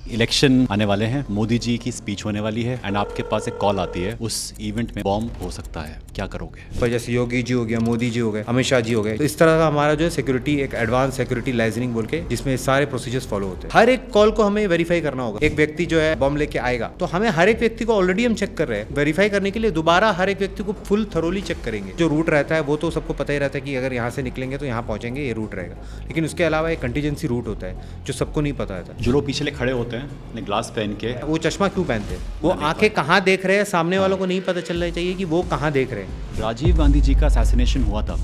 Election आने वाले हैं, मोदी जी की स्पीच होने वाली है एंड आपके पास एक कॉल आती है, उस इवेंट में बॉम्ब हो सकता है, क्या करोगे? पर जैसे योगी जी हो गया, मोदी जी हो गए, अमित शाह जी हो गए, तो इस तरह का हमारा जो है सिक्योरिटी एक एडवांस सिक्योरिटी लाइजनिंग बोल के जिसमें सारे प्रोसीजर्स फॉलो होते हैं। हर एक कॉल को हमें वेरीफाई करना होगा। एक व्यक्ति जो है बॉम्ब लेके आएगा तो हमें हर एक व्यक्ति को ऑलरेडी हम चेक कर रहे हैं। वेरीफाई करने के लिए दोबारा हर एक व्यक्ति को फुल थरोली चेक करेंगे। जो रूट रहता है वो तो सबको पता ही रहता है कि अगर यहाँ से निकलेंगे तो यहाँ पहुंचेंगे, ये रूट रहेगा। लेकिन उसके अलावा एक कंटीजेंसी रूट होता है जो सबको नहीं पता रहता। जो लोग पीछे खड़े होते हैं ग्लास पहन के, वो चश्मा क्यों पहनते हैं? वो आंखें कहाँ देख रहे हैं, सामने वालों को नहीं पता चलना चाहिए कि वो कहाँ देख रहे हैं। राजीव गांधी जी का असैसिनेशन हुआ था,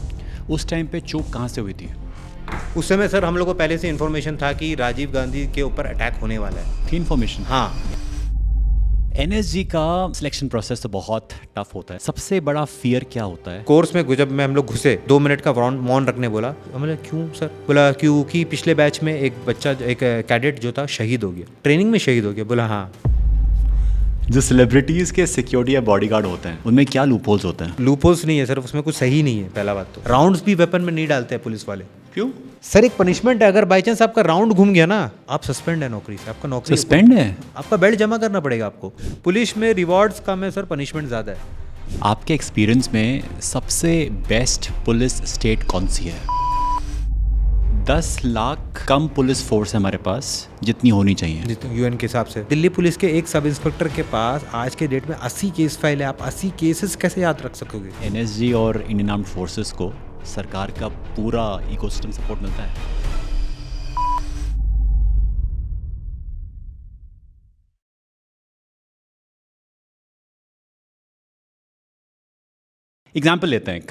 उस टाइम पे चूक कहाँ से हुई थी? उस समय सर हम लोग को पहले से इन्फॉर्मेशन था कि राजीव गांधी के ऊपर अटैक होने वाला है। थी इन्फॉर्मेशन? हाँ। एनएसजी का सिलेक्शन प्रोसेस तो बहुत टफ होता है। सबसे बड़ा फियर क्या होता है? कोर्स में जब हम लोग घुसे 2 मिनट का मौन रखने बोला, हमने क्यों सर? बोला क्योंकि पिछले बैच में एक बच्चा, एक कैडेट जो था शहीद हो गया, ट्रेनिंग में शहीद हो गया। बोला हाँ। जो सेलिब्रिटीज के सिक्योरिटी या बॉडीगार्ड होते हैं उनमें क्या लूपहोल्स होते हैं? लूपहोल्स नहीं है सर, उसमें कुछ सही नहीं है। पहला बात तो राउंड्स भी वेपन में नहीं डालते हैं पुलिस वाले। क्यों सर? एक पनिशमेंट है, अगर बाई चांस आपका राउंड घूम गया ना, आप सस्पेंड है नौकरी से। आपका नौकरी सस्पेंड है, आपका बेल्ट जमा करना पड़ेगा आपको। पुलिस में रिवॉर्ड्स कम है सर, पनिशमेंट ज़्यादा है। आपके एक्सपीरियंस में सबसे बेस्ट पुलिस स्टेट कौन सी है? 10 लाख कम पुलिस फोर्स है हमारे पास जितनी होनी चाहिए जितनी यूएन के हिसाब से। दिल्ली पुलिस के एक सब इंस्पेक्टर के पास आज के डेट में 80 केस फाइल है। आप 80 केसेस कैसे याद रख सकोगे? एनएसजी और इंडियन आर्म्ड फोर्सेस को सरकार का पूरा इकोसिस्टम सपोर्ट मिलता है। एग्जाम्पल लेते हैं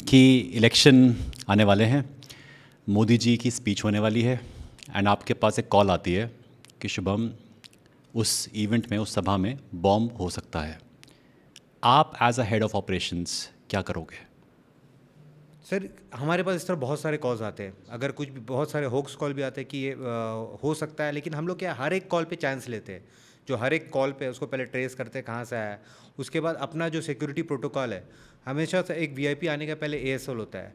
कि इलेक्शन आने वाले हैं, मोदी जी की स्पीच होने वाली है एंड आपके पास एक कॉल आती है कि शुभम, उस इवेंट में, उस सभा में बॉम्ब हो सकता है। आप as a head of operations क्या करोगे? सर हमारे पास इस तरह बहुत सारे कॉल्स आते हैं। अगर कुछ भी, बहुत सारे होक्स कॉल भी आते हैं कि ये हो सकता है, लेकिन हम लोग क्या हर एक कॉल पे चांस लेते हैं। जो हर एक कॉल पे उसको पहले ट्रेस करते हैं कहाँ से आया है। उसके बाद अपना जो सिक्योरिटी प्रोटोकॉल है, हमेशा से एक वीआईपी आने का पहले एएसएल होता है,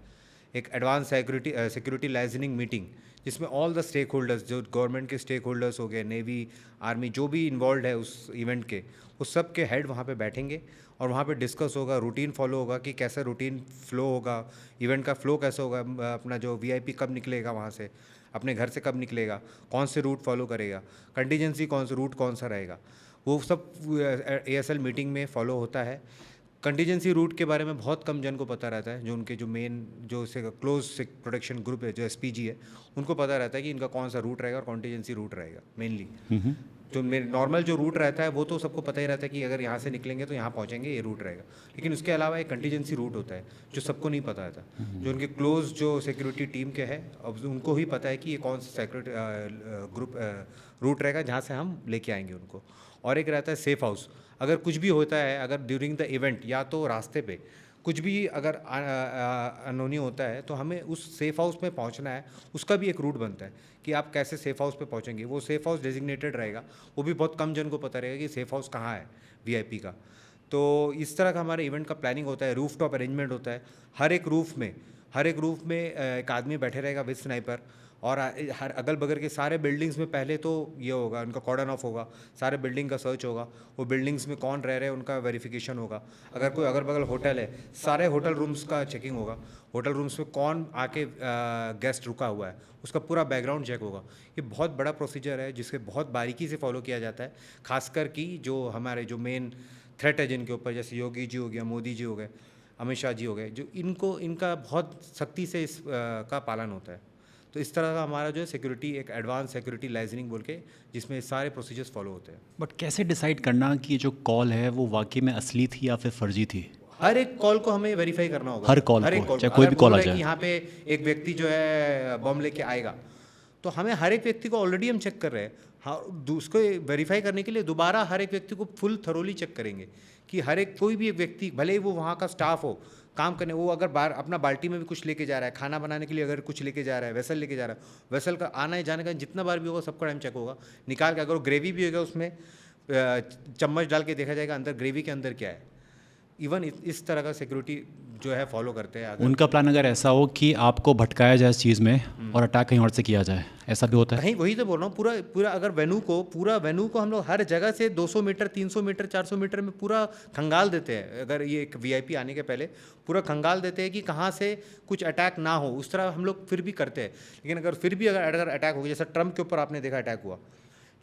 एक एडवांस सिक्योरिटी लाइजनिंग मीटिंग, जिसमें ऑल द स्टेक होल्डर्स, जो गवर्नमेंट के स्टेक होल्डर्स हो गए, नेवी, आर्मी, जो भी इन्वॉल्व है उस इवेंट के, उस सब के हेड वहाँ पे बैठेंगे और वहाँ पे डिस्कस होगा, रूटीन फॉलो होगा कि कैसा रूटीन फ्लो होगा, इवेंट का फ्लो कैसा होगा, अपना जो वीआईपी कब निकलेगा वहाँ से, अपने घर से कब निकलेगा, कौन से रूट फॉलो करेगा, कंटीजेंसी कौन सा रूट कौन सा रहेगा, वो सब एएसएल मीटिंग में फॉलो होता है। कंटीजेंसी रूट के बारे में बहुत कम जन को पता रहता है। जो उनके जो मेन जो क्लोज प्रोटेक्शन ग्रुप है, जो एसपीजी है, उनको पता रहता है कि इनका कौन सा रूट रहेगा और कंटीजेंसी रूट रहेगा मेनली। जो नॉर्मल जो रूट रहता है वो तो सबको पता ही रहता है कि अगर यहाँ से निकलेंगे तो यहाँ पहुँचेंगे, ये रूट रहेगा। लेकिन उसके अलावा एक कंटीजेंसी रूट होता है जो सबको नहीं पता रहता। जो उनके क्लोज जो सिक्योरिटी टीम के है, अब उनको ही पता है कि ये कौन सा सिक्योरिटी ग्रुप रूट रहेगा जहाँ से हम लेके आएंगे उनको। और एक रहता है सेफ हाउस। अगर कुछ भी होता है, अगर ड्यूरिंग द इवेंट या तो रास्ते पे कुछ भी अगर अनहोनी होता है तो हमें उस सेफ हाउस में पहुंचना है। उसका भी एक रूट बनता है कि आप कैसे सेफ हाउस पे पहुंचेंगे। वो सेफ हाउस डेजिग्नेटेड रहेगा, वो भी बहुत कम जन को पता रहेगा कि सेफ हाउस कहाँ है वीआईपी का। तो इस तरह का हमारे इवेंट का प्लानिंग होता है। रूफ टॉप अरेंजमेंट होता है। हर एक रूफ में एक आदमी बैठे रहेगा विद स्नाइपर, और हर अगल बगल के सारे बिल्डिंग्स में पहले तो ये होगा, उनका कॉर्डन ऑफ होगा, सारे बिल्डिंग का सर्च होगा, वो बिल्डिंग्स में कौन रह रहे हैं उनका वेरिफिकेशन होगा। अगर कोई अगल बगल होटल है, सारे होटल रूम्स का चेकिंग होगा। होटल रूम्स में कौन आके गेस्ट रुका हुआ है उसका पूरा बैकग्राउंड चेक होगा। ये बहुत बड़ा प्रोसीजर है जिसके बहुत बारीकी से फॉलो किया जाता है। खासकर कि जो हमारे जो मेन थ्रेट है जिनके ऊपर, जैसे योगी जी हो गया, मोदी जी हो गए, अमित शाह जी हो गए, जो इनका बहुत सख्ती से इस का पालन होता है। तो इस तरह का हमारा जो है सिक्योरिटी एक एडवांस सिक्योरिटी लाइजनिंग बोल के जिसमें सारे प्रोसीजर्स फॉलो होते हैं। बट कैसे डिसाइड करना कि जो कॉल है वो वाकई में असली थी या फिर फर्जी थी? हर एक कॉल को हमें वेरीफाई करना होगा। हर कॉल को, चाहे कोई भी कॉल आ जाए। यहाँ पे एक व्यक्ति जो है बॉम्ब लेके आएगा तो हमें हर एक व्यक्ति को ऑलरेडी हम चेक कर रहे हैं। हाँ, उसको वेरीफाई करने के लिए दोबारा हर एक व्यक्ति को फुल थरोली चेक करेंगे कि हर एक कोई भी एक व्यक्ति, भले ही वो वहाँ का स्टाफ हो, काम करने, वो अगर अपना बाल्टी में भी कुछ लेके जा रहा है, खाना बनाने के लिए अगर कुछ लेके जा रहा है, वेसल लेके जा रहा है, वेसल का आना जाने का जितना बार भी होगा सबका टाइम चेक होगा। निकाल के अगर वो ग्रेवी भी होगा उसमें चम्मच डाल के देखा जाएगा अंदर ग्रेवी के अंदर क्या है। इवन इस तरह का सिक्योरिटी जो है फॉलो करते हैं। अगर उनका प्लान अगर ऐसा हो कि आपको भटकाया जाए इस चीज़ में और अटैक कहीं और से किया जाए, ऐसा भी होता है? कहीं वही तो बोल रहा हूँ, पूरा पूरा अगर पूरा वेन्यू को हम लोग हर जगह से 200 मीटर 300 मीटर 400 मीटर में पूरा खंगाल देते हैं। अगर ये एक वीआईपी आने के पहले पूरा खंगाल देते हैं कि कहाँ से कुछ अटैक ना हो, उस तरह हम लोग फिर भी करते हैं। लेकिन अगर फिर भी अगर अटैक हो गया, जैसे ट्रम्प के ऊपर आपने देखा अटैक हुआ,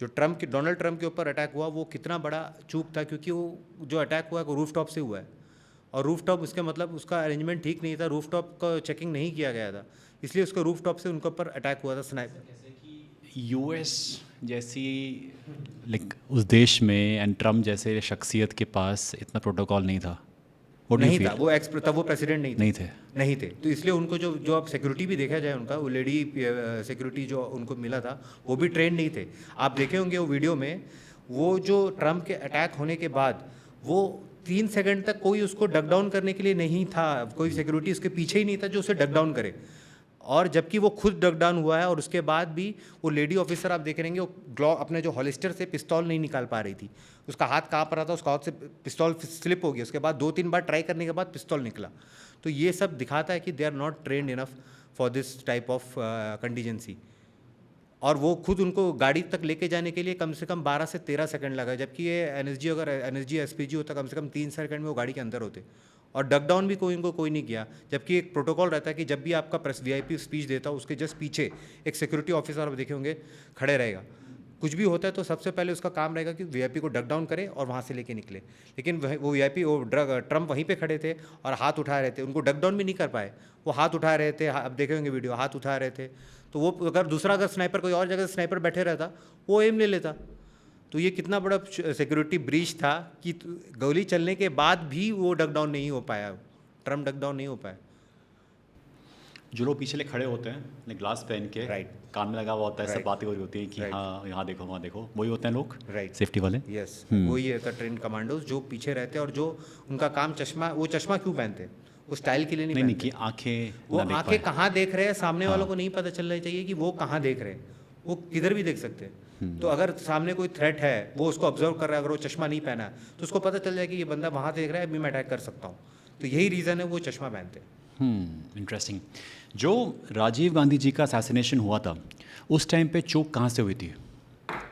जो डोनाल्ड ट्रम्प के ऊपर अटैक हुआ, वो कितना बड़ा चूक था, क्योंकि वो जो अटैक हुआ है वो रूफ टॉप से हुआ है, और रूफ टॉप उसके मतलब उसका अरेंजमेंट ठीक नहीं था, रूफ टॉप का चेकिंग नहीं किया गया था, इसलिए उसका रूफ टॉप से उनके ऊपर अटैक हुआ था स्नाइपर। यूएस जैसी लाइक उस देश में एंड ट्रम्प जैसे शख्सियत के पास इतना प्रोटोकॉल नहीं था। What do you नहीं feel? था, वो तब वो प्रेसिडेंट नहीं थे, तो इसलिए उनको जो आप सिक्योरिटी भी देखा जाए उनका, वो लेडी सिक्योरिटी जो उनको मिला था वो भी ट्रेंड नहीं थे। आप देखे होंगे वो वीडियो में, वो जो ट्रम्प के अटैक होने के बाद वो 3 सेकंड तक कोई उसको डक डाउन करने के लिए नहीं था, कोई सिक्योरिटी उसके पीछे ही नहीं था जो उसे डक डाउन करे, और जबकि वो खुद डक डाउन हुआ है, और उसके बाद भी वो लेडी ऑफिसर आप देख रहेंगे वो अपने जो हॉलिस्टर से पिस्तौल नहीं निकाल पा रही थी, उसका हाथ काँप रहा था, उसका हाथ से पिस्तौल स्लिप हो गया, उसके बाद 2-3 बार ट्राई करने के बाद पिस्तौल निकला। तो ये सब दिखाता है कि they are not trained enough for this type of contingency, और वो खुद उनको गाड़ी तक लेके जाने के लिए कम से कम 12 से 13 सेकंड लगा, जबकि ये एनएसजी एसपीजी होता कम से कम 3 सेकंड में वो गाड़ी के अंदर होते, और डक डाउन भी कोई नहीं किया। जबकि एक प्रोटोकॉल रहता है कि जब भी आपका प्रेस वीआईपी स्पीच देता है, उसके जस्ट पीछे एक सिक्योरिटी ऑफिसर आप देखे होंगे खड़े रहेगा। कुछ भी होता है तो सबसे पहले उसका काम रहेगा कि वीआईपी को डक डाउन करे और वहाँ से लेके निकले, लेकिन वो वीआईपी ट्रम्प वहीं पे खड़े थे और हाथ उठा रहे थे, उनको डक डाउन भी नहीं कर पाए, वो हाथ उठा रहे थे, अब देखे होंगे वीडियो, हाथ उठा रहे थे। तो वो अगर स्नाइपर कोई और जगह स्नाइपर बैठे रहता, वो एम ले लेता। तो ये कितना बड़ा सिक्योरिटी ब्रीच था कि गोली चलने के बाद भी वो डक डाउन नहीं हो पाया, ट्रम्प डक डाउन नहीं हो पाया। जो लोग पीछे खड़े होते हैं ग्लास पहन के, राइट, कान में लगा हुआ होता है, सब राइट, बातें हो रही होती हैं कि राइट, हाँ यहाँ देखो वहाँ देखो, वही होते हैं लोग, राइट, सेफ्टी वाले। यस, वही है ट्रेन कमांडोज जो पीछे रहते हैं, और जो उनका काम चश्मा, वो चश्मा क्यों पहनते हैं? वो स्टाइल के लिए नहीं नहीं पहनते। कि आंखें वो ना देख आंखें पाए। कहाँ देख रहे हैं सामने वालों को नहीं पता चलना चाहिए कि वो कहाँ देख रहे हैं, वो किधर भी देख सकते हैं। तो अगर सामने कोई थ्रेट है, वो उसको ऑब्जर्व कर रहा है, अगर वो चश्मा नहीं पहना है तो उसको पता चल जाए कि ये बंदा वहाँ देख रहा है, अभी मैं अटैक कर सकता हूँ। तो यही रीज़न है वो चश्मा पहनते हैं। इंटरेस्टिंग। जो राजीव गांधी जी का असैसिनेशन हुआ था, उस टाइम पे चूक कहाँ से हुई थी?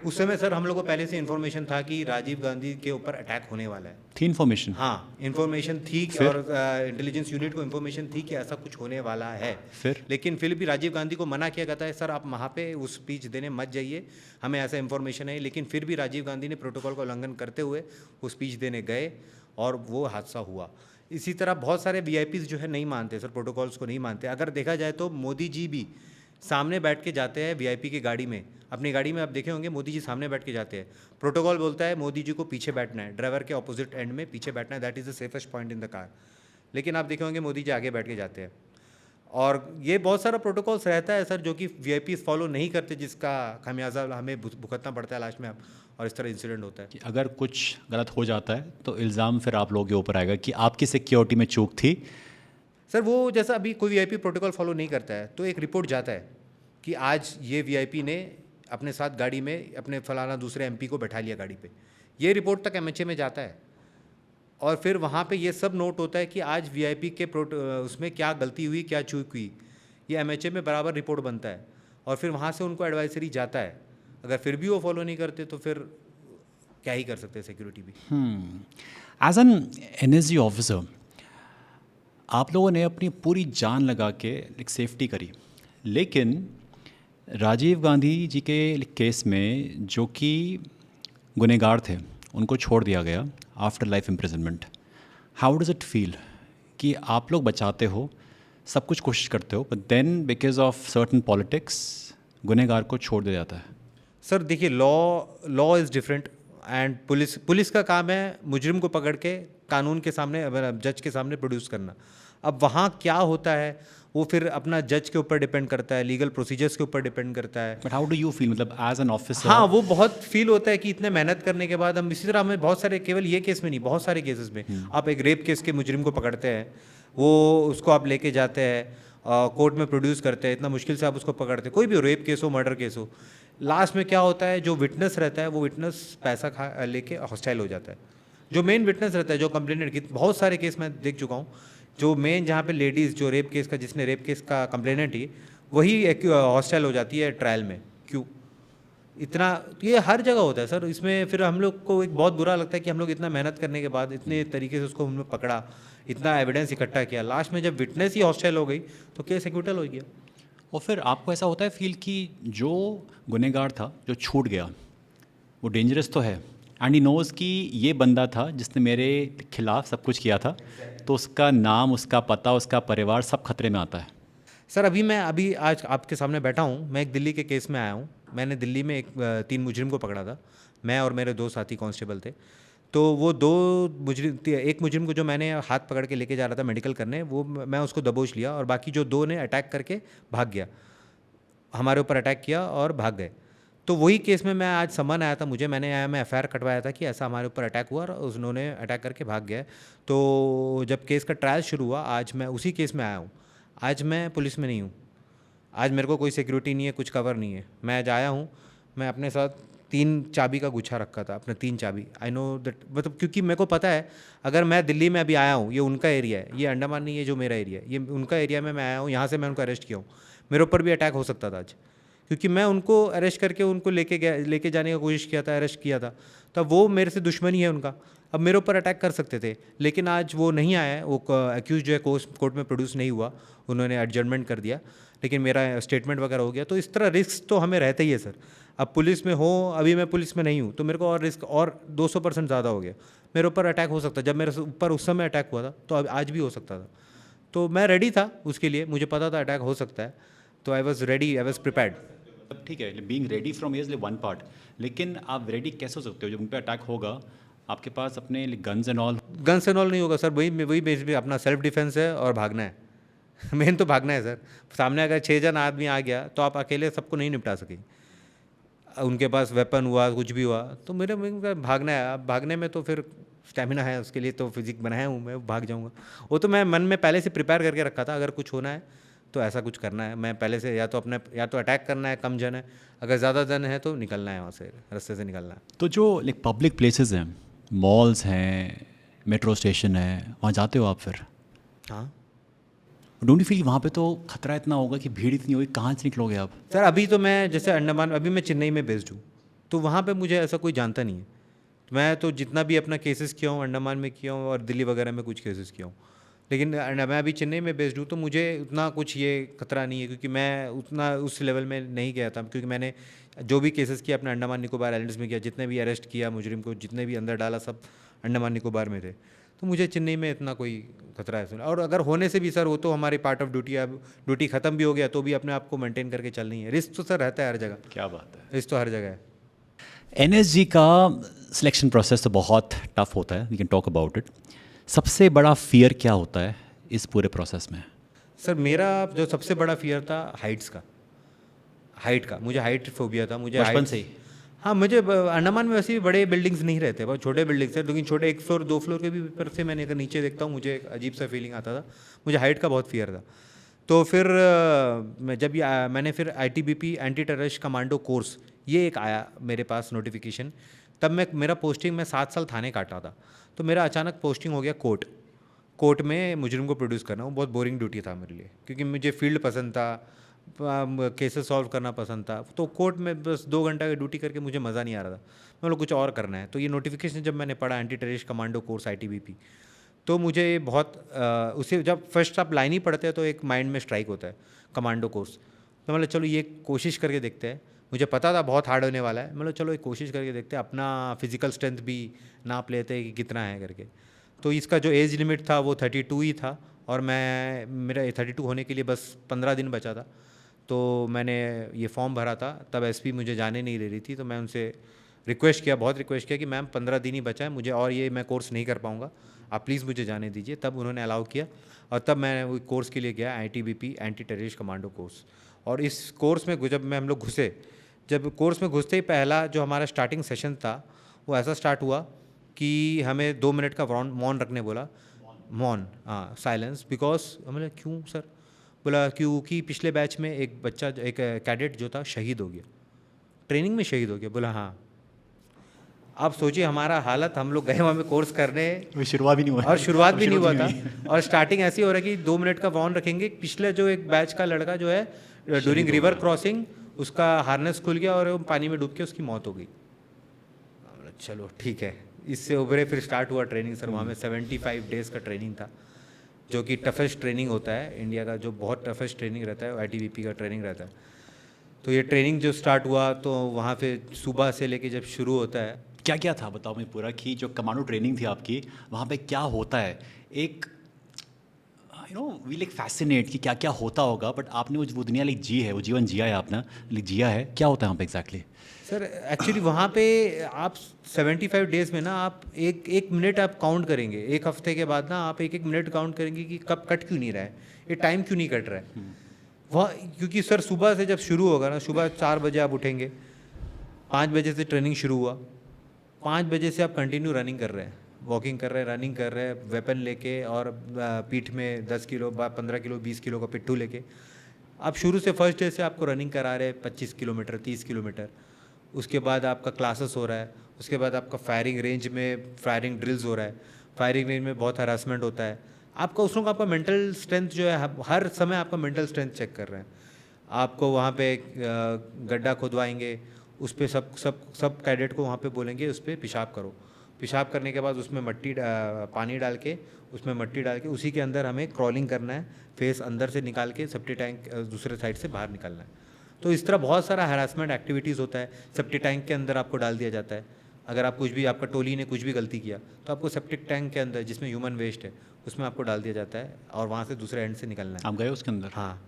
उस समय सर हम लोग को पहले से इन्फॉर्मेशन था कि राजीव गांधी के ऊपर अटैक होने वाला है। थी इन्फॉर्मेशन? हाँ, इन्फॉर्मेशन थी, फिर? और इंटेलिजेंस यूनिट को इन्फॉर्मेशन थी कि ऐसा कुछ होने वाला है। फिर लेकिन फिर भी राजीव गांधी को मना किया गया है, सर आप वहाँ पे उस स्पीच देने मत जाइए, हमें ऐसा इन्फॉर्मेशन है। लेकिन फिर भी राजीव गांधी ने प्रोटोकॉल का उल्लंघन करते हुए वो स्पीच देने गए और वो हादसा हुआ। इसी तरह बहुत सारे वीआईपीज़ जो है नहीं मानते सर, प्रोटोकॉल्स को नहीं मानते। अगर देखा जाए तो मोदी जी भी सामने बैठ के जाते हैं वीआईपी की गाड़ी में, अपनी गाड़ी में आप देखे होंगे मोदी जी सामने बैठ के जाते हैं। प्रोटोकॉल बोलता है मोदी जी को पीछे बैठना है, ड्राइवर के ऑपोजिट एंड में पीछे बैठना है, that is the safest point in the car. लेकिन आप देखे होंगे मोदी जी आगे बैठ के जाते हैं, और ये बहुत सारा प्रोटोकॉल्स रहता है सर जो कि वीआईपी फॉलो नहीं करते, जिसका खामियाजा हमें भुगतना पड़ता है लास्ट में, और इस तरह इंसिडेंट होता है। कि अगर कुछ गलत हो जाता है तो इल्ज़ाम फिर आप लोगों के ऊपर आएगा कि आपकी सिक्योरिटी में चूक थी। सर वो जैसा अभी कोई वीआईपी प्रोटोकॉल फॉलो नहीं करता है तो एक रिपोर्ट जाता है कि आज ये वीआईपी ने अपने साथ गाड़ी में अपने फलाना दूसरे एमपी को बैठा लिया गाड़ी पे, ये रिपोर्ट तक एमएचए में जाता है, और फिर वहाँ पे ये सब नोट होता है कि आज वीआईपी के उसमें क्या गलती हुई, क्या चूक हुई, ये एमएचए में बराबर रिपोर्ट बनता है, और फिर वहाँ से उनको एडवाइजरी जाता है। अगर फिर भी वो फॉलो नहीं करते तो फिर क्या ही कर सकते हैं सिक्योरिटी भी। एज एन एनएसजी ऑफिसर आप लोगों ने अपनी पूरी जान लगा के एक सेफ्टी करी, लेकिन राजीव गांधी जी के केस में जो कि गुनहगार थे उनको छोड़ दिया गया after life imprisonment. How does it feel कि आप लोग बचाते हो, सब कुछ कोशिश करते हो, but then because of certain politics गुनहगार को छोड़ दिया जाता है? सर देखिए, law is different, and police का काम है मुजरिम को पकड़ के कानून के सामने, जज के सामने प्रोड्यूस करना। अब वहाँ क्या होता है वो फिर अपना जज के ऊपर डिपेंड करता है, लीगल प्रोसीजर्स के ऊपर डिपेंड करता है। But how do you feel, मतलब एज एन ऑफिसर? हाँ, वो बहुत फील होता है कि इतने मेहनत करने के बाद हम, इसी तरह हमें बहुत सारे, केवल ये केस में नहीं, बहुत सारे केसेस में आप एक रेप केस के मुजरिम को पकड़ते हैं, वो उसको आप लेके जाते हैं कोर्ट में प्रोड्यूस करते हैं, इतना मुश्किल से आप उसको पकड़ते हैं, कोई भी हो, रेप केस हो, मर्डर केस हो, लास्ट में क्या होता है, जो विटनेस रहता है वो विटनेस पैसा खा लेके हॉस्टाइल हो जाता है। जो मेन विटनेस रहता है, जो कंप्लेनेंट की, बहुत सारे केस मैं देख चुका हूँ जो मेन जहाँ पे लेडीज़ जो रेप केस का जिसने रेप केस का कंप्लेनेंट ही वही हॉस्टाइल हो जाती है ट्रायल में, क्यों? इतना ये हर जगह होता है सर। इसमें फिर हम लोग को एक बहुत बुरा लगता है कि हम लोग इतना मेहनत करने के बाद इतने तरीके से उसको हमने पकड़ा, इतना एविडेंस इकट्ठा किया, लास्ट में जब विटनेस ही हॉस्टाइल हो गई तो केस एक्विटल हो गया। और फिर आपको ऐसा होता है फील कि जो गुनहगार था जो छूट गया वो डेंजरस तो है, एंड ही नोज़ कि ये बंदा था जिसने मेरे खिलाफ सब कुछ किया था, तो उसका नाम, उसका पता, उसका परिवार सब खतरे में आता है। सर अभी आज आपके सामने बैठा हूँ, मैं एक दिल्ली के केस में आया हूँ। मैंने दिल्ली में 3 मुजरिम को पकड़ा था, मैं और मेरे 2 साथी कांस्टेबल थे। तो वो 2 मुजरिम, एक मुजरिम को जो मैंने हाथ पकड़ के लेके जा रहा था मेडिकल करने, वो मैं उसको दबोच लिया और बाकी जो 2 ने अटैक करके भाग गया, हमारे ऊपर अटैक किया और भाग गए। तो वही केस में मैं आज समन आया था मुझे, मैं एफआईआर कटवाया था कि ऐसा हमारे ऊपर अटैक हुआ और उन्होंने अटैक करके भाग गया। तो जब केस का ट्रायल शुरू हुआ, आज मैं उसी केस में आया हूँ। आज मैं पुलिस में नहीं हूँ, आज मेरे को कोई सिक्योरिटी नहीं है, कुछ कवर नहीं है। मैं आज आया हूँ, मैं अपने साथ 3 चाबी का गुच्छा रखा था, अपने 3 चाबी। आई नो दैट, मतलब क्योंकि मेरे को पता है अगर मैं दिल्ली में अभी आया हूँ, ये उनका एरिया है, ये अंडमान नहीं है जो मेरा एरिया है, ये उनका एरिया में मैं आया हूँ, यहाँ से मैं उनको अरेस्ट किया हूँ। मेरे ऊपर भी अटैक हो सकता था आज, क्योंकि मैं उनको अरेस्ट करके उनको लेके जाने की कोशिश किया था, अरेस्ट किया था। तब वो मेरे से दुश्मनी है उनका, अब मेरे ऊपर अटैक कर सकते थे, लेकिन आज वो नहीं आया है। वो एक्यूज जो है कोर्ट में प्रोड्यूस नहीं हुआ, उन्होंने एडजर्नमेंट कर दिया, लेकिन मेरा स्टेटमेंट वगैरह हो गया। तो इस तरह रिस्क तो हमें रहता ही है सर। अब पुलिस में हो, अभी मैं पुलिस में नहीं हूँ, तो मेरे को और रिस्क और 200% ज़्यादा हो गया। मेरे ऊपर अटैक हो सकता है, जब मेरे ऊपर उस समय अटैक हुआ था तो अब आज भी हो सकता था। तो मैं रेडी था उसके लिए, मुझे पता था अटैक हो सकता है, तो I was ready, I was prepared. अब ठीक है, being ready from is one part, लेकिन आप रेडी कैसे हो सकते हो जब उन पर अटैक होगा? आपके पास अपने guns and all? Guns and all नहीं होगा सर, वही बेस भी अपना सेल्फ डिफेंस है और भागना है। मेन तो भागना है सर। सामने अगर 6 जन आदमी आ गया तो आप अकेले सबको नहीं निपटा सकेंगे। उनके पास वेपन हुआ, कुछ भी हुआ, तो मेरे भागना है। अब भागने में तो फिर स्टेमिना है, उसके लिए तो फिजिक बनाया हूँ, मैं भाग जाऊँगा। वो तो मैं मन में पहले से प्रिपेयर करके रखा था, अगर कुछ होना है तो ऐसा कुछ करना है। मैं पहले से या तो अटैक करना है, कम जन है, अगर ज़्यादा जन है तो निकलना है, वहाँ से रास्ते से निकलना है। तो जो पब्लिक प्लेसेस हैं, मॉल्स हैं, मेट्रो स्टेशन है, वहाँ जाते हो आप फिर? हाँ डोंट यू फील वहाँ पे तो खतरा इतना होगा कि भीड़ इतनी होगी, कहाँ से निकलोगे आप? सर, अभी तो मैं जैसे अंडमान, अभी मैं चेन्नई में बेस्ड हूँ, तो वहाँ पे मुझे ऐसा कोई जानता नहीं है। मैं तो जितना भी अपना केसेस किया हूँ अंडमान में किया हूँ और दिल्ली वगैरह में कुछ केसेस किया हूँ, लेकिन मैं अभी चेन्नई में बेस्ड हूँ, तो मुझे उतना कुछ ये खतरा नहीं है, क्योंकि मैं उतना उस लेवल में नहीं गया था। क्योंकि मैंने जो भी केसेस किया अपने अंडमान निकोबार आइलैंड्स में किया, जितने भी अरेस्ट किया मुजरिम को, जितने भी अंदर डाला, सब अंडमान निकोबार में थे। तो मुझे चेन्नई में इतना कोई खतरा है। और अगर होने से भी सर, वो तो हमारी पार्ट ऑफ ड्यूटी है। अब ड्यूटी ख़त्म भी हो गया तो भी अपने आप को मेंटेन करके चलनी है। रिस्क तो सर रहता है हर जगह, क्या बात है। रिस्क तो हर जगह है। एनएसजी का सिलेक्शन प्रोसेस तो बहुत टफ होता है, we can talk about it. सबसे बड़ा फियर क्या होता है इस पूरे प्रोसेस में? सर मेरा जो सबसे बड़ा फियर था हाइट्स का, हाइट का। मुझे हाइट फोबिया था, मुझे बचपन height- से ही? हाँ, मुझे अंडमान में वैसे भी बड़े बिल्डिंग्स नहीं रहते, बहुत छोटे बिल्डिंग्स थे, लेकिन छोटे 1 फ्लोर 2 फ्लोर के भी ऊपर से मैंने अगर नीचे देखता हूँ मुझे एक अजीब सा फीलिंग आता था। मुझे हाइट का बहुत फियर था। तो फिर मैं जब मैंने फिर ITBP anti terrorist commando course, ये एक आया मेरे पास नोटिफिकेशन, तब मेरा पोस्टिंग में 7 साल थाने काटा था, तो मेरा अचानक पोस्टिंग हो गया कोर्ट में मुजरिम को प्रोड्यूस करना। वो बहुत बोरिंग ड्यूटी था मेरे लिए, क्योंकि मुझे फील्ड पसंद था, केसेस सॉल्व करना पसंद था। तो कोर्ट में बस 2 घंटा की ड्यूटी करके मुझे मज़ा नहीं आ रहा था, मैं लोग कुछ और करना है। तो ये नोटिफिकेशन जब मैंने पढ़ा, anti terrorist commando course ITBP, तो मुझे बहुत उसे जब फर्स्ट आप लाइन ही पढ़ते हैं तो एक माइंड में स्ट्राइक होता है कमांडो कोर्स। तो मतलब चलो ये कोशिश करके देखते हैं। मुझे पता था बहुत हार्ड होने वाला है, मतलब चलो एक कोशिश करके देखते हैं, अपना फिजिकल स्ट्रेंथ भी नाप लेते हैं कि कितना है करके। तो इसका जो एज लिमिट था वो 32 ही था, और मेरा 32 होने के लिए बस 15 दिन बचा था। तो मैंने ये फॉर्म भरा था, तब SP मुझे जाने नहीं दे रही थी, तो मैं उनसे रिक्वेस्ट किया, बहुत रिक्वेस्ट किया कि मैम 15 दिन ही बचा है मुझे, और ये मैं कोर्स नहीं कर पाऊँगा, आप प्लीज़ मुझे जाने दीजिए। तब उन्होंने अलाउ किया, और तब मैं वो कोर्स के लिए गया, ITBP anti terrorist commando course. और इस कोर्स में जब हम लोग घुसे, जब कोर्स में घुसते ही पहला जो हमारा स्टार्टिंग सेशन था वो ऐसा स्टार्ट हुआ कि हमें 2 मिनट का मौन रखने बोला। मौन, हाँ, साइलेंस। बिकॉज हमने क्यों सर? बोला क्योंकि पिछले बैच में एक बच्चा, एक कैडेट जो था, शहीद हो गया, ट्रेनिंग में शहीद हो गया। बोला हाँ। आप सोचिए हमारा हालत, हम लोग गए वहाँ में कोर्स करने वो शुरुआत भी नहीं हुआ और शुरुआत भी नहीं हुआ था, हुई। और स्टार्टिंग ऐसी हो रहा है कि 2 मिनट का वॉर्न रखेंगे। पिछले जो एक बैच का लड़का जो है ड्यूरिंग हो रिवर गया। क्रॉसिंग उसका हार्नेस खुल गया और वो पानी में डूब के उसकी मौत हो गई। हमने बोला, चलो ठीक है, इससे उभरे। फिर स्टार्ट हुआ ट्रेनिंग सर। वहाँ में 75 डेज़ का ट्रेनिंग था, जो कि टफेस्ट ट्रेनिंग होता है इंडिया का, जो बहुत टफेस्ट ट्रेनिंग रहता है, ITBP का ट्रेनिंग रहता है। तो ये ट्रेनिंग जो स्टार्ट हुआ तो वहाँ पे सुबह से लेके जब शुरू होता है, क्या क्या था बताओ मुझे पूरा, कि जो कमांडो ट्रेनिंग थी आपकी वहाँ पे क्या होता है। एक वी लाइक फैसिनेट कि क्या क्या होता होगा, बट आपने वो दुनिया लाइक जी है, वो जीवन जिया है आपने, लाइक जिया है, क्या होता है वहाँ पे एग्जैक्टली। सर एक्चुअली वहाँ पे आप 75 डेज़ में ना आप एक एक मिनट आप काउंट करेंगे। एक हफ्ते के बाद ना आप एक एक मिनट काउंट करेंगे कि कब कट क्यों नहीं रहा है, ये टाइम क्यों नहीं कट रहा है। वह क्योंकि सर सुबह से जब शुरू होगा ना, सुबह 4 बजे आप उठेंगे, 5 बजे से ट्रेनिंग शुरू हुआ, 5 बजे से आप कंटिन्यू रनिंग कर रहे हैं, वॉकिंग कर रहे हैं, रनिंग कर रहे हैं, वेपन लेके, और पीठ में 10 किलो 15 किलो 20 किलो का पिट्ठू लेके आप शुरू से फर्स्ट डे से आपको रनिंग करा रहे हैं 25 किलोमीटर 30 किलोमीटर। उसके बाद आपका क्लासेस हो रहा है, उसके बाद आपका फायरिंग रेंज में फायरिंग ड्रिल्स हो रहा है, फायरिंग रेंज में बहुत हरासमेंट होता है आपका। उसमें आपका मेंटल स्ट्रेंथ जो है, हर समय आपका मेंटल स्ट्रेंथ चेक कर रहे हैं। आपको वहाँ पे गड्ढा खुदवाएंगे, उस पर सब कैडेट को वहाँ पे बोलेंगे उस पर पेशाब करो। पेशाब करने के बाद उसमें पानी डाल के, उसमें मट्टी डाल के उसी के अंदर हमें क्रॉलिंग करना है, फेस अंदर से निकाल के सेफ्टी टैंक दूसरे साइड से बाहर निकालना है। तो इस तरह बहुत सारा हरासमेंट एक्टिविटीज़ होता है। सेफ्टी टैंक के अंदर आपको डाल दिया जाता है। अगर आप कुछ भी, आपका टोली ने कुछ भी गलती किया तो आपको सेप्टिक टैंक के अंदर, जिसमें ह्यूमन वेस्ट है, उसमें आपको डाल दिया जाता है और वहाँ से दूसरे एंड से निकलना है। आप गए उसके अंदर? हाँ,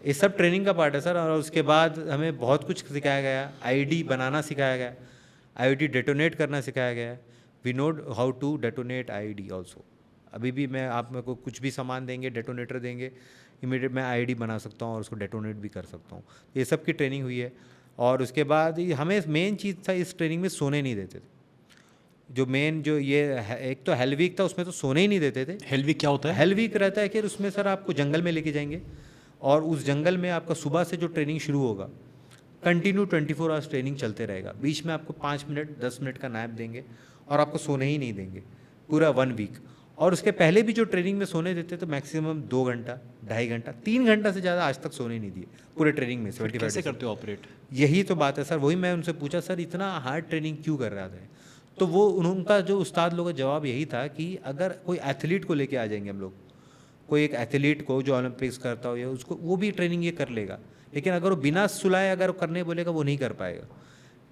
ये सब ट्रेनिंग का पार्ट है सर। और उसके बाद हमें बहुत कुछ सिखाया गया। IED बनाना सिखाया गया, IED डेटोनेट करना सिखाया गया। We knowed how to detonate IED also. अभी भी मैं, आप मेरे को कुछ भी सामान देंगे, डेटोनेटर देंगे, इमीडिएट मैं IED बना सकता हूँ और उसको डेटोनेट भी कर सकता हूँ। ये सब की ट्रेनिंग हुई है। और उसके बाद हमें मेन चीज़ था इस ट्रेनिंग में, सोने नहीं देते थे। जो मेन जो ये एक तो हेल वीक था, उसमें तो सोने ही नहीं देते थे। हेल वीक क्या होता है? हेल वीक रहता है कि उसमें सर आपको जंगल में लेके जाएंगे और उस जंगल में आपका सुबह से जो ट्रेनिंग शुरू होगा, कंटिन्यू 24 आवर्स ट्रेनिंग चलते रहेगा। बीच में आपको 5 मिनट 10 मिनट का नैप देंगे और आपको सोने ही नहीं देंगे पूरा 1 वीक। और उसके पहले भी जो ट्रेनिंग में सोने देते तो मैक्सिमम 2 घंटा 2.5 घंटा 3 घंटा से ज़्यादा आज तक सोने नहीं दिए पूरे ट्रेनिंग में। 75 कैसे करते हो ऑपरेट? यही तो बात है सर। वही मैं उनसे पूछा, सर इतना हार्ड ट्रेनिंग क्यों कर रहा था? तो वो उनका जो उस्ताद लोगों का जवाब यही था कि अगर कोई एथलीट को लेके आ जाएंगे हम लोग, कोई एक एथलीट को जो ओलंपिक्स करता हो या उसको, वो भी ट्रेनिंग ये कर लेगा, लेकिन अगर वो बिना सुलाए अगर वो करने बोलेगा वो नहीं कर पाएगा।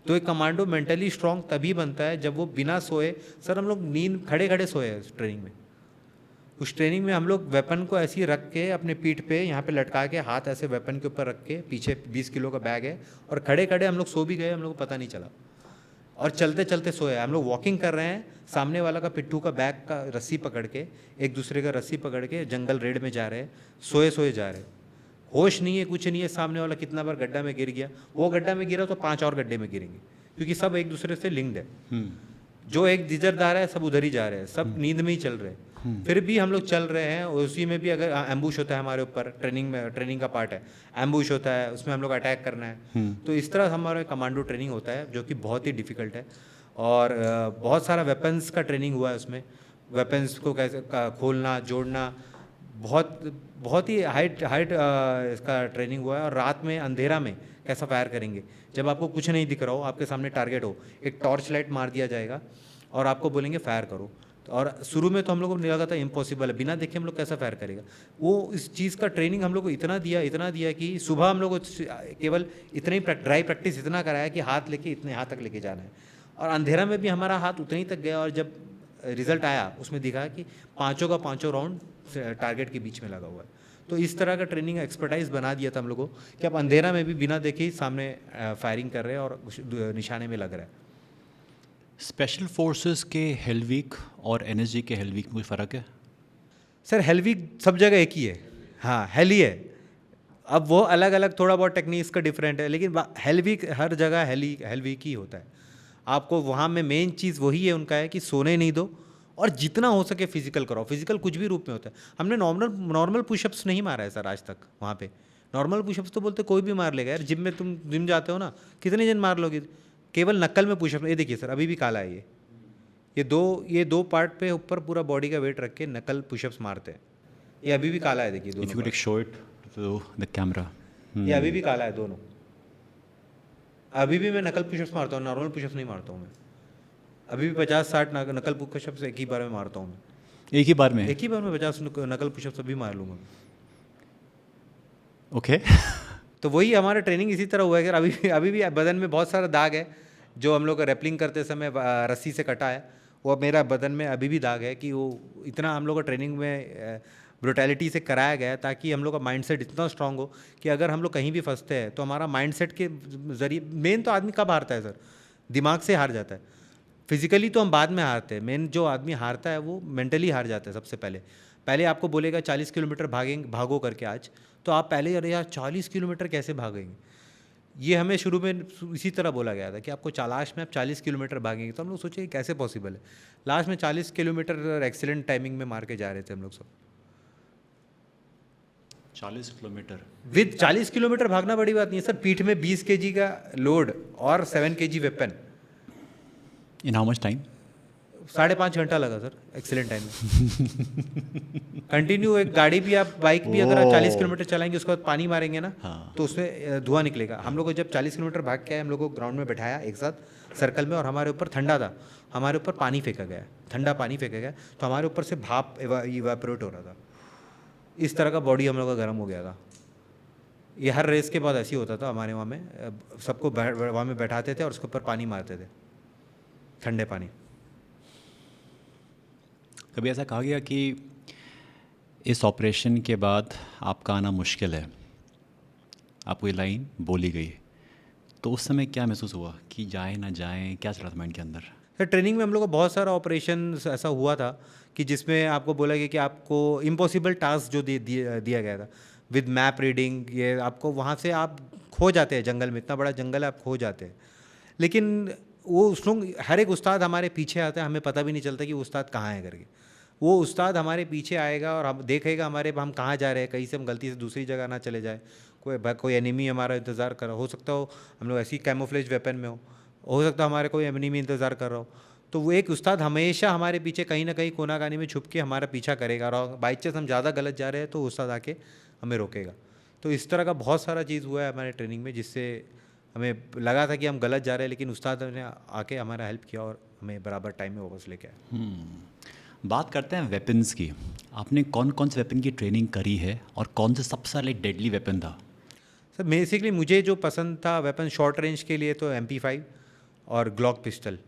तो एक कमांडो मेंटली स्ट्रांग तभी बनता है जब वो बिना सोए, सर हम लोग नींद खड़े खड़े सोए हैं उस ट्रेनिंग में। उस ट्रेनिंग में हम लोग वेपन को ऐसे ही रख के अपने पीठ पे यहाँ पे लटका के, हाथ ऐसे वेपन के ऊपर रख के, पीछे 20 किलो का बैग है और खड़े खड़े हम लोग सो भी गए, हम लोग को पता नहीं चला। और चलते चलते सोए। हम लोग वॉकिंग कर रहे हैं, सामने वाला का पिट्ठू का बैग का रस्सी पकड़ के, एक दूसरे का रस्सी पकड़ के जंगल रेड में जा रहे हैं, सोए सोए जा रहे हैं। होश नहीं है, कुछ नहीं है। सामने वाला कितना बार गड्ढा में गिर गया, वो गड्ढा में गिरा तो 5 और गड्ढे में गिरेंगे, क्योंकि सब एक दूसरे से लिंक्ड है। जो एक जिधर है सब उधर ही जा रहे हैं, सब नींद में ही चल रहे हैं। फिर भी हम लोग चल रहे हैं। उसी में भी अगर एम्बुश होता है हमारे ऊपर, ट्रेनिंग का पार्ट है, एम्बुश होता है, उसमें हम लोग अटैक करना है। तो इस तरह हमारा कमांडो ट्रेनिंग होता है, जो कि बहुत ही डिफिकल्ट है। और बहुत सारा वेपन्स का ट्रेनिंग हुआ है उसमें। वेपन्स को कैसे खोलना, जोड़ना, बहुत ही हाइट इसका ट्रेनिंग हुआ है। और रात में अंधेरा में कैसा फायर करेंगे, जब आपको कुछ नहीं दिख रहा हो, आपके सामने टारगेट हो, एक टॉर्च लाइट मार दिया जाएगा और आपको बोलेंगे फायर करो। और शुरू में तो हम लोगों को लगा था इम्पॉसिबल है, बिना देखे हम लोग कैसा फायर करेगा। वो इस चीज़ का ट्रेनिंग हम लोग को इतना दिया कि सुबह हम लोग को केवल इतना ही ड्राई प्रैक्टिस इतना कराया कि हाथ लेके इतने हाथ तक लेके जाना है। और अंधेरा में भी हमारा हाथ उतने ही तक गया। और जब रिजल्ट आया उसमें दिखा कि 5 का 5 राउंड टारगेट के बीच में लगा हुआ है। तो इस तरह का ट्रेनिंग एक्सपर्टाइज बना दिया था हम लोगों को कि आप अंधेरा में भी बिना देखे ही सामने फायरिंग कर रहे हैं और निशाने में लग रहा है। स्पेशल फोर्सेस के हेल वीक और NSG के हेल वीक में कोई फ़र्क है? सर हेल वीक सब जगह एक ही है। हाँ, हेल ही है। अब वो अलग अलग थोड़ा बहुत टेक्निक्स का डिफरेंट है, लेकिन हेल वीक हर जगह हेल वीक ही होता है। आपको वहाँ में मेन चीज़ वही है उनका, है कि सोने नहीं दो और जितना हो सके फिजिकल कराओ। फिजिकल कुछ भी रूप में होता है। हमने नॉर्मल पुशअप्स नहीं मारा है सर आज तक वहाँ पे। नॉर्मल पुशअप्स तो बोलते कोई भी मार लेगा यार। जिम में तुम जिम जाते हो ना, कितने जन मार लोगे? केवल नक्कल में पुशअप, ये देखिए सर अभी भी काला है ये दो पार्ट पे ऊपर पूरा बॉडी का वेट रख के नकल पुशअप्स मारते हैं। ये अभी भी काला है, देखिए इफ यू दोनों could show it to the camera. ये अभी भी काला है दोनों। अभी भी मैं नकल पुशअप्स मारता हूँ, नॉर्मल पुशअप्स नहीं मारता हूँ मैं। अभी भी 50-60 नकल पुशअप्स एक ही बार में मारता हूँ मैं। एक ही बार में? एक ही बार में 50 नकल पुशअप्स अभी मार लूँगा। ओके। तो वही हमारा ट्रेनिंग इसी तरह हुआ है कि अभी भी बदन में बहुत सारा दाग है जो हम लोग रेपलिंग करते समय रस्सी से कटा है। वो मेरा बदन में अभी भी दाग है कि वो इतना हम लोग का ट्रेनिंग में ब्रुटैलिटी से कराया गया है ताकि हम लोग का माइंडसेट इतना स्ट्रांग हो कि अगर हम लोग कहीं भी फंसते हैं तो हमारा माइंडसेट के ज़रिए। मेन तो आदमी कब हारता है सर? दिमाग से हार जाता है। फिजिकली तो हम बाद में हारते हैं, मेन जो आदमी हारता है वो मेंटली हार जाता है सबसे पहले आपको बोलेगा 40 किलोमीटर भागो करके आज, तो आप पहले अरे यार 40 किलोमीटर कैसे भागेंगे। ये हमें शुरू में इसी तरह बोला गया था कि आपको लास्ट में आप 40 किलोमीटर भागेंगे, तो हम लोग सोचे कैसे पॉसिबल है। लास्ट में 40 किलोमीटर एक्सीलेंट टाइमिंग में मार के जा रहे थे हम लोग सब। 40 किलोमीटर विद 40 किलोमीटर भागना बड़ी बात नहीं है सर। पीठ में 20 केजी का लोड और 7 KG weapon. In how much time? 5.5 घंटा लगा सर, एक्सीलेंट टाइम में। कंटिन्यू एक गाड़ी भी आप बाइक भी अगर आप 40 किलोमीटर चलाएंगे उसके बाद पानी मारेंगे ना, तो उसमें धुआं निकलेगा। हम लोग को जब 40 किलोमीटर भाग के आए, हम लोग को ग्राउंड में बैठाया एक साथ सर्कल में, और हमारे ऊपर ठंडा था, हमारे ऊपर पानी फेंका गया, ठंडा पानी फेंका गया, तो हमारे ऊपर से भाप इवापोरेट हो रहा था। इस तरह का बॉडी हम लोग का गर्म हो गया था। ये हर रेस के बाद ऐसे ही होता था हमारे वहाँ में। सबको वहाँ में बैठाते थे और उसके ऊपर पानी मारते थे, ठंडे पानी। कभी ऐसा कहा गया कि इस ऑपरेशन के बाद आपका आना मुश्किल है, आपको ये लाइन बोली गई, तो उस समय क्या महसूस हुआ कि जाए ना जाए, क्या चला था माइंड के अंदर? सर ट्रेनिंग में हम लोग को बहुत सारा ऑपरेशन ऐसा हुआ था कि जिसमें आपको बोला गया कि आपको इम्पॉसिबल टास्क जो दिया गया था विद मैप रीडिंग, ये आपको वहाँ से आप खो जाते हैं जंगल में, इतना बड़ा जंगल है, आप खो जाते हैं। लेकिन वो उस लोग हर एक उस्ताद हमारे पीछे आता है, हमें पता भी नहीं चलता कि वो उस्ताद कहाँ है करके। वो उस्ताद हमारे पीछे आएगा और हम देखेगा हम कहाँ जा रहे हैं, कहीं से हम गलती से दूसरी जगह ना चले जाए, कोई एनिमी हमारा इंतज़ार कर रहा हो सकता हो, हम लोग ऐसी कैमोफ्लेज वेपन में हो सकता है हमारे कोई एनिमी इंतज़ार कर रहा हो। तो वो एक उस्ताद हमेशा हमारे पीछे कहीं ना कहीं कोना कानी में छुप के हमारा पीछा करेगा, और बाई चांस हम ज़्यादा गलत जा रहे हैं तो उस्ताद आके हमें रोकेगा। तो इस तरह का बहुत सारा चीज़ हुआ है हमारे ट्रेनिंग में, जिससे हमें लगा था कि हम गलत जा रहे हैं, लेकिन उस्ताद ने आके हमारा हेल्प किया और हमें बराबर टाइम में वापस लेके आया। बात करते हैं वेपन्स की। आपने कौन कौन से वेपन की ट्रेनिंग करी है और कौन से सबसे डेडली वेपन था? सर बेसिकली मुझे जो पसंद था वेपन शॉर्ट रेंज के लिए तो MP5 और ग्लॉक पिस्टल।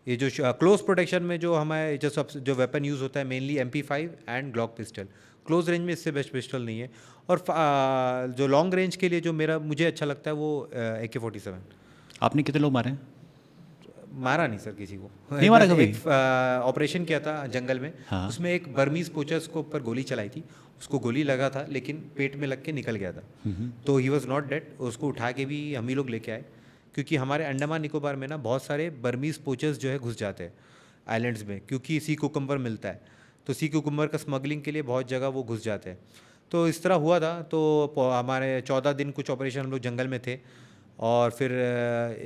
ये जो क्लोज प्रोटेक्शन में जो हमारे जो वेपन यूज़ होता है mainly MP5 and Glock pistol. Close range में इससे बेस्ट पिस्टल नहीं है। और जो लॉन्ग रेंज के लिए जो मुझे अच्छा लगता है वो AK-47। आपने कितने लोग मारे हैं? मारा नहीं सर किसी को, नहीं मारा कभी? ऑपरेशन किया था जंगल में। हाँ। उसमें एक बर्मीज पोचर्स को ऊपर गोली चलाई थी, उसको गोली लगा था लेकिन पेट में लग के निकल गया था, तो ही वॉज नॉट डेड। उसको उठा के भी हम ही लोग लेके आए, क्योंकि हमारे अंडमान निकोबार में ना बहुत सारे बर्मीज पोचर्स जो है घुस जाते हैं आइलैंड्स में, क्योंकि सी कुकुम्बर मिलता है, तो सी कुकुम्बर का स्मगलिंग के लिए बहुत जगह वो घुस जाते हैं। तो इस तरह हुआ था। तो हमारे 14 दिन कुछ ऑपरेशन हम लोग जंगल में थे, और फिर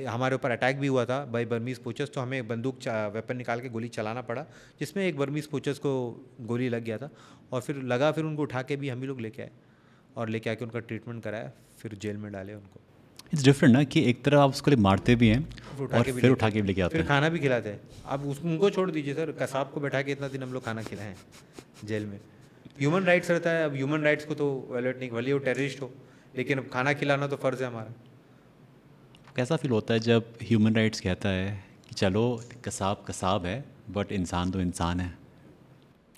हमारे ऊपर अटैक भी हुआ था बाई बर्मीज पोचर्स। तो हमें बंदूक वेपन निकाल के गोली चलाना पड़ा, जिसमें एक बर्मीज पोचर्स को गोली लग गया था, और फिर उनको उठा के भी हम ही लोग लेके आए, और लेके आके उनका ट्रीटमेंट कराया, फिर जेल में डाले उनको। इट्स डिफरेंट ना कि एक तरह आप उसको मारते भी हैं और फिर उठा के भी लेके आते फिर हैं। खाना भी खिलाते हैं। अब उनको छोड़ दीजिए सर, कसाब को बैठा के इतना दिन हम लोग खाना खिलाए हैं जेल में। ह्यूमन राइट्स रहता है, अब ह्यूमन राइट्स को तो वायलेट नहीं, भले वो टेररिस्ट हो, लेकिन अब खाना खिलाना तो फ़र्ज़ है हमारा। कैसा फील होता है जब ह्यूमन राइट्स कहता है कि चलो कसाब कसाब है बट इंसान तो इंसान है?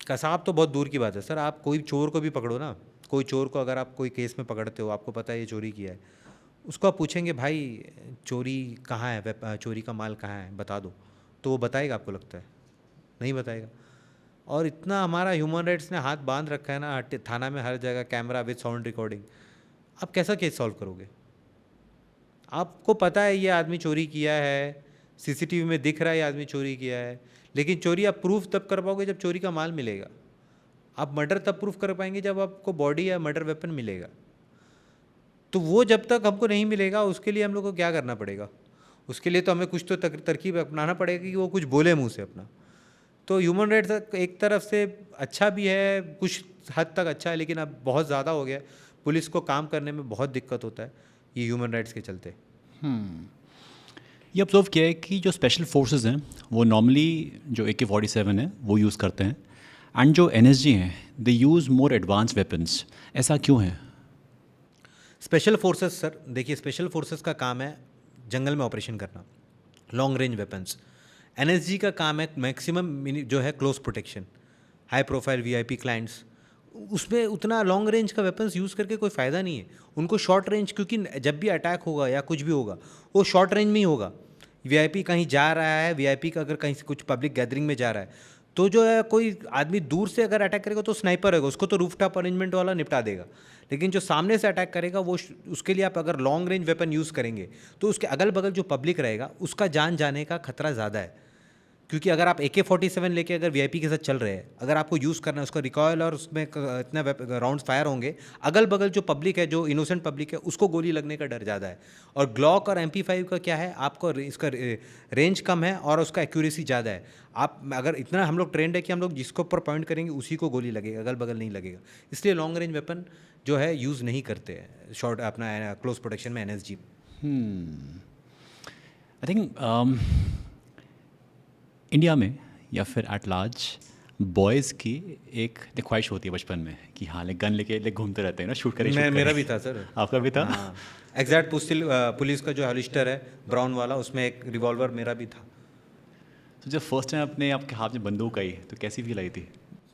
कसाब तो बहुत दूर की बात है सर। आप कोई चोर को भी पकड़ो ना, कोई चोर को अगर आप कोई केस में पकड़ते हो, आपको पता है ये चोरी किया है, उसको आप पूछेंगे भाई चोरी कहाँ है, चोरी का माल कहाँ है, बता दो, तो वो बताएगा? आपको लगता है? नहीं बताएगा। और इतना हमारा ह्यूमन राइट्स ने हाथ बांध रखा है ना, थाना में हर जगह कैमरा विद साउंड रिकॉर्डिंग। आप कैसा केस सॉल्व करोगे? आपको पता है ये आदमी चोरी किया है, CCTV में दिख रहा है ये आदमी चोरी किया है, लेकिन चोरी आप प्रूफ तब कर पाओगे जब चोरी का माल मिलेगा। आप मर्डर तब प्रूफ कर पाएंगे जब आपको बॉडी या मर्डर वेपन मिलेगा। तो वो जब तक हमको नहीं मिलेगा, उसके लिए हम लोग को क्या करना पड़ेगा? उसके लिए तो हमें कुछ तो तरकीब अपनाना पड़ेगा कि वो कुछ बोले मुंह से अपना। तो ह्यूमन राइट्स एक तरफ से अच्छा भी है, कुछ हद तक अच्छा है, लेकिन अब बहुत ज़्यादा हो गया है। पुलिस को काम करने में बहुत दिक्कत होता है ये ह्यूमन राइट्स के चलते। ये ऑब्जर्व किया है कि जो स्पेशल फोर्सेस हैं वो नॉर्मली जो AK-47 है वो यूज़ करते हैं, एंड जो NSG हैं दे यूज़ मोर एडवांस वेपन्स। ऐसा क्यों है? स्पेशल फोर्सेस सर, देखिए स्पेशल फोर्सेस का काम है जंगल में ऑपरेशन करना, लॉन्ग रेंज वेपन्स। एनएसजी का काम है मैक्सिमम जो है close protection, high profile VIP clients. उसमें उतना लॉन्ग रेंज का वेपन्स यूज़ करके कोई फ़ायदा नहीं है। उनको शॉर्ट रेंज, क्योंकि जब भी अटैक होगा या कुछ भी होगा वो शॉर्ट रेंज में ही होगा। वीआईपी कहीं जा रहा है, वीआईपी का अगर कहीं से कुछ पब्लिक गैदरिंग में जा रहा है तो जो है कोई आदमी दूर से अगर अटैक करेगा तो स्नाइपर होगा, उसको तो रूफटॉप अरेंजमेंट वाला निपटा देगा। लेकिन जो सामने से अटैक करेगा वो उसके लिए आप अगर लॉन्ग रेंज वेपन यूज़ करेंगे तो उसके अगल बगल जो पब्लिक रहेगा उसका जान जाने का खतरा ज़्यादा है। क्योंकि अगर आप AK-47 लेके अगर वीआईपी के साथ चल रहे हैं, अगर आपको यूज़ करना है, उसका रिकॉयल और उसमें इतना राउंड्स फायर होंगे, अगल बगल जो पब्लिक है, जो इनोसेंट पब्लिक है, उसको गोली लगने का डर ज़्यादा है। और ग्लॉक और MP5 का क्या है, आपको इसका रेंज कम है और उसका एक्यूरेसी ज़्यादा है। आप अगर इतना हम लोग ट्रेंड है कि हम लोग जिसको ऊपर पॉइंट करेंगे उसी को गोली लगेगा, अगल बगल नहीं लगेगा। इसलिए लॉन्ग रेंज वेपन जो है यूज़ नहीं करते हैं शॉर्ट अपना क्लोज प्रोटेक्शन में NSG। आई थिंक इंडिया में या फिर एट लार्ज बॉयज़ की एक ख्वाहिश होती है बचपन में कि हाँ गन लेके घूमते रहते हैं ना, शूट करें, मेरा भी था सर। आपका भी था? हाँ, एग्जैक्ट पुलिस का जो हॉलिस्टर है ब्राउन वाला, उसमें एक रिवॉल्वर मेरा भी था। तो जब फर्स्ट टाइम अपने आपके हाथ में बंदूक आई तो कैसी फील आई थी?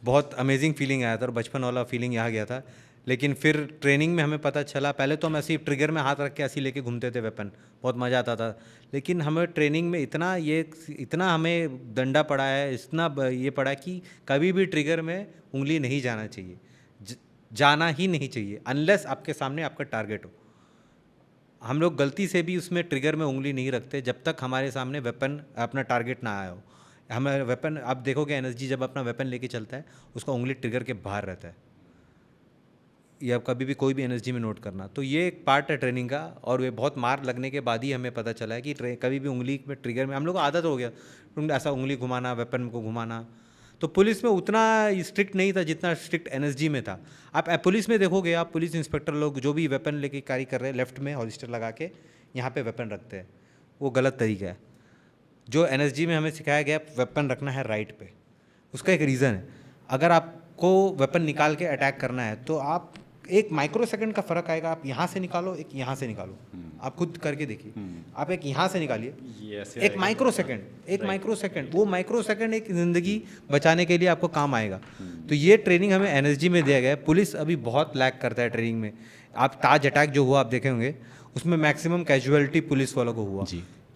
बहुत अमेजिंग फीलिंग आया था और बचपन वाला फीलिंग यहाँ गया था। लेकिन फिर ट्रेनिंग में हमें पता चला, पहले तो हम ऐसे ही ट्रिगर में हाथ रख के ऐसे ही लेके घूमते थे वेपन, बहुत मज़ा आता था। लेकिन हमें ट्रेनिंग में इतना हमें डंडा पड़ा है, इतना ये पड़ा कि कभी भी ट्रिगर में उंगली नहीं जाना चाहिए, जाना ही नहीं चाहिए अनलेस आपके सामने आपका टारगेट हो। हम लोग गलती से भी उसमें ट्रिगर में उंगली नहीं रखते जब तक हमारे सामने वेपन अपना टारगेट ना आया हो। हमें वेपन, आप देखोगे NSG जब अपना वेपन लेके चलता है उसका उंगली ट्रिगर के बाहर रहता है। ये आप कभी भी कोई भी NSG में नोट करना। तो ये एक पार्ट है ट्रेनिंग का, और वे बहुत मार लगने के बाद ही हमें पता चला है कि कभी भी उंगली में ट्रिगर में हम लोग को आदत हो गया ऐसा उंगली घुमाना, वेपन को घुमाना। तो पुलिस में उतना स्ट्रिक्ट नहीं था जितना स्ट्रिक्ट NSG में था। आप पुलिस में देखोगे, आप पुलिस इंस्पेक्टर लोग जो भी वेपन लेके कैरी कर रहे हैं, लेफ्ट में हॉलिस्टर लगा के यहाँ पे वेपन रखते हैं, वो गलत तरीका है। जो NSG में हमें सिखाया गया वेपन रखना है राइट पे, उसका एक रीज़न है। अगर आपको वेपन निकाल के अटैक करना है तो आप एक माइक्रो सेकंड का फ़र्क आएगा, आप यहाँ से निकालो, एक यहाँ से निकालो, आप खुद करके देखिए। आप एक यहाँ से निकालिए, एक माइक्रो सेकंड, वो माइक्रो सेकंड एक ज़िंदगी बचाने के लिए आपको काम आएगा। तो ये ट्रेनिंग हमें NSG में दिया गया है। पुलिस अभी बहुत लैक करता है ट्रेनिंग में। आप ताज अटैक जो हुआ आप देखे होंगे, उसमें मैक्सिमम कैजुअलिटी पुलिस वालों को हुआ।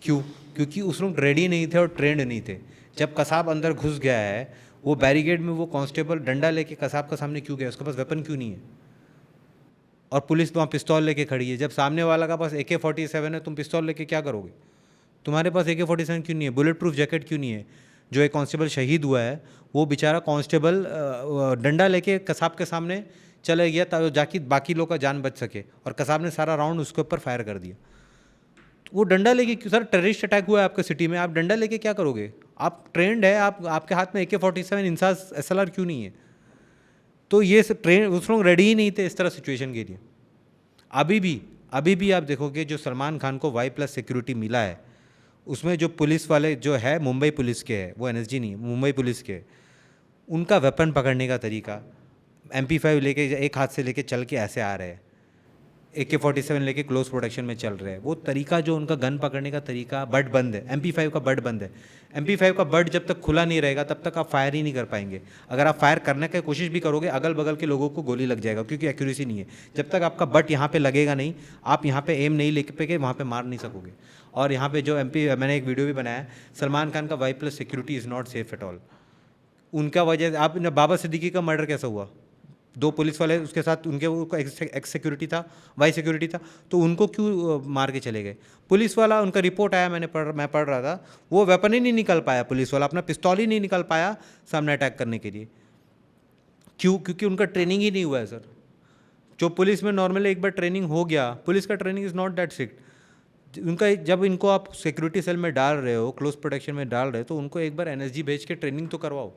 क्यों? क्योंकि उस लोग रेडी नहीं थे और ट्रेंड नहीं थे। जब कसाब अंदर घुस गया है, वो बैरिकेड में वो कांस्टेबल डंडा लेके कसाब का सामने क्यों गया, उसके पास वेपन क्यों नहीं है? और पुलिस वहाँ पिस्तौल लेके खड़ी है। जब सामने वाला का पास AK-47 है, तुम पिस्तौल लेके क्या करोगे? तुम्हारे पास AK-47 क्यों नहीं है? बुलेट प्रूफ जैकेट क्यों नहीं है? जो एक कांस्टेबल शहीद हुआ है, वो बेचारा कांस्टेबल डंडा लेके कसाब के सामने चले गया ताकि जाकि बाकी लोग का जान बच सके, और कसाब ने सारा राउंड उसके ऊपर फायर कर दिया। वो डंडा लेके क्यों? सर टेररिस्ट अटैक हुआ है आपके सिटी में, आप डंडा लेके क्या करोगे? आप ट्रेंड है, आपके हाथ में AK-47 इंसास SLR क्यों नहीं है? तो ये ट्रेन उस लोग रेडी ही नहीं थे इस तरह सिचुएशन के लिए। अभी भी आप देखोगे जो सलमान खान को Y+ सिक्योरिटी मिला है, उसमें जो पुलिस वाले जो है मुंबई पुलिस के है, वो NSG नहीं है, मुंबई पुलिस के, उनका वेपन पकड़ने का तरीका, MP5 लेके एक हाथ से लेके चल के ऐसे आ रहे हैं, AK-47 लेके क्लोज प्रोटेक्शन में चल रहे हैं। वो तरीका जो उनका गन पकड़ने का तरीका, बट बंद है, MP5 का बट बंद है। MP5 का बट जब तक खुला नहीं रहेगा तब तक आप फायर ही नहीं कर पाएंगे। अगर आप फायर करने की कोशिश भी करोगे, अगल बगल के लोगों को गोली लग जाएगा, क्योंकि एक्यूरेसी नहीं है। जब तक आपका बट यहाँ पे लगेगा नहीं, आप यहाँ पे एम नहीं ले पे वहाँ पे मार नहीं सकोगे। और यहाँ पे जो मैंने एक वीडियो भी बनाया है, सलमान खान का Y+ security is not safe at all. उनका वजह, आप बाबा सिद्दीकी का मर्डर कैसा हुआ? 2 पुलिस वाले उसके साथ, उनके वो एक्स सिक्योरिटी था, Y सिक्योरिटी था, तो उनको क्यों मार के चले गए? पुलिस वाला, उनका रिपोर्ट आया, मैं पढ़ रहा था, वो वेपन ही नहीं निकाल पाया, पुलिस वाला अपना पिस्तौल ही नहीं निकाल पाया सामने अटैक करने के लिए। क्यों? क्योंकि उनका ट्रेनिंग ही नहीं हुआ है सर। जो पुलिस में नॉर्मली एक बार ट्रेनिंग हो गया, पुलिस का training is not that strict. उनका जब इनको आप सिक्योरिटी सेल में डाल रहे हो, क्लोज प्रोटेक्शन में डाल रहे हो, तो उनको एक बार एनएसजी भेज के ट्रेनिंग तो करवाओ।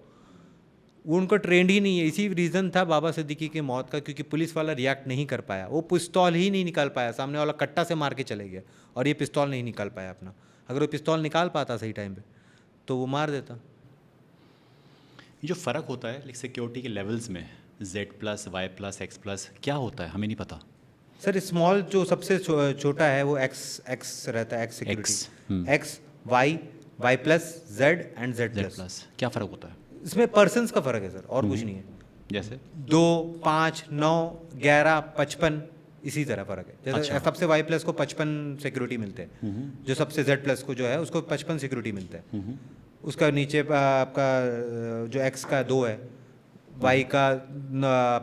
वो उनको ट्रेंड ही नहीं है। इसी रीज़न था बाबा सिद्दीकी की मौत का, क्योंकि पुलिस वाला रिएक्ट नहीं कर पाया, वो पिस्तौल ही नहीं निकाल पाया, सामने वाला कट्टा से मार के चले गया और ये पिस्तौल नहीं निकाल पाया अपना। अगर वो पिस्तौल निकाल पाता सही टाइम पे तो वो मार देता। ये जो फ़र्क होता है सिक्योरिटी के लेवल्स में Z+, Y+, X+, क्या होता है हमें नहीं पता। सर स्मॉल जो सबसे छोटा है वो एक्स रहता है, X security, X Y plus Z and Z+। क्या फ़र्क होता है इसमें पर्सन्स का फ़र्क है सर, और कुछ नहीं है। जैसे 2, 5, 9, 11, 55 इसी तरह फ़र्क है। जैसे अच्छा। सबसे Y+ को 55 सिक्योरिटी मिलते हैं, जो सबसे Z+ को जो है उसको 55 सिक्योरिटी मिलते हैं। उसका नीचे आपका जो X का 2 है, Y का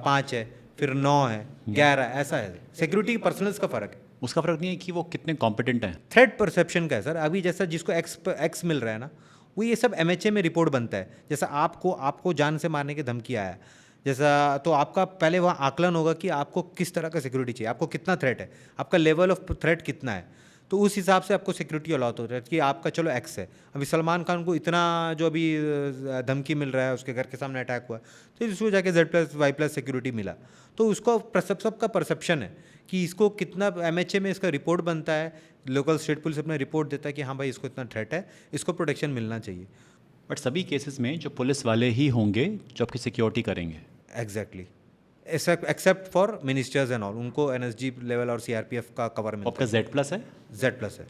5 है, फिर 9 है, 11, ऐसा है। सिक्योरिटी पर्सनल्स का फ़र्क है। उसका फ़र्क नहीं है कि वो कितने कॉम्पिटेंट हैं। थ्रेट परसेप्शन का है सर। अभी जैसा जिसको एक्स मिल रहा है ना, वो ये सब MHA में रिपोर्ट बनता है। जैसा आपको जान से मारने की धमकी आया है, जैसा तो आपका पहले वहाँ आकलन होगा कि आपको किस तरह का सिक्योरिटी चाहिए, आपको कितना थ्रेट है, आपका लेवल ऑफ थ्रेट कितना है, तो उस हिसाब से आपको सिक्योरिटी अलॉट होता है कि आपका चलो एक्स है। अभी सलमान खान को इतना जो अभी धमकी मिल रहा है, उसके घर के सामने अटैक हुआ, तो इसको जाके Z+, Y+ सिक्योरिटी मिला, तो उसको सबका परसेप्शन है कि इसको कितना MHA में इसका रिपोर्ट बनता है, लोकल स्टेट पुलिस अपना रिपोर्ट देता है कि हाँ भाई इसको इतना थ्रेट है, इसको प्रोटेक्शन मिलना चाहिए। बट सभी केसेस में जो पुलिस वाले ही होंगे जो आपकी सिक्योरिटी करेंगे। Exactly, except for ministers and all, उनको NSG लेवल और CRPF का कवर मिलता आपका Z+ है। Z+ है।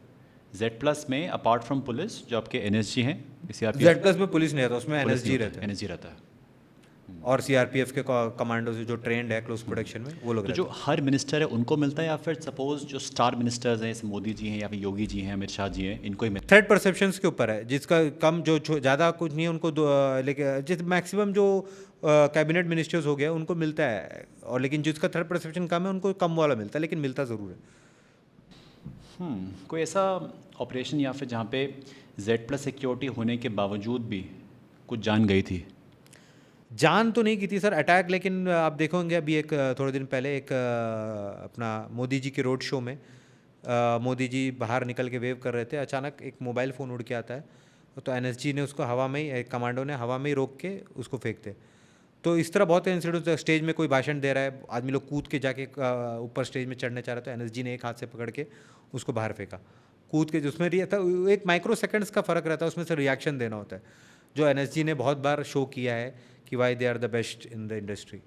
Z+ में अपार्ट फ्रॉम पुलिस जो आपके NSG हैं, Z+ में पुलिस नहीं रहता, उसमें NSG रहता है। NSG रहता है। और CRPF के कमांडो से जो ट्रेंड है क्लोज प्रोटेक्शन में, वो लोग तो जो हर मिनिस्टर है उनको मिलता है, या फिर सपोज जो स्टार मिनिस्टर्स हैं जैसे मोदी जी हैं या फिर योगी जी हैं, अमित शाह जी हैं, इनको ही मिलता थ्रेट परसेप्शंस के ऊपर है। जिसका कम जो ज़्यादा कुछ नहीं है उनको लेकिन जिस मैक्सिमम जो कैबिनेट मिनिस्टर्स हो गया उनको मिलता है, और लेकिन जिसका थ्रेट परसेप्शन कम है उनको कम वाला मिलता है, लेकिन मिलता ज़रूर है। कोई ऐसा ऑपरेशन या फिर जहाँ पे Z+ सिक्योरिटी होने के बावजूद भी कुछ जान गई थी? जान तो नहीं की थी सर अटैक, लेकिन आप देखोगे अभी एक थोड़े दिन पहले एक अपना मोदी जी के रोड शो में मोदी जी बाहर निकल के वेव कर रहे थे, अचानक एक मोबाइल फ़ोन उड़ के आता है, तो NSG ने उसको हवा में ही, कमांडो ने हवा में ही रोक के उसको फेंकते। तो इस तरह बहुत इंसिडेंट, स्टेज में कोई भाषण दे रहा है, आदमी लोग कूद के जाके ऊपर स्टेज में चढ़ने चाह रहे, तो NSG ने एक हाथ से पकड़ के उसको बाहर फेंका, कूद के। जिसमें एक माइक्रो सेकेंड्स का फ़र्क रहता है, उसमें से रिएक्शन देना होता है, जो NSG ने बहुत बार शो किया है कि why they are the best in the industry.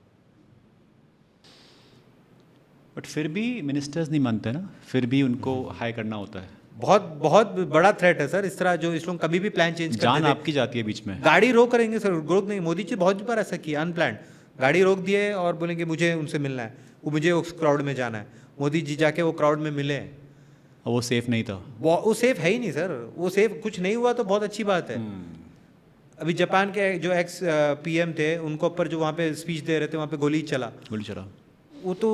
But फिर भी मिनिस्टर्स नहीं मानते ना, फिर भी उनको हाई करना होता है। बहुत बड़ा थ्रेट है सर। इस तरह जो इस लोग कभी भी प्लान चेंज जान करते थे, आपकी जाती है बीच में। गाड़ी रोक करेंगे सर, रोक नहीं। मोदी जी बहुत बार ऐसा किया, अनप्लान गाड़ी रोक दिए और बोलेंगे मुझे उनसे मिलना है, वो मुझे उस क्राउड में जाना है। मोदी जी जाके वो क्राउड में मिले, और वो सेफ नहीं था। वो सेफ है ही नहीं सर, वो सेफ कुछ नहीं हुआ तो बहुत अच्छी बात है। अभी जापान के जो एक्स PM थे, उनको ऊपर जो वहाँ पे स्पीच दे रहे थे, वहाँ पे गोली चला, वो तो,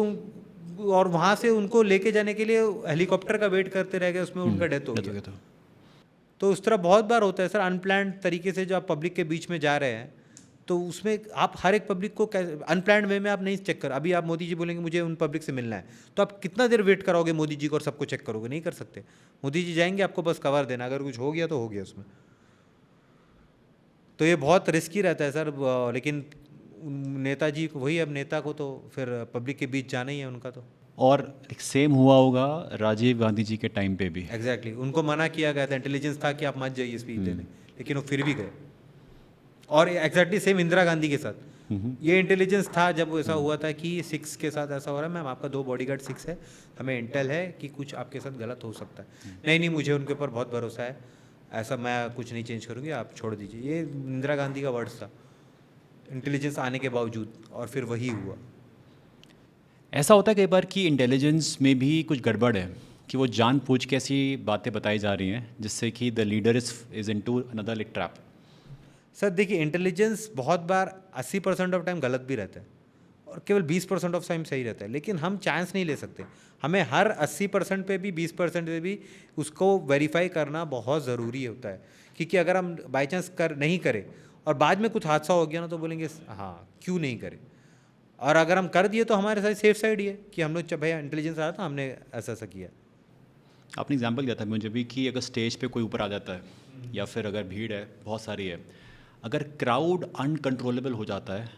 और वहाँ से उनको लेके जाने के लिए हेलीकॉप्टर का वेट करते रह गए, उसमें उनका डेथ हो गया। तो उस तरह बहुत बार होता है सर, अनप्लान्ड तरीके से जो आप पब्लिक के बीच में जा रहे हैं, तो उसमें आप हर एक पब्लिक को अनप्लान्ड वे में आप नहीं चेक कर। अभी आप मोदी जी बोलेंगे मुझे उन पब्लिक से मिलना है, तो आप कितना देर वेट कराओगे मोदी जी को और सबको चेक करोगे? नहीं कर सकते। मोदी जी जाएंगे, आपको बस कवर देना, अगर कुछ हो गया तो हो गया उसमें। तो ये बहुत रिस्की रहता है सर, लेकिन नेताजी को वही, अब नेता को तो फिर पब्लिक के बीच जाना ही है उनका तो। और एक सेम हुआ होगा राजीव गांधी जी के टाइम पे भी। एग्जैक्टली, उनको मना किया गया था, इंटेलिजेंस था कि आप मत जाइए स्पीच देने, लेकिन वो फिर भी गए। और एग्जैक्टली सेम इंदिरा गांधी के साथ ये इंटेलिजेंस था, जब ऐसा हुआ था कि 6 के साथ ऐसा हो रहा है, मैम आपका 2 बॉडीगार्ड 6 है, हमें इंटेल है कि कुछ आपके साथ गलत हो सकता है। नहीं, मुझे उनके ऊपर बहुत भरोसा है, ऐसा मैं कुछ नहीं चेंज करूँगी, आप छोड़ दीजिए। ये इंदिरा गांधी का वर्ड्स था, इंटेलिजेंस आने के बावजूद, और फिर वही हुआ। ऐसा होता है कई बार कि इंटेलिजेंस में भी कुछ गड़बड़ है, कि वो जानबूझ के ऐसी बातें बताई जा रही हैं जिससे कि the leader is into another like trap. Sir देखिए, इंटेलिजेंस बहुत बार 80% ऑफ टाइम गलत भी रहता है और केवल 20% ऑफ टाइम सही रहता है, लेकिन हम चांस नहीं ले सकते। हमें हर 80% पे भी 20% पे भी उसको वेरीफाई करना बहुत ज़रूरी होता है, क्योंकि अगर हम बाई चांस नहीं करें और बाद में कुछ हादसा हो गया ना, तो बोलेंगे हाँ क्यों नहीं करें। और अगर हम कर दिए तो हमारे साथ सेफ साइड ही है कि हम लोग भैया इंटेलिजेंस आया था, हमने ऐसा ऐसा किया। आपने एग्जांपल दिया था मुझे भी कि अगर स्टेज पे कोई ऊपर आ जाता है या फिर अगर भीड़ है बहुत सारी है, अगर क्राउड अनकंट्रोलेबल हो जाता है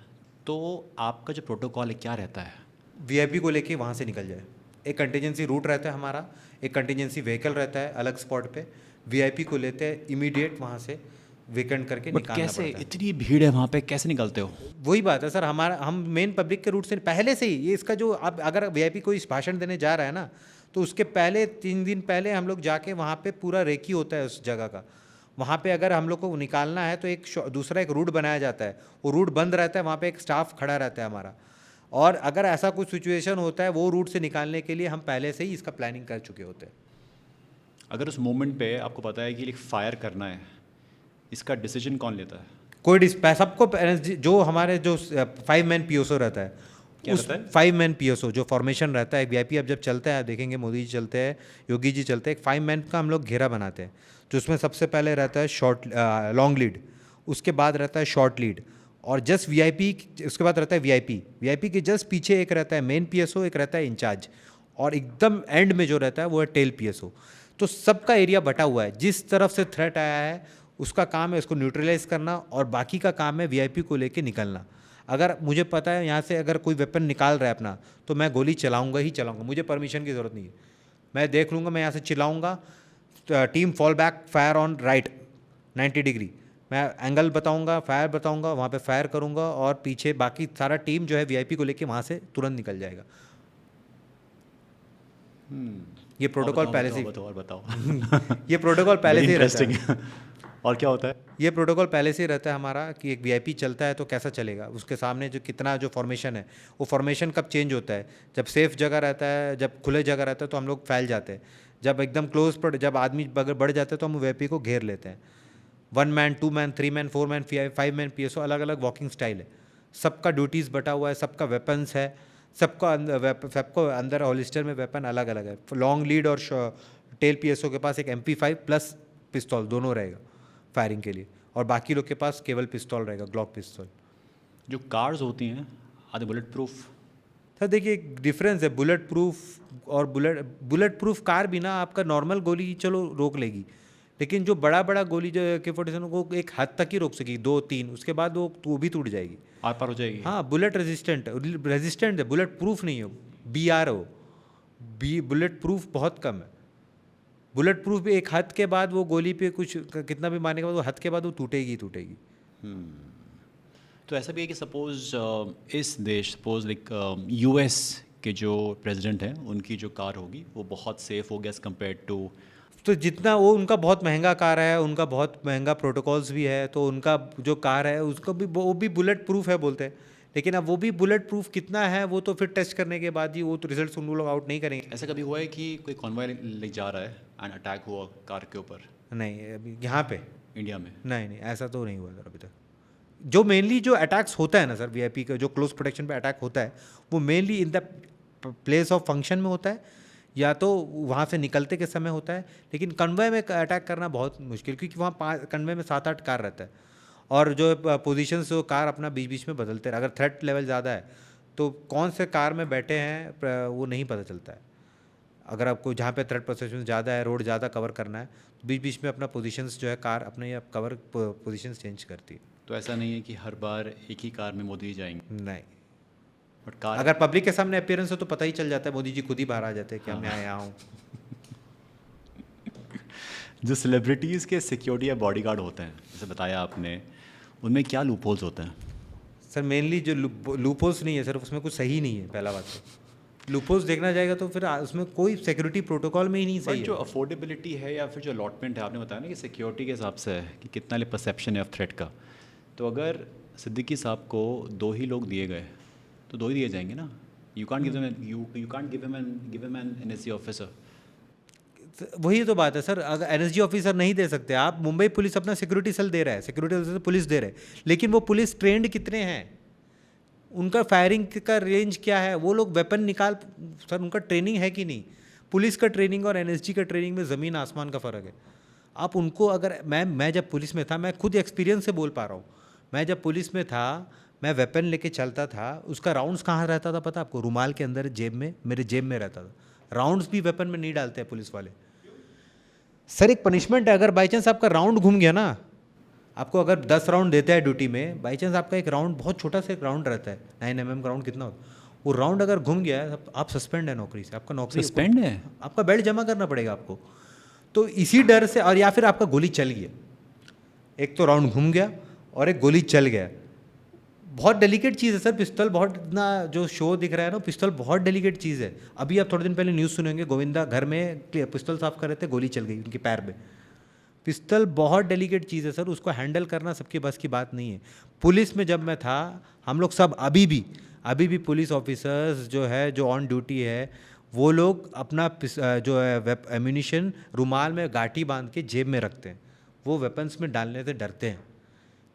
तो आपका जो प्रोटोकॉल है क्या रहता है? वीआईपी को लेके वहाँ से निकल जाए। एक कंटीजेंसी रूट रहता है हमारा, एक कंटीजेंसी व्हीकल रहता है अलग स्पॉट पे। वीआईपी को लेते हैं इमीडिएट वहाँ से वेकेंट करके बट निकालना कैसे, पड़ता है। इतनी भीड़ है वहाँ पे, कैसे निकलते हो? वही बात है सर, हमारा हम मेन पब्लिक के रूट से पहले से ही ये इसका जो अब अगर वीआईपी कोई भाषण देने जा रहा है ना, तो उसके पहले 3 दिन पहले हम लोग जाके वहाँ पे पूरा रेकी होता है उस जगह का। वहाँ पे अगर हम लोग को निकालना है तो एक दूसरा एक रूट बनाया जाता है, वो रूट बंद रहता है, वहाँ पे एक स्टाफ खड़ा रहता है हमारा। और अगर ऐसा कुछ सिचुएशन होता है वो रूट से निकालने के लिए हम पहले से ही इसका प्लानिंग कर चुके होते हैं। अगर उस मोमेंट पे आपको पता है कि फायर करना है, इसका डिसीजन कौन लेता है? कोई सबको जो हमारे जो 5 मैन पीओसओ रहता है, क्या उस रहता है? 5 मैन पीओसओ जो फॉर्मेशन रहता है वीआईपी अब जब चलता है, देखेंगे मोदी जी चलते हैं, योगी जी चलते हैं, एक 5 मैन का हम लोग घेरा बनाते हैं। जो उसमें सबसे पहले रहता है लॉन्ग लीड, उसके बाद रहता है शॉर्ट लीड, और जस्ट वीआईपी, उसके बाद रहता है वीआईपी के जस्ट पीछे एक रहता है मेन पीएसओ, एक रहता है इंचार्ज, और एकदम एंड में जो रहता है वो है टेल पीएसओ। तो सबका एरिया बटा हुआ है, जिस तरफ से थ्रेट आया है उसका काम है उसको न्यूट्रलाइज करना, और बाकी का काम है वीआईपी को लेके निकलना। अगर मुझे पता है यहाँ से अगर कोई वेपन निकाल रहा है अपना, तो मैं गोली चलाऊंगा ही चलाऊंगा, मुझे परमिशन की ज़रूरत नहीं है। मैं देख लूँगा, मैं यहाँ से चिल्लाऊंगा, team fall back, fire on right 90 degree, मैं एंगल बताऊंगा, फायर बताऊंगा, वहाँ पे फायर करूंगा, और पीछे बाकी सारा टीम जो है वीआईपी को लेके वहाँ से तुरंत निकल जाएगा। ये प्रोटोकॉल पहले से और बताओ ये प्रोटोकॉल पहले से ही रहता है। इंटरेस्टिंग। और क्या होता है? ये प्रोटोकॉल पहले से ही रहता है हमारा कि एक वीआईपी चलता है तो कैसा चलेगा, उसके सामने जो कितना जो फॉर्मेशन है, वो फॉर्मेशन कब चेंज होता है, जब सेफ जगह रहता है, जब खुले जगह रहता है तो हम लोग फैल जाते हैं, जब एकदम क्लोज पर जब आदमी बढ़ जाते हैं तो हम वीआईपी को घेर लेते हैं। 1 man, 2 man, 3 man, 4 man, 5 man PSO, अलग अलग वॉकिंग स्टाइल है, सबका ड्यूटीज़ बटा हुआ है, सबका वेपन्स है, सबको अंदर हॉलिस्टर में वेपन अलग अलग है। लॉन्ग लीड और टेल पीएसओ के पास एक MP5 प्लस पिस्तौल दोनों रहेगा फायरिंग के लिए, और बाकी लोग के पास केवल पिस्तौल रहेगा, ग्लॉक पिस्तौल। जो कार्स होती हैं आधे बुलेट प्रूफ? सर देखिए एक डिफरेंस है, बुलेट प्रूफ और बुलेट प्रूफ कार भी ना आपका नॉर्मल गोली चलो रोक लेगी, लेकिन जो बड़ा बड़ा गोली जो AK-47 को एक हद तक ही रोक सकेगी, 2-3, उसके बाद वो भी टूट जाएगी, आर पार हो जाएगी। हाँ बुलेट रेजिस्टेंट है, बुलेट प्रूफ नहीं हो, BR हो, बुलेट प्रूफ बहुत कम है। बुलेट प्रूफ भी एक हद के बाद वो गोली पे कुछ कितना भी मारने के बाद वो हद के बाद वो टूटेगी ही टूटेगी। तो ऐसा भी है कि सपोज इस देश, सपोज लाइक US के जो प्रेसिडेंट हैं उनकी जो कार होगी वो बहुत सेफ होगी एज़ कम्पेयर टू, तो जितना वो उनका बहुत महंगा कार है, उनका बहुत महंगा प्रोटोकॉल्स भी है, तो उनका जो कार है उसको भी वो भी बुलेट प्रूफ है बोलते हैं, लेकिन अब वो भी बुलेट प्रूफ कितना है वो तो फिर टेस्ट करने के बाद ही वो तो रिजल्ट उन लोग आउट नहीं करेंगे। ऐसा कभी हुआ है कि कोई कॉन्वॉय ले जा रहा है एंड अटैक हुआ कार के ऊपर नहीं अभी यहाँ पे इंडिया में? नहीं ऐसा तो नहीं हुआ सर अभी तक। जो मेनली जो अटैक्स होता है ना सर वीआईपी का जो क्लोज प्रोटेक्शन पे अटैक होता है वो mainly in the place of function में होता है, या तो वहाँ से निकलते के समय होता है, लेकिन कन्वे में अटैक करना बहुत मुश्किल, क्योंकि वहाँ कन्वे में 7-8 कार रहता है, और जो पोजीशंस जो कार अपना बीच बीच में बदलते रहे, अगर थ्रेट लेवल ज़्यादा है तो कौन से कार में बैठे हैं वो नहीं पता चलता है। अगर आपको जहाँ पे थ्रेट परसेप्शन ज़्यादा है, रोड ज़्यादा कवर करना है, तो बीच बीच में अपना पोजीशंस जो है कार अपने कवर पोजीशंस चेंज करती है। तो ऐसा नहीं है कि हर बार एक ही कार में मोदी जी जाएंगे? नहीं, बट कार अगर पब्लिक के सामने अपीयरेंस हो तो पता ही चल जाता है, मोदी जी खुद ही बाहर आ जाते हैं कि मैं यहाँ हूँ। जो सेलिब्रिटीज़ के सिक्योरिटी या बॉडीगार्ड होते हैं, जैसे बताया आपने, उनमें क्या लूपहोल्स होते हैं? सर मेनली जो लूपहोल्स नहीं है सर, उसमें कुछ सही नहीं है। पहला बात तो लूपहोल्स देखना जाएगा तो फिर उसमें कोई सिक्योरिटी प्रोटोकॉल में ही नहीं सही बट जो है। अफोर्डेबिलिटी है या फिर जो अलॉटमेंट है, आपने बताया ना कि सिक्योरिटी के हिसाब से है कि कितना ले परसेप्शन है ऑफ थ्रेट का, तो अगर सिद्दीकी साहब को 2 ही लोग दिए गए तो 2 ही दिए जाएंगे ना? You can't give him an NSG officer. वही तो बात है सर, अगर NSG ऑफिसर नहीं दे सकते आप, मुंबई पुलिस अपना सिक्योरिटी सेल दे रहा है, सिक्योरिटी सेल पुलिस दे रहे हैं, लेकिन वो पुलिस ट्रेंड कितने हैं, उनका फायरिंग का रेंज क्या है, वो लोग वेपन निकाल, सर उनका ट्रेनिंग है कि नहीं? पुलिस का ट्रेनिंग और NSG का ट्रेनिंग में ज़मीन आसमान का फ़र्क है। आप उनको अगर मैं जब पुलिस में था, मैं खुद एक्सपीरियंस से बोल पा रहा हूँ, मैं जब पुलिस में था मैं वेपन लेके चलता था, उसका राउंड्स कहाँ रहता था पता आपको? रुमाल के अंदर जेब में, मेरे जेब में रहता था। राउंड्स भी वेपन में नहीं डालते हैं पुलिस वाले। सर एक पनिशमेंट है, अगर बाई चांस आपका राउंड घूम गया ना, आपको अगर 10 राउंड देता है ड्यूटी में, बाई चांस आपका एक राउंड बहुत छोटा सा एक राउंड रहता है, 9 mm का राउंड कितना होता है, वो राउंड अगर घूम गया है आप सस्पेंड है नौकरी से, आपका नौकरी सस्पेंड है? आपका बेल्ट जमा करना पड़ेगा आपको। तो इसी डर से, और या फिर आपका गोली चल गया, एक तो राउंड घूम गया और एक गोली चल गया, बहुत डेलिकेट चीज़ है सर पिस्तौल, बहुत इतना जो शो दिख रहा है ना, पिस्तौल बहुत डेलिकेट चीज़ है। अभी आप थोड़े दिन पहले न्यूज़ सुनेंगे, गोविंदा घर में पिस्तौल साफ कर रहे थे, गोली चल गई उनके पैर में। पिस्तौल बहुत डेलिकेट चीज़ है सर, उसको हैंडल करना सबके बस की बात नहीं है। पुलिस में जब मैं था, हम लोग सब अभी भी पुलिस ऑफिसर्स जो है, जो ऑन ड्यूटी है, वो लोग अपना जो है एम्यूनिशन रुमाल में गांठी बांध के जेब में रखते हैं, वो वेपन्स में डालने से डरते हैं,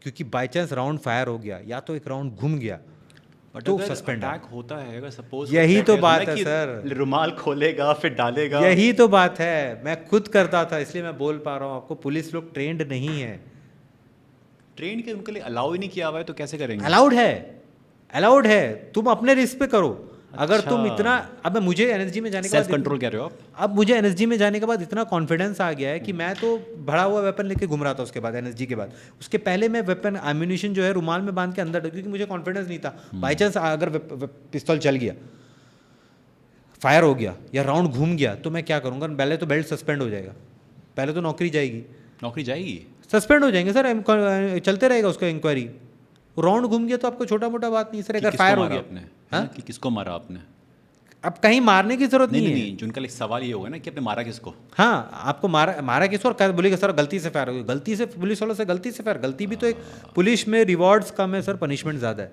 क्योंकि बाई चांस राउंड फायर हो गया या तो एक राउंड घूम गया तो सस्पेंड अटैक होता है, अगर सपोज यही तो बात है सर, रुमाल खोलेगा फिर डालेगा, यही तो बात है। मैं खुद करता था, इसलिए मैं बोल पा रहा हूँ आपको, पुलिस लोग ट्रेंड नहीं है। ट्रेन के उनके लिए अलाउ ही नहीं किया हुआ है, तो कैसे करेंगे? अलाउड है, तुम अपने रिस्क पे करो। अगर अच्छा। तुम इतना, अब मुझे एनएसजी में जाने के बाद सेल्फ कंट्रोल कह रहे हो आप? अब मुझे एनएसजी में जाने के बाद इतना कॉन्फिडेंस आ गया है कि मैं तो भरा हुआ वेपन लेके घूम रहा था उसके बाद, एनएसजी के बाद। उसके पहले मैं वेपन एम्यूनिशन जो है रुमाल में बांध के अंदर, क्योंकि मुझे कॉन्फिडेंस नहीं था, बाई चांस अगर पिस्तौल चल गया, फायर हो गया या राउंड घूम गया, तो मैं क्या करूँगा? पहले तो बेल्ट सस्पेंड हो जाएगा, पहले तो नौकरी जाएगी, नौकरी जाएगी, सस्पेंड हो जाएंगे सर, चलते रहेगा उसका इंक्वायरी। राउंड घूम गया तो आपको छोटा मोटा बात नहीं सर, अगर फायर हो गया आपने, हाँ? कि किसको मारा आपने? अब कहीं मारने की जरूरत नहीं है। नहीं, जो उनका सवाल ये होगा ना कि आपने मारा किसको? हाँ, आपको मारा किसको, और बोलेगा सर गलती से फायर हो गया, गलती से पुलिस वालों से गलती से फायर, गलती भी तो एक, पुलिस में रिवॉर्ड्स कम है सर, पनिशमेंट ज़्यादा है।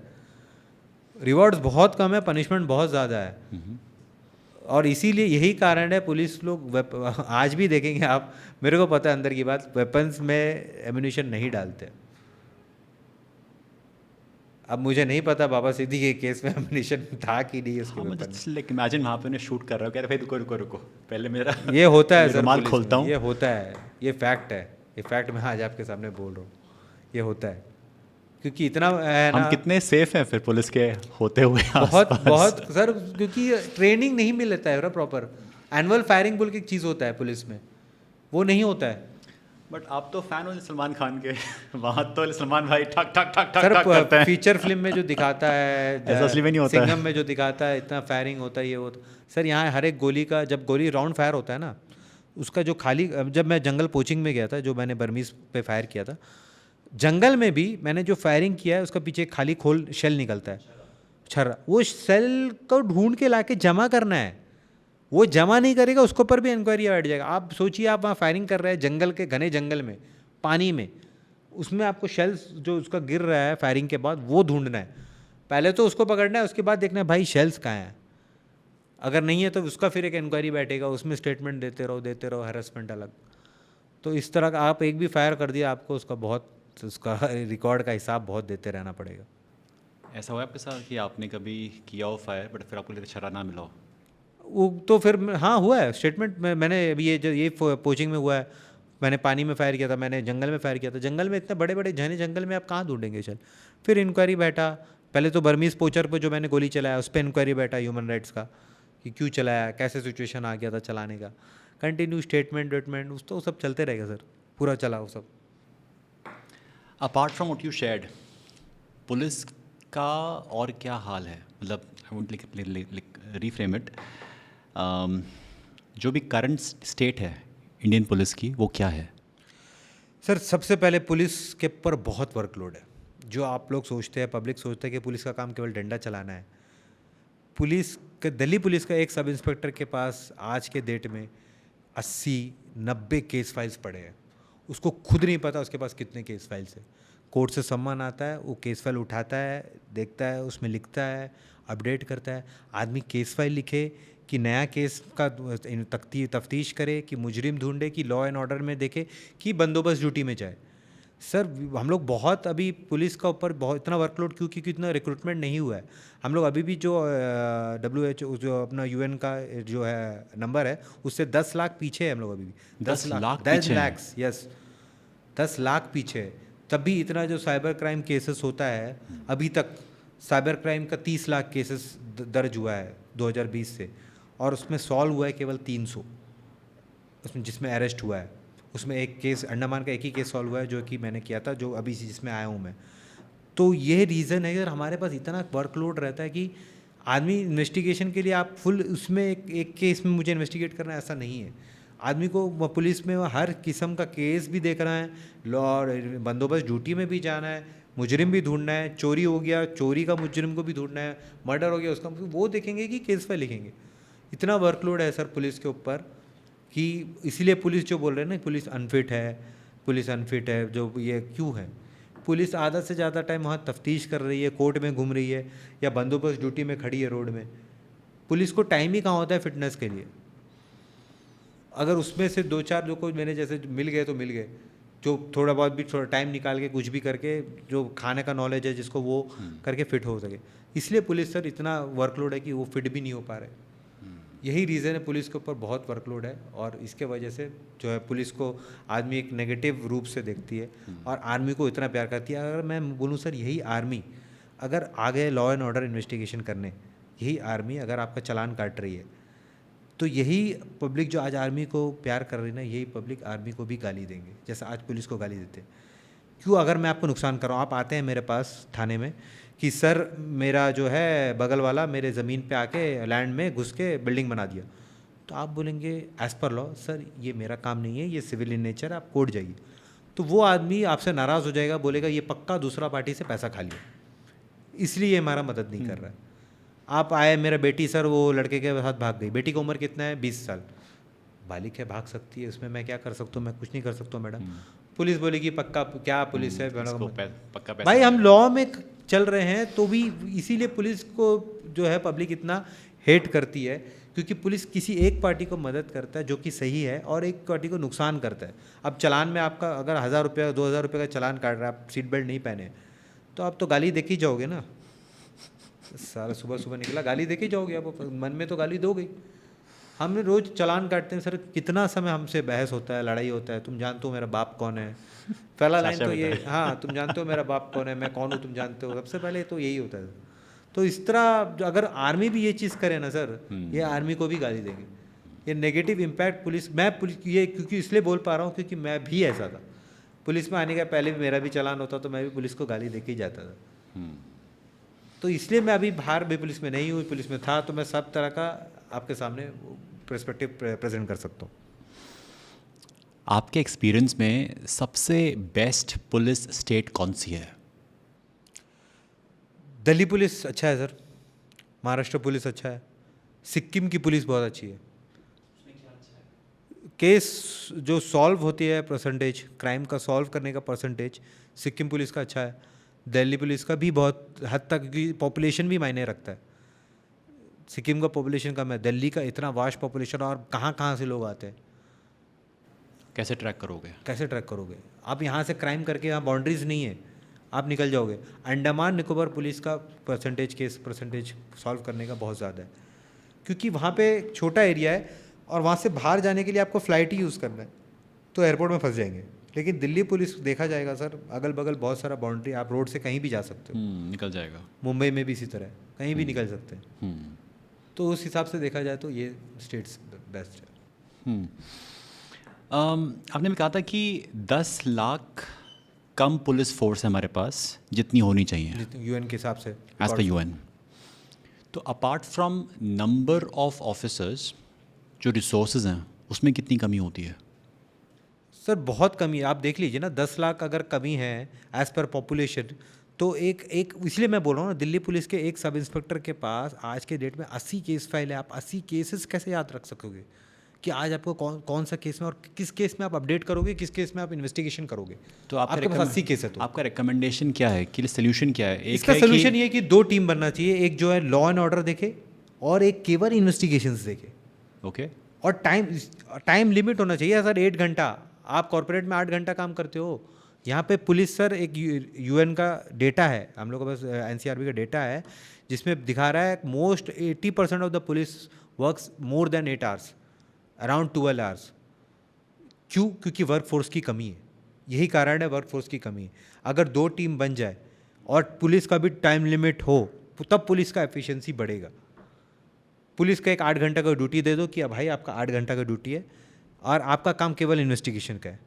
रिवॉर्ड्स बहुत कम है, पनिशमेंट बहुत ज़्यादा है। और इसीलिए यही कारण है पुलिस लोग आज भी देखेंगे आप, मेरे को पता है अंदर की बात, वेपन्स में एम्यूनिशन नहीं डालते। अब मुझे नहीं पता बाबा सिद्दीकी के केस में एम्यूनिशन था कि नहीं उसके वेपन। लाइक इमेजिन वहाँ पे उन्हें शूट कर रहा हो, कह रहे भाई रुको रुको रुको, पहले मेरा ये होता है सर, रुमाल खोलता हूँ, ये होता है, ये फैक्ट है, ये फैक्ट मैं आज आपके सामने बोल रहा हूँ, ये होता है। क्योंकि इतना है ना, हम कितने सेफ हैं फिर पुलिस के होते हुए? बहुत सर, क्योंकि ट्रेनिंग नहीं मिल लेता है प्रॉपर। एनुअल फायरिंग बोल के एक चीज़ होता है पुलिस में, वो नहीं होता है। बट आप तो फैन हो सलमान खान के, वहाँ तो सलमान भाई ठक ठक ठक ठक सर करते हैं। फीचर फिल्म में जो दिखाता है, ऐसा असली में नहीं होता है। सिंघम में जो दिखाता है, इतना फायरिंग होता है, ये होता सर, यहाँ हर एक गोली का, जब गोली राउंड फायर होता है ना, उसका जो खाली, जब मैं जंगल पोचिंग में गया था, जो मैंने बर्मीज पे फायर किया था, जंगल में भी मैंने जो फायरिंग किया है, उसका पीछे खाली खोल शेल निकलता है, छर्रा, वो शेल को ढूंढ के ला के जमा करना है। वो जमा नहीं करेगा, उसके ऊपर भी इंक्वायरी बैठ जाएगा। आप सोचिए, आप वहाँ फायरिंग कर रहे हैं जंगल के, घने जंगल में, पानी में, उसमें आपको शेल्स जो उसका गिर रहा है फायरिंग के बाद, वो ढूंढना है। पहले तो उसको पकड़ना है, उसके बाद देखना है भाई शेल्स कहाँ हैं। अगर नहीं है तो उसका फिर एक इंक्वायरी बैठेगा, उसमें स्टेटमेंट देते रहो, हैरेसमेंट अलग। तो इस तरह का आप एक भी फायर कर दिया, आपको उसका बहुत, उसका रिकॉर्ड का हिसाब बहुत देते रहना पड़ेगा। ऐसा हुआ आपके साथ कि आपने कभी किया हो फायर, बट फिर आपको छर्रा ना मिला हो? वो तो फिर हाँ हुआ है, स्टेटमेंट में मैंने अभी ये पोचिंग में हुआ है, मैंने पानी में फायर किया था, मैंने जंगल में फायर किया था। जंगल में इतने बड़े बड़े घने जंगल में आप कहाँ ढूंढेंगे? चल, फिर इंक्वायरी बैठा, पहले तो बर्मीज पोचर पर जो मैंने गोली चलाया उस पर इंक्वायरी बैठा ह्यूमन राइट्स का, कि क्यों चलाया, कैसे सिचुएशन आ गया था चलाने का, कंटिन्यू स्टेटमेंट वेटमेंट, उस तो सब चलते रहेगा सर, पूरा चला वो सब। Apart from what you shared, police का और क्या हाल है? मतलब आई वोंट रीफ्रेम इट, जो भी करंट स्टेट है इंडियन पुलिस की, वो क्या है? सर सबसे पहले पुलिस के ऊपर बहुत वर्कलोड है। जो आप लोग सोचते हैं, पब्लिक सोचते हैं कि पुलिस का काम केवल डंडा चलाना है, दिल्ली पुलिस का एक सब इंस्पेक्टर के पास आज के डेट में 80-90 केस फाइल्स पड़े हैं। उसको खुद नहीं पता उसके पास कितने केस फाइल्स है। कोर्ट से सम्मान आता है, वो केस फाइल उठाता है, देखता है, उसमें लिखता है, अपडेट करता है। आदमी केस फाइल लिखे कि नया केस का तफ्तीश करे, कि मुजरिम ढूंढे, कि लॉ एंड ऑर्डर में देखे, कि बंदोबस्त ड्यूटी में जाए। सर हम लोग बहुत अभी पुलिस का ऊपर बहुत इतना वर्कलोड क्यों, क्योंकि इतना रिक्रूटमेंट नहीं हुआ है। हम लोग अभी भी जो WHO जो अपना UN का जो है नंबर है, उससे 10 लाख पीछे है हम लोग अभी भी। 10 लाख 10 लाख, यस, 10 लाख पीछे है। तब भी इतना जो साइबर क्राइम केसेस होता है, अभी तक साइबर क्राइम का 30 लाख केसेस दर्ज हुआ है 2020 से, और उसमें सॉल्व हुआ है केवल 300 उसमें, जिसमें अरेस्ट हुआ है। उसमें एक केस अंडमान का एक ही केस सॉल्व हुआ है जो कि मैंने किया था, जो अभी जिसमें आया हूँ मैं। तो ये रीज़न है यार, हमारे पास इतना वर्कलोड रहता है कि आदमी इन्वेस्टिगेशन के लिए आप फुल उसमें एक केस में मुझे इन्वेस्टिगेट करना है, ऐसा नहीं है। आदमी को पुलिस में हर किस्म का केस भी देखना है, लॉ और बंदोबस्त ड्यूटी में भी जाना है, मुजरिम भी ढूंढना है, चोरी हो गया चोरी का मुजरिम को भी ढूंढना है, मर्डर हो गया उसका, वो देखेंगे कि केस फाइल लिखेंगे। इतना वर्कलोड है सर पुलिस के ऊपर कि इसीलिए पुलिस जो बोल रहे हैं ना पुलिस अनफिट है, पुलिस अनफिट है, जो ये क्यों है? पुलिस आधा से ज़्यादा टाइम वहाँ तफ्तीश कर रही है, कोर्ट में घूम रही है या बंदोबस्त ड्यूटी में खड़ी है रोड में। पुलिस को टाइम ही कहाँ होता है फिटनेस के लिए? अगर उसमें से 2-4 जो को मैंने जैसे मिल गए तो मिल गए, जो थोड़ा बहुत भी थोड़ा टाइम निकाल के कुछ भी करके जो खाने का नॉलेज है जिसको वो करके फिट हो सके। इसलिए पुलिस सर इतना वर्कलोड है कि वो फिट भी नहीं हो पा रहे। यही रीज़न है, पुलिस के ऊपर बहुत वर्कलोड है और इसके वजह से जो है पुलिस को आदमी एक नेगेटिव रूप से देखती है और आर्मी को इतना प्यार करती है। अगर मैं बोलूँ सर, यही आर्मी अगर आ गए लॉ एंड ऑर्डर इन्वेस्टिगेशन करने, यही आर्मी अगर आपका चालान काट रही है, तो यही पब्लिक जो आज आर्मी को प्यार कर रही है ना, यही पब्लिक आर्मी को भी गाली देंगे, जैसा आज पुलिस को गाली देते हैं। क्यों? अगर मैं आपको नुकसान कर रहा हूँ, आप आते हैं मेरे पास थाने में कि सर मेरा जो है बगल वाला मेरे ज़मीन पे आके लैंड में घुस के बिल्डिंग बना दिया, तो आप बोलेंगे एज़ पर लॉ सर ये मेरा काम नहीं है, ये सिविल इन नेचर है, आप कोर्ट जाइए। तो वो आदमी आपसे नाराज़ हो जाएगा, बोलेगा ये पक्का दूसरा पार्टी से पैसा खा लिया, इसलिए ये हमारा मदद नहीं कर रहा है। आप आए, मेरा बेटी सर वो लड़के के साथ भाग गई, बेटी की उम्र कितना है? 20 साल। बालिक है, भाग सकती है, उसमें मैं क्या कर सकता हूँ? मैं कुछ नहीं कर सकता हूँ मैडम। पुलिस बोलेगी पक्का, क्या पुलिस है पक्का पैसा भाई, हम लॉ में चल रहे हैं तो भी इसीलिए पुलिस को जो है पब्लिक इतना हेट करती है, क्योंकि पुलिस किसी एक पार्टी को मदद करता है जो कि सही है और एक पार्टी को नुकसान करता है। अब चालान में आपका अगर 1000 रुपये 2000 रुपये का चालान काट रहा है, आप सीट बेल्ट नहीं पहने, तो आप तो गाली देख ही जाओगे ना। सारा सुबह सुबह निकला गाली देके जाओगे, आप मन में तो गाली दोगे। हम रोज़ चालान काटते हैं सर, कितना समय हमसे बहस होता है, लड़ाई होता है, तुम जानते हो मेरा बाप कौन है, पहला लाइन तो ये, हाँ तुम जानते हो मेरा बाप कौन है, मैं कौन हूँ तुम जानते हो, सबसे पहले तो यही होता है। तो इस तरह अगर आर्मी भी ये चीज़ करे ना सर, ये आर्मी को भी गाली देंगे। ये नेगेटिव इम्पैक्ट पुलिस ये क्योंकि इसलिए बोल पा रहा हूँ क्योंकि मैं भी ऐसा था, पुलिस में आने का पहले भी मेरा भी चालान होता तो मैं भी पुलिस को गाली दे के ही जाता था। तो इसलिए मैं अभी बाहर भी पुलिस में नहीं हूँ, पुलिस में था, तो मैं सब तरह का आपके सामने पर्सपेक्टिव प्रेजेंट कर सकता हूँ। आपके एक्सपीरियंस में सबसे बेस्ट पुलिस स्टेट कौन सी है? दिल्ली पुलिस अच्छा है सर, महाराष्ट्र पुलिस अच्छा है, सिक्किम की पुलिस बहुत अच्छी है। केस जो सॉल्व होती है परसेंटेज, क्राइम का सॉल्व करने का परसेंटेज सिक्किम पुलिस का अच्छा है। दिल्ली पुलिस का भी बहुत हद तक, क्योंकि पॉपुलेशन भी मायने रखता है। सिक्किम का पॉपुलेशन कम है, दिल्ली का इतना वास्ट पॉपुलेशन, और कहाँ कहाँ से लोग आते हैं, कैसे ट्रैक करोगे? कैसे ट्रैक करोगे? आप यहाँ से क्राइम करके, यहाँ बाउंड्रीज नहीं है, आप निकल जाओगे। अंडमान निकोबार पुलिस का केस परसेंटेज सॉल्व करने का बहुत ज़्यादा है, क्योंकि वहाँ पे छोटा एरिया है और वहाँ से बाहर जाने के लिए आपको फ़्लाइट ही यूज़ करना है, तो एयरपोर्ट में फंस जाएंगे। लेकिन दिल्ली पुलिस देखा जाएगा सर, अगल बगल बहुत सारा बाउंड्री, आप रोड से कहीं भी जा सकते हो, निकल जाएगा। मुंबई में भी इसी तरह कहीं भी निकल सकते हैं। तो उस हिसाब से देखा जाए तो ये स्टेट्स बेस्ट है। आपने भी कहा था कि 10 लाख कम पुलिस फोर्स है हमारे पास जितनी होनी चाहिए यूएन के हिसाब से, एज पर यूएन। तो apart from number of officers, जो रिसोर्सेज हैं उसमें कितनी कमी होती है? सर बहुत कमी है। आप देख लीजिए ना, 10 लाख अगर कमी है एज़ पर पॉपुलेशन, तो एक इसलिए मैं बोल रहा हूँ ना, दिल्ली पुलिस के एक सब इंस्पेक्टर के पास आज के डेट में 80 केस फाइल है। आप 80 केसेस कैसे याद रख सकोगे कि आज आपको कौन सा केस में और किस केस में आप अपडेट करोगे, किस केस में आप इन्वेस्टिगेशन करोगे? तो आपके पास 80 केस है, तो आपका रिकमेंडेशन क्या है कि सोल्यूशन क्या है? इसका सोल्यूशन ये है कि 2 टीम बनना चाहिए, एक जो है लॉ एंड ऑर्डर देखे और एक केवल इन्वेस्टिगेशंस देखे। ओके। और टाइम लिमिट होना चाहिए सर, 8 घंटा। आप कॉर्पोरेट में 8 घंटा काम करते हो, यहाँ पे पुलिस सर एक यूएन का डेटा है, हम लोग के पास एनसीआरबी का डेटा है, जिसमें दिखा रहा है most 80% of the police works more than 8 hours, around 12 hours. क्यों? क्योंकि वर्क फोर्स की कमी है, यही कारण है, वर्क फोर्स की कमी है। अगर 2 टीम बन जाए और पुलिस का भी टाइम लिमिट हो, तब पुलिस का एफिशिएंसी बढ़ेगा। पुलिस का एक 8 घंटा का ड्यूटी दे दो कि भाई आपका 8 घंटा का ड्यूटी है, और आपका काम केवल इन्वेस्टिगेशन का है।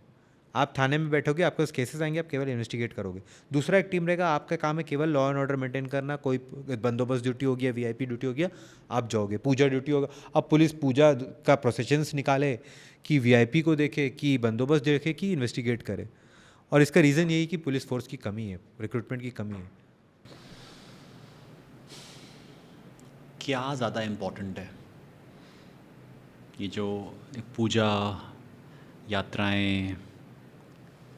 आप थाने में बैठोगे, आपके पास केसेस आएंगे, आप केवल इन्वेस्टिगेट करोगे। दूसरा एक टीम रहेगा, आपका काम है केवल लॉ एंड ऑर्डर मेंटेन करना। कोई बंदोबस्त ड्यूटी हो गया, वीआईपी ड्यूटी हो गया, आप जाओगे। पूजा ड्यूटी होगा, अब पुलिस पूजा का प्रोसेशंस निकाले कि वीआईपी को देखे, कि बंदोबस्त देखे, कि इन्वेस्टिगेट करे। और इसका रीज़न यही कि पुलिस फोर्स की कमी है, रिक्रूटमेंट की कमी है। क्या ज़्यादा इम्पोर्टेंट है, ये जो पूजा, यात्राएं,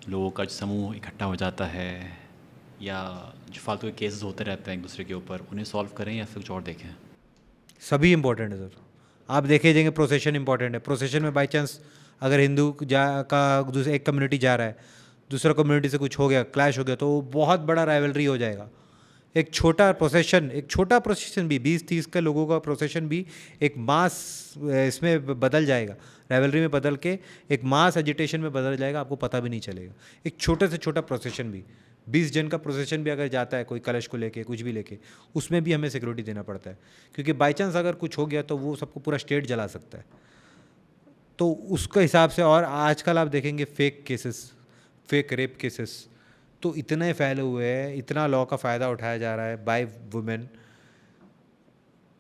लोगों का जो समूह इकट्ठा हो जाता है, या जो फालतू के केसेस होते रहते हैं एक दूसरे के ऊपर, उन्हें सॉल्व करें या फिर कुछ और देखें? सभी इंपॉर्टेंट है सर। आप देखे जाएंगे प्रोसेशन इंपॉर्टेंट है। प्रोसेशन में बाई चांस अगर हिंदू का दूसरे एक कम्युनिटी जा रहा है, दूसरा कम्युनिटी से कुछ हो गया, क्लैश हो गया, तो वो बहुत बड़ा राइवलरी हो जाएगा। एक छोटा प्रोसेशन भी 20-30 के लोगों का प्रोसेशन भी एक मास इसमें बदल जाएगा, राइवलरी में बदल के एक मास एजिटेशन में बदल जाएगा, आपको पता भी नहीं चलेगा। एक छोटे से छोटा प्रोसेशन भी 20 जन का प्रोसेशन भी अगर जाता है, कोई कलश को लेके, कुछ भी लेके, उसमें भी हमें सिक्योरिटी देना पड़ता है, क्योंकि बाई चांस अगर कुछ हो गया तो वो सबको पूरा स्टेट जला सकता है। तो उसके हिसाब से, और आजकल आप देखेंगे fake cases, fake rape cases तो इतने फैले हुए हैं, इतना लॉ का फ़ायदा उठाया जा रहा है बाय वुमेन।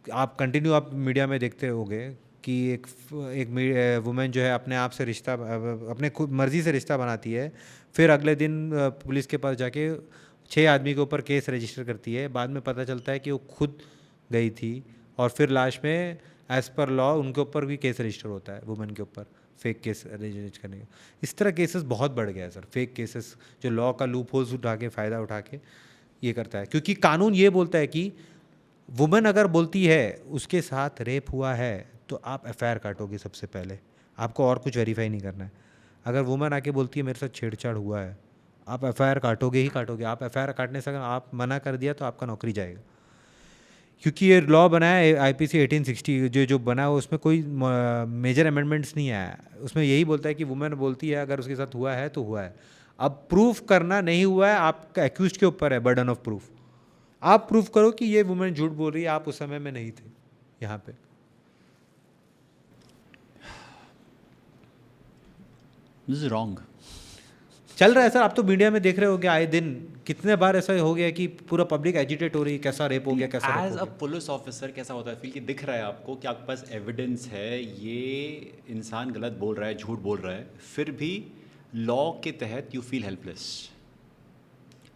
आप कंटिन्यू आप मीडिया में देखते होंगे कि एक वुमेन जो है अपने आप से रिश्ता, अपने खुद मर्ज़ी से रिश्ता बनाती है, फिर अगले दिन पुलिस के पास जाके 6 आदमी के ऊपर केस रजिस्टर करती है। बाद में पता चलता है कि वो खुद गई थी, और फिर लास्ट में एज़ पर लॉ उनके ऊपर भी केस रजिस्टर होता है, वुमेन के ऊपर फेक केस रजिस्टर करने का। इस तरह केसेस बहुत बढ़ गया है सर, फेक केसेस जो लॉ का लूप होल्स उठा के, फ़ायदा उठा के ये करता है। क्योंकि कानून ये बोलता है कि वुमेन अगर बोलती है उसके साथ रेप हुआ है तो आप एफआईआर काटोगे सबसे पहले, आपको और कुछ वेरीफाई नहीं करना है। अगर वुमेन आके बोलती है मेरे साथ छेड़छाड़ हुआ है, आप एफआईआर काटोगे ही काटोगे। आप एफआईआर काटने से अगर आप मना कर दिया तो आपका नौकरी जाएगा। क्योंकि ये लॉ बना है आईपीसी 1860 जो बना है, उसमें कोई मेजर अमेंडमेंट्स नहीं आया। उसमें यही बोलता है कि वुमेन बोलती है अगर उसके साथ हुआ है तो हुआ है। अब प्रूफ करना नहीं हुआ है, आपका एक्यूज के ऊपर है बर्डन ऑफ प्रूफ। आप प्रूफ करो कि ये वुमेन झूठ बोल रही है, आप उस समय में नहीं थे यहाँ पे। This is wrong. चल रहा है सर, आप तो मीडिया में देख रहे होगे आए दिन, कितने बार ऐसा हो गया कि पूरा पब्लिक एजिटेट हो रही है, कैसा रेप हो गया, कैसा रेप एज हो अ गया। पुलिस ऑफिसर कैसा होता है फील कि दिख रहा है आपको कि आपके पास एविडेंस है, ये इंसान गलत बोल रहा है, झूठ बोल रहा है, फिर भी लॉ के तहत you feel helpless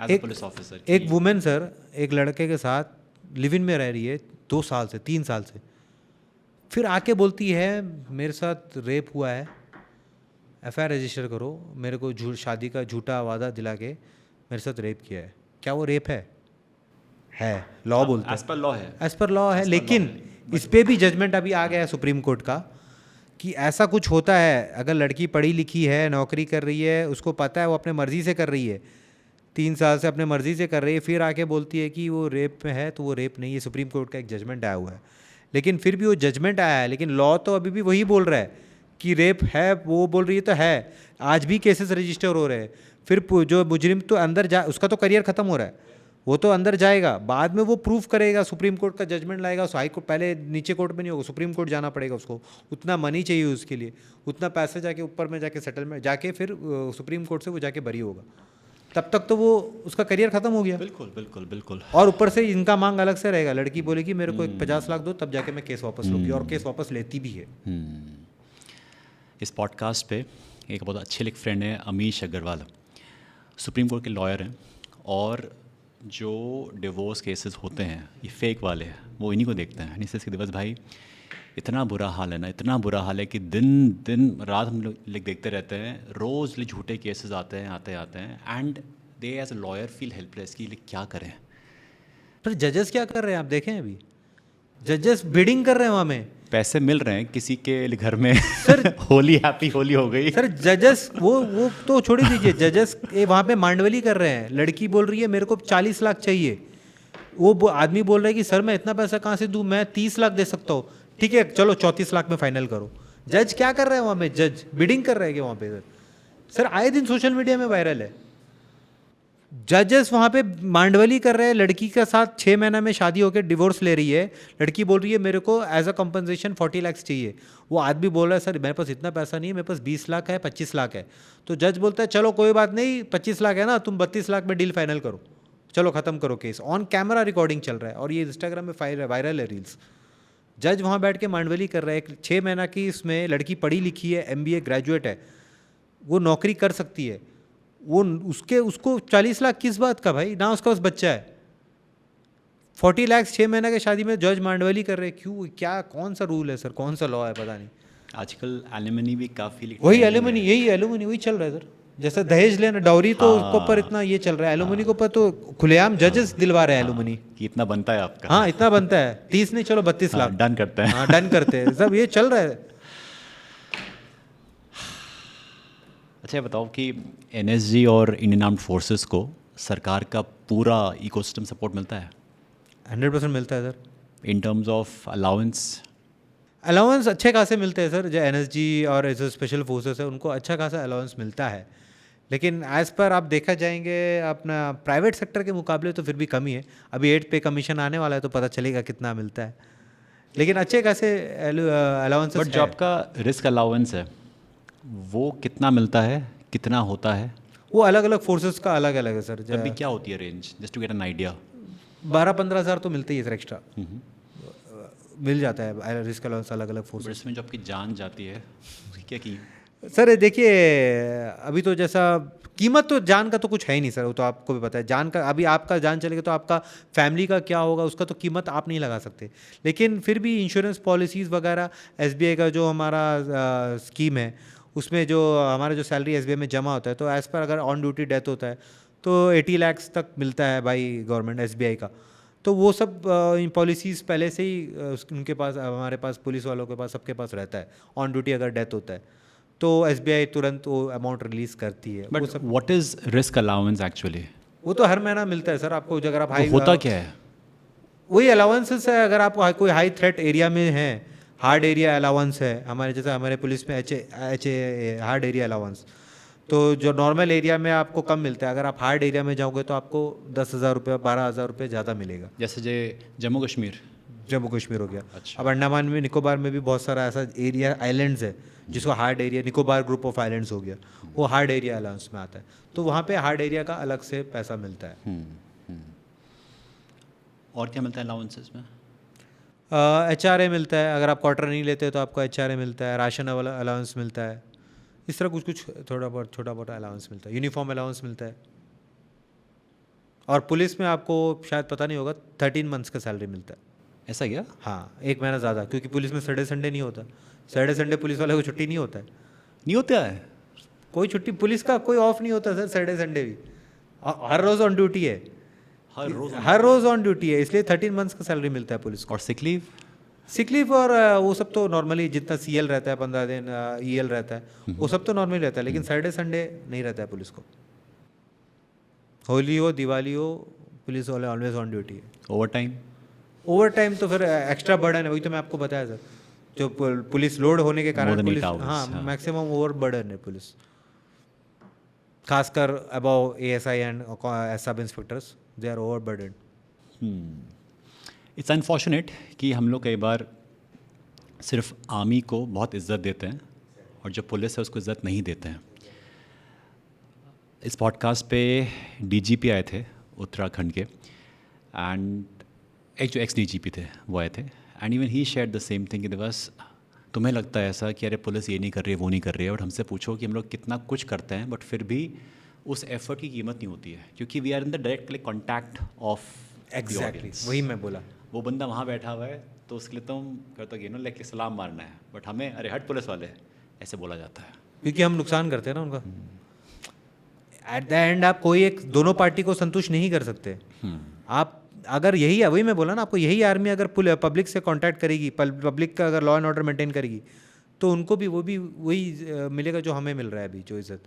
as a police officer. एक वुमेन सर एक लड़के के साथ लिव इन में रह रही है 2 साल से 3 साल से, फिर आके बोलती है मेरे साथ रेप हुआ है, एफआईआर रजिस्टर करो, मेरे को शादी का झूठा वादा दिला के मेरे साथ रेप किया है। क्या वो रेप है? लॉ बोलता है, एज पर लॉ है, एज पर लॉ है। लेकिन इस पे भी जजमेंट अभी आ गया है सुप्रीम कोर्ट का कि ऐसा कुछ होता है। अगर लड़की पढ़ी लिखी है, नौकरी कर रही है, उसको पता है वो अपने मर्जी से कर रही है, 3 साल से अपने मर्जी से कर रही है, फिर आके बोलती है कि वो रेप में है, तो वो रेप नहीं है। सुप्रीम कोर्ट का एक जजमेंट आया हुआ है, लेकिन फिर भी वो जजमेंट आया है, लेकिन लॉ तो अभी भी वही बोल रहा है कि रेप है। वो बोल रही है तो है, आज भी केसेस रजिस्टर हो रहे हैं। फिर जो मुजरिम तो अंदर जा, उसका तो करियर ख़त्म हो रहा है, वो तो अंदर जाएगा, बाद में वो प्रूफ करेगा, सुप्रीम कोर्ट का जजमेंट लाएगा। हाई कोर्ट, पहले नीचे कोर्ट में नहीं होगा, सुप्रीम कोर्ट जाना पड़ेगा उसको, उतना मनी चाहिए उसके लिए, उतना पैसे जाके ऊपर में जाके सेटलमेंट जाके फिर सुप्रीम कोर्ट से वो जाके बरी होगा। तब तक तो वो उसका करियर ख़त्म हो गया। बिल्कुल बिल्कुल बिल्कुल। और ऊपर से इनका मांग अलग से रहेगा। लड़की बोलेगी मेरे को 50 लाख दो, तब जाके मैं केस वापस लूँगी, और केस वापस लेती भी है। इस पॉडकास्ट पे एक बहुत अच्छे लिख फ्रेंड है अमीश अग्रवाल, सुप्रीम कोर्ट के लॉयर हैं, और जो डिवोर्स केसेस होते हैं ये फेक वाले हैं, वो इन्हीं को देखते हैं। निश्चित के दिवस भाई इतना बुरा हाल है ना, इतना बुरा हाल है कि दिन रात हम लोग देखते रहते हैं, रोज़ झूठे केसेस आते हैं and they as a lawyer feel helpless कि क्या करें। पर जजेस क्या कर रहे हैं आप देखें, अभी जजेस बिडिंग कर रहे हैं वहाँ में, पैसे मिल रहे हैं किसी के घर में सर होली हैप्पी होली हो गई सर। जजेस वो तो छोड़ ही दीजिए, जजेस वहाँ पे मांडवली कर रहे हैं। लड़की बोल रही है मेरे को 40 लाख चाहिए, वो आदमी बोल रहा है कि सर मैं इतना पैसा कहाँ से दूँ, मैं 30 लाख दे सकता हूँ। ठीक है चलो 34 लाख में फाइनल करो। जज क्या कर रहे हैं वहाँ पे? जज बिडिंग कर रहे हैं कि वहाँ पे सर आए दिन सोशल मीडिया में वायरल है। जजेस वहाँ पे मांडवली कर रहे हैं, लड़की के साथ 6 महीना में शादी होकर डिवोर्स ले रही है, लड़की बोल रही है मेरे को एज अ कंपनसेशन 40 लाख चाहिए, वो आदमी बोल रहा है सर मेरे पास इतना पैसा नहीं है, मेरे पास 20 लाख है, 25 लाख है। तो जज बोलता है चलो कोई बात नहीं, 25 लाख है ना, तुम 32 लाख में डील फाइनल करो, चलो ख़त्म करो केस। ऑन कैमरा रिकॉर्डिंग चल रहा है और ये इंस्टाग्राम में वायरल है रील्स। जज वहाँ बैठ के मांडवली कर रहा है, एक 6 महीना की इसमें लड़की पढ़ी लिखी है, MBA ग्रेजुएट है, वो नौकरी कर सकती है, वो उसको 40 लाख किस बात का भाई, ना उसका बस बच्चा है। 40 लाख 6 महीने की शादी में जज मांडवली कर रहे हैं, क्यों, क्या, कौन सा रूल है सर, कौन सा लॉ है, पता नहीं। आजकल एलिमनी भी काफ़ी वही एलिमनी, यही एलिमनी वही चल रहा है सर, जैसे दहेज लेना, डाउरी तो उसके ऊपर इतना ये चल रहा है, एलुमनी के ऊपर तो खुलेआम जजेस दिलवा रहे हैं एलुमनी कि इतना बनता है आपका। हाँ इतना बनता है, 30 नहीं चलो 32 लाख डन करते हैं। हाँ डन करते हैं, सब ये चल रहा है। अच्छा बताओ कि NSG और इंडियन आर्म्ड फोर्सेस को सरकार का पूरा इकोसिस्टम सपोर्ट मिलता है 100% मिलता है sir. In terms of allowance अच्छे खासे मिलते हैं सर, जो NSG और जो स्पेशल फोर्सेस है उनको अच्छा खासा अलाउंस मिलता है, लेकिन एज़ पर आप देखा जाएंगे अपना प्राइवेट सेक्टर के मुकाबले तो फिर भी कमी है। अभी 8 पे कमीशन आने वाला है तो पता चलेगा कितना मिलता है, लेकिन अच्छे खासे अलाउंस। बट जो आपका रिस्क अलाउंस है वो कितना मिलता है, कितना होता है? वो अलग अलग फोर्सेस का अलग अलग है सर। अभी क्या होती है range, just to get an idea? 12-15 हज़ार तो मिलते ही है सर, एक्स्ट्रा मिल जाता है रिस्क अलाउंस अलग अलग फोर्सेस। इसमें जो आपकी जान जाती है उसकी क्या की? सर देखिए अभी तो जैसा कीमत तो जान का तो कुछ है ही नहीं सर, वो तो आपको भी पता है। जान का अभी आपका जान चलेगा तो आपका फैमिली का क्या होगा, उसका तो कीमत आप नहीं लगा सकते, लेकिन फिर भी इंश्योरेंस पॉलिसीज़ वगैरह SBI का जो हमारा स्कीम है उसमें जो हमारा जो सैलरी SBI में जमा होता है, तो एज़ पर अगर ऑन ड्यूटी डेथ होता है तो 80 लाख तक मिलता है भाई गवर्नमेंट SBI का। तो वो सब पॉलिसीज़ पहले से ही उनके पास, हमारे पास, पुलिस वालों के पास, सबके पास रहता है। ऑन ड्यूटी अगर डेथ होता है तो SBI तुरंत वो अमाउंट रिलीज़ करती है। But what is risk allowance actually? वो तो हर महीना मिलता है सर आपको, अगर आप हाई, होता क्या है? वही अलाउंसेस है, अगर आप कोई हाई थ्रेट एरिया में हैं, हार्ड एरिया अलाउंस है हमारे, जैसे हमारे पुलिस में HA हार्ड एरिया अलाउंस, तो जो नॉर्मल एरिया में आपको कम मिलता है, अगर आप हार्ड एरिया में जाओगे तो आपको 10,000 रुपये 12,000 रुपये ज़्यादा मिलेगा। जैसे जम्मू कश्मीर हो गया। अच्छा। अब अंडमान में, निकोबार में भी बहुत सारा ऐसा एरिया आइलैंड्स है जिसको hard area, Nicobar group of islands हो गया, वो हार्ड एरिया अलाउंस में आता है, तो वहाँ पे हार्ड एरिया का अलग से पैसा मिलता है। और क्या मिलता है अलाउंसेस में? HRA मिलता है, अगर आप क्वार्टर नहीं लेते तो आपको HRA मिलता है, राशन अलाउंस मिलता है, इस तरह कुछ कुछ थोड़ा बहुत छोटा मोटा अलाउंस मिलता है, यूनिफॉर्म अलाउंस मिलता है। और पुलिस में आपको शायद पता नहीं होगा 13 मंथ्स का सैलरी मिलता है। ऐसा क्या? हाँ 1 महीना ज़्यादा, क्योंकि पुलिस में सैटरडे संडे नहीं होता, सैटरडे संडे पुलिस वाले को छुट्टी नहीं होता है। नहीं होता है कोई छुट्टी पुलिस का कोई ऑफ नहीं होता सर, सैटरडे संडे भी हर रोज़ ऑन ड्यूटी है, हर रोज़ ऑन ड्यूटी है, इसलिए 13 मंथ्स का सैलरी मिलता है पुलिस को। और सिक लीव? सिक लीव और वो सब तो नॉर्मली जितना CL रहता है 15 दिन, EL रहता है, वो सब तो नॉर्मली रहता है, लेकिन सैटरडे संडे नहीं रहता है पुलिस को। होली हो, दिवाली हो, पुलिस वाले ऑलवेज ऑन ड्यूटी है। ओवर टाइम तो फिर एक्स्ट्रा बर्डन है, वही तो मैं आपको बताया सर, जो पुलिस लोड होने के कारण पुलिस, हाँ मैक्सिमम ओवर बर्डन है पुलिस, खासकर above ASI and sub inspectors, they are over burden. It's unfortunate कि हम लोग कई बार सिर्फ आर्मी को बहुत इज्जत देते हैं और जो पुलिस है उसको इज्जत नहीं देते हैं। इस पॉडकास्ट पे DGP आए थे उत्तराखंड के, एंड एक जो ex-DGP थे वो आए थे, and even he share the same thing कि बस तुम्हें लगता है ऐसा कि अरे पुलिस ये नहीं कर रही है, वो नहीं कर रही है, और हमसे पूछो कि हम लोग कितना कुछ करते हैं बट फिर भी उस एफर्ट की कीमत नहीं होती है, क्योंकि we are in the direct contact of exactly वही मैं बोला। वो बंदा वहाँ बैठा हुआ है तो उसके लिए तुम करते हो लाइक सलाम मारना है, बट हमें अरे हट पुलिस वाले ऐसे बोला जाता है, क्योंकि हम नुकसान करते हैं ना उनका। एट द एंड आप कोई एक दोनों पार्टी को संतुष्ट नहीं कर सकते। आप अगर यही है, वही मैं बोला ना आपको, यही आर्मी अगर पब्लिक से कांटेक्ट करेगी, पब्लिक का अगर लॉ एंड ऑर्डर मेंटेन करेगी, तो उनको भी वही मिलेगा जो हमें मिल रहा है अभी, जो इज्जत।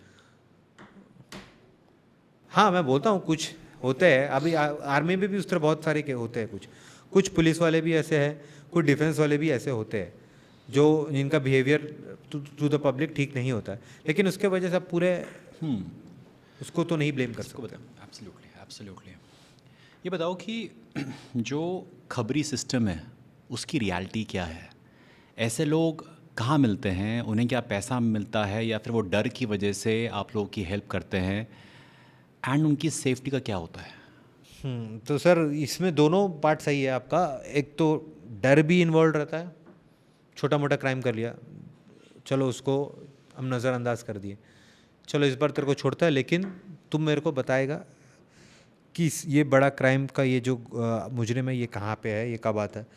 हाँ मैं बोलता हूँ कुछ होते हैं अभी आर्मी में भी उस तरह बहुत सारे के होते हैं, कुछ पुलिस वाले भी ऐसे हैं, कुछ डिफेंस वाले भी ऐसे होते हैं जो जिनका बिहेवियर टू द पब्लिक ठीक नहीं होता है, लेकिन उसके वजह से पूरे उसको तो नहीं ब्लेम कर इसको सकते। बताओ, एब्सोल्युटली एब्सोल्युटली। ये बताओ कि जो खबरी सिस्टम है उसकी रियलिटी क्या है? ऐसे लोग कहाँ मिलते हैं? उन्हें क्या पैसा मिलता है या फिर वो डर की वजह से आप लोगों की हेल्प करते हैं? एंड उनकी सेफ्टी का क्या होता है? तो सर इसमें दोनों पार्ट सही है आपका। एक तो डर भी इन्वॉल्व रहता है, छोटा मोटा क्राइम कर लिया, चलो उसको हम नज़रअंदाज कर दिए, चलो इस बार तेरे को छोड़ता है, लेकिन तुम मेरे को बताएगा कि ये बड़ा क्राइम का ये जो मुजरिम है ये कहाँ पे है, ये कब आता है।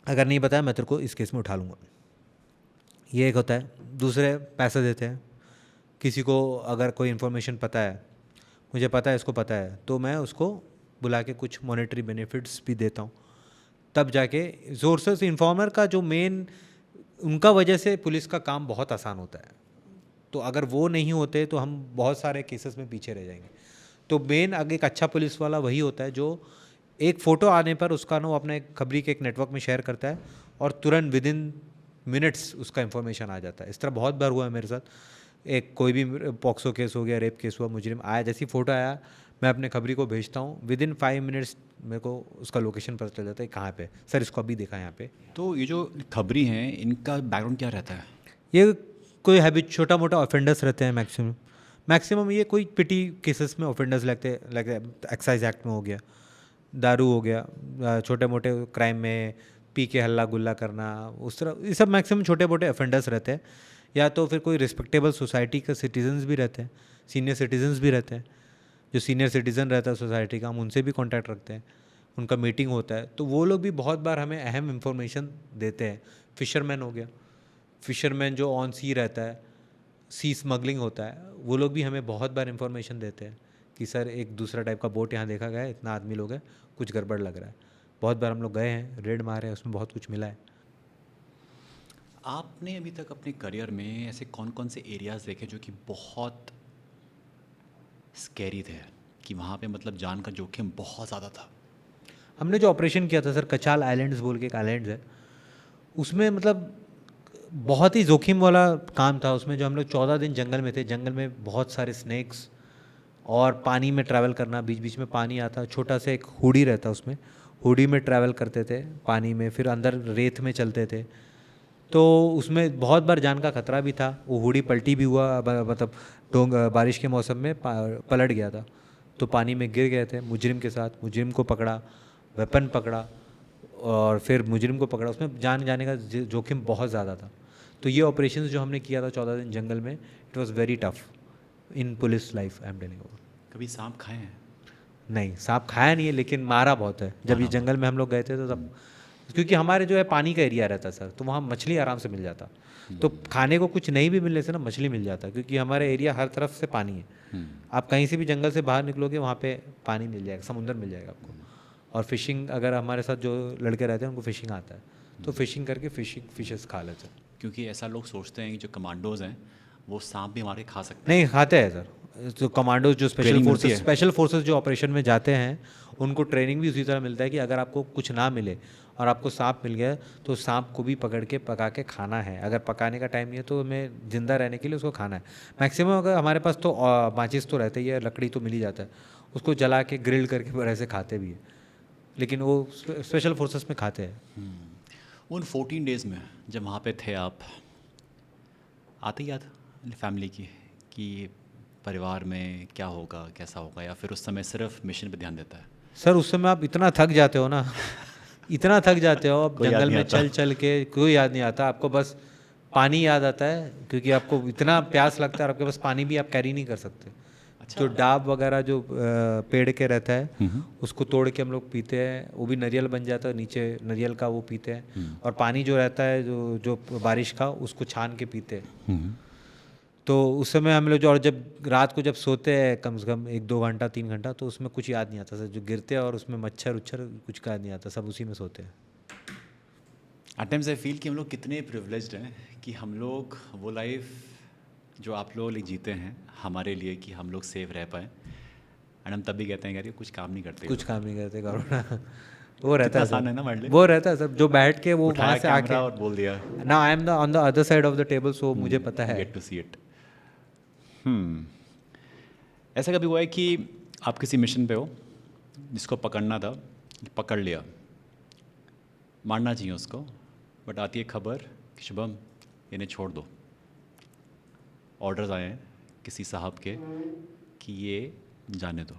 अगर नहीं बताया मैं तेरे को इस केस में उठा लूँगा। ये एक होता है। दूसरे पैसे देते हैं किसी को, अगर कोई इन्फॉर्मेशन पता है, मुझे पता है इसको पता है, तो मैं उसको बुला के कुछ मॉनेटरी बेनिफिट्स भी देता हूँ। तब जाके सोर्सेस इन्फॉर्मर का जो मेन, उनका वजह से पुलिस का काम बहुत आसान होता है। तो अगर वो नहीं होते तो हम बहुत सारे केसेस में पीछे रह जाएंगे। तो मेन अगर एक अच्छा पुलिस वाला वही होता है जो एक फ़ोटो आने पर उसका ना वो अपने खबरी के एक नेटवर्क में शेयर करता है और तुरंत विद इन मिनट्स उसका इन्फॉर्मेशन आ जाता है। इस तरह बहुत बार हुआ है मेरे साथ। एक कोई भी पॉक्सो केस हो गया, रेप केस हुआ, मुजरिम आया, जैसी फ़ोटो आया मैं अपने खबरी को भेजता हूँ, विद इन 5 मिनट्स मेरे को उसका लोकेशन पता चल जाता है कहाँ पे, सर इसको अभी देखा यहाँ पे। तो ये जो खबरी हैं इनका बैकग्राउंड क्या रहता है? ये कोई हैबिट, छोटा मोटा ऑफेंडर्स रहते हैं मैक्सिमम ये कोई पिटी केसेस में ऑफेंडर्स लगते, लाइक एक्साइज एक्ट में हो गया, दारू हो गया, छोटे मोटे क्राइम में पी के हल्ला गुल्ला करना, उस तरह ये सब मैक्सिमम छोटे मोटे ऑफेंडर्स रहते हैं। या तो फिर कोई रिस्पेक्टेबल सोसाइटी का सिटीजन्स भी रहते हैं, सीनियर सिटीजन्स भी रहते हैं। जो सीनियर सिटीज़न रहता है सोसाइटी का, हम उनसे भी कांटेक्ट रखते हैं, उनका मीटिंग होता है, तो वो लोग भी बहुत बार हमें अहम इंफॉर्मेशन देते हैं। फिशरमैन हो गया, फिशरमैन जो ऑन सी रहता है, सी स्मगलिंग होता है, वो लोग भी हमें बहुत बार इंफॉर्मेशन देते हैं कि सर एक दूसरा टाइप का बोट यहाँ देखा गया है, इतना आदमी लोग है, कुछ गड़बड़ लग रहा है। बहुत बार हम लोग गए हैं, रेड मारे हैं, उसमें बहुत कुछ मिला है। आपने अभी तक अपने करियर में ऐसे कौन कौन से एरियाज़ देखे जो कि बहुत स्कैरी थे, कि वहाँ पे मतलब जान का जोखिम बहुत ज़्यादा था? हमने जो ऑपरेशन किया था सर, कचाल आइलैंड्स बोल के एक आइलैंड्स है, उसमें मतलब बहुत ही जोखिम वाला काम था। उसमें जो हम लोग 14 दिन जंगल में थे, जंगल में बहुत सारे स्नैक्स और पानी में ट्रैवल करना, बीच बीच में पानी आता, छोटा सा एक हुडी रहता, उसमें हुडी में ट्रैवल करते थे पानी में, फिर अंदर रेत में चलते थे। तो उसमें बहुत बार जान का खतरा भी था। वो हुडी पलटी भी हुआ, मतलब बारिश के मौसम में पलट गया था, तो पानी में गिर गए थे मुजरिम के साथ। मुजरिम को पकड़ा, वेपन पकड़ा और फिर मुजरिम को पकड़ा। उसमें जान जाने का जोखिम बहुत ज़्यादा था। तो ये ऑपरेशन जो हमने किया था 14 दिन जंगल में, it was very tough in police life, I am telling you. कभी सांप खाए हैं? नहीं, सांप खाया नहीं है, लेकिन मारा बहुत है। जब ये जंगल में हम लोग गए थे तो तब, क्योंकि हमारे जो है पानी का एरिया रहता सर, तो वहाँ मछली आराम से मिल जाता। तो खाने को कुछ नहीं भी मिलने से ना मछली मिल जाता, क्योंकि हमारा एरिया हर तरफ से पानी है। आप कहीं से भी जंगल से बाहर निकलोगे वहाँ पे पानी मिल जाएगा, समुंदर मिल जाएगा आपको। और फिशिंग, अगर हमारे साथ जो लड़के रहते हैं उनको फिशिंग आता है, तो फिशिंग करके फिशेस खा लेते हैं। क्योंकि ऐसा लोग सोचते हैं कि जो कमांडोज हैं वो सांप भी मार के खा सकते नहीं खाते हैं सर। तो कमांडोज जो स्पेशल फोर्सेस जो ऑपरेशन में जाते हैं, उनको ट्रेनिंग भी उसी तरह मिलता है कि अगर आपको कुछ ना मिले और आपको सांप मिल गया तो सांप को भी पकड़ के पका के खाना है। अगर पकाने का टाइम नहीं है तो हमें ज़िंदा रहने के लिए उसको खाना है। मैक्सिमम अगर हमारे पास तो माचिस तो रहते ही है, लकड़ी तो मिल ही जाता है, उसको जला के ग्रिल करके ऐसे खाते भी है, लेकिन वो स्पेशल फोर्सेस में खाते हैं। उन 14 डेज़ में जब वहाँ पे थे आप, आती याद फैमिली की कि परिवार में क्या होगा, कैसा होगा, या फिर उस समय सिर्फ मिशन पे ध्यान देता है? सर उस समय आप इतना थक जाते हो ना इतना थक जाते हो आप जंगल में चल चल के, कोई याद नहीं आता आपको, बस पानी याद आता है, क्योंकि आपको इतना प्यास लगता है, आपके पास पानी भी आप कैरी नहीं कर सकते। अच्छा। जो डाब वगैरह जो पेड़ के रहता है उसको तोड़ के हम लोग पीते हैं, वो भी नारियल बन जाता है, नीचे नारियल का वो पीते हैं। और पानी जो रहता है जो बारिश का, उसको छान के पीते हैं। तो उस समय हम लोग और जब रात को जब सोते हैं कम से कम 1-2 घंटा 3 घंटा, तो उसमें कुछ याद नहीं आता सर, जो गिरते हैं और उसमें मच्छर उच्छर कुछ का याद नहीं आता, सब उसी में सोते हैं। एट टाइम्स आई फील कि हम लोग कितने प्रिविलेज्ड हैं कि हम लोग वो लाइफ जो आप लोग जीते हैं हमारे लिए, कि हम लोग सेफ रह पाएँ। एंड हम तब भी कहते हैं यार ये कुछ काम नहीं करते, कुछ काम नहीं करते कोरोना वो रहता है आसान है ना हमारे लिए। वो रहता है सब, जो बैठ के वो वहाँ से आके और बोल दिया ना I am on the other side of the table, so मुझे पता है। Get to see it. ऐसा कभी हुआ है कि आप किसी मिशन पे हो, जिसको पकड़ना था, पकड़ लिया, मारना चाहिए उसको, बट आती है खबर कि शुभम इन्हें छोड़ दो, ऑर्डर्स आए हैं किसी साहब के कि ये जाने दो?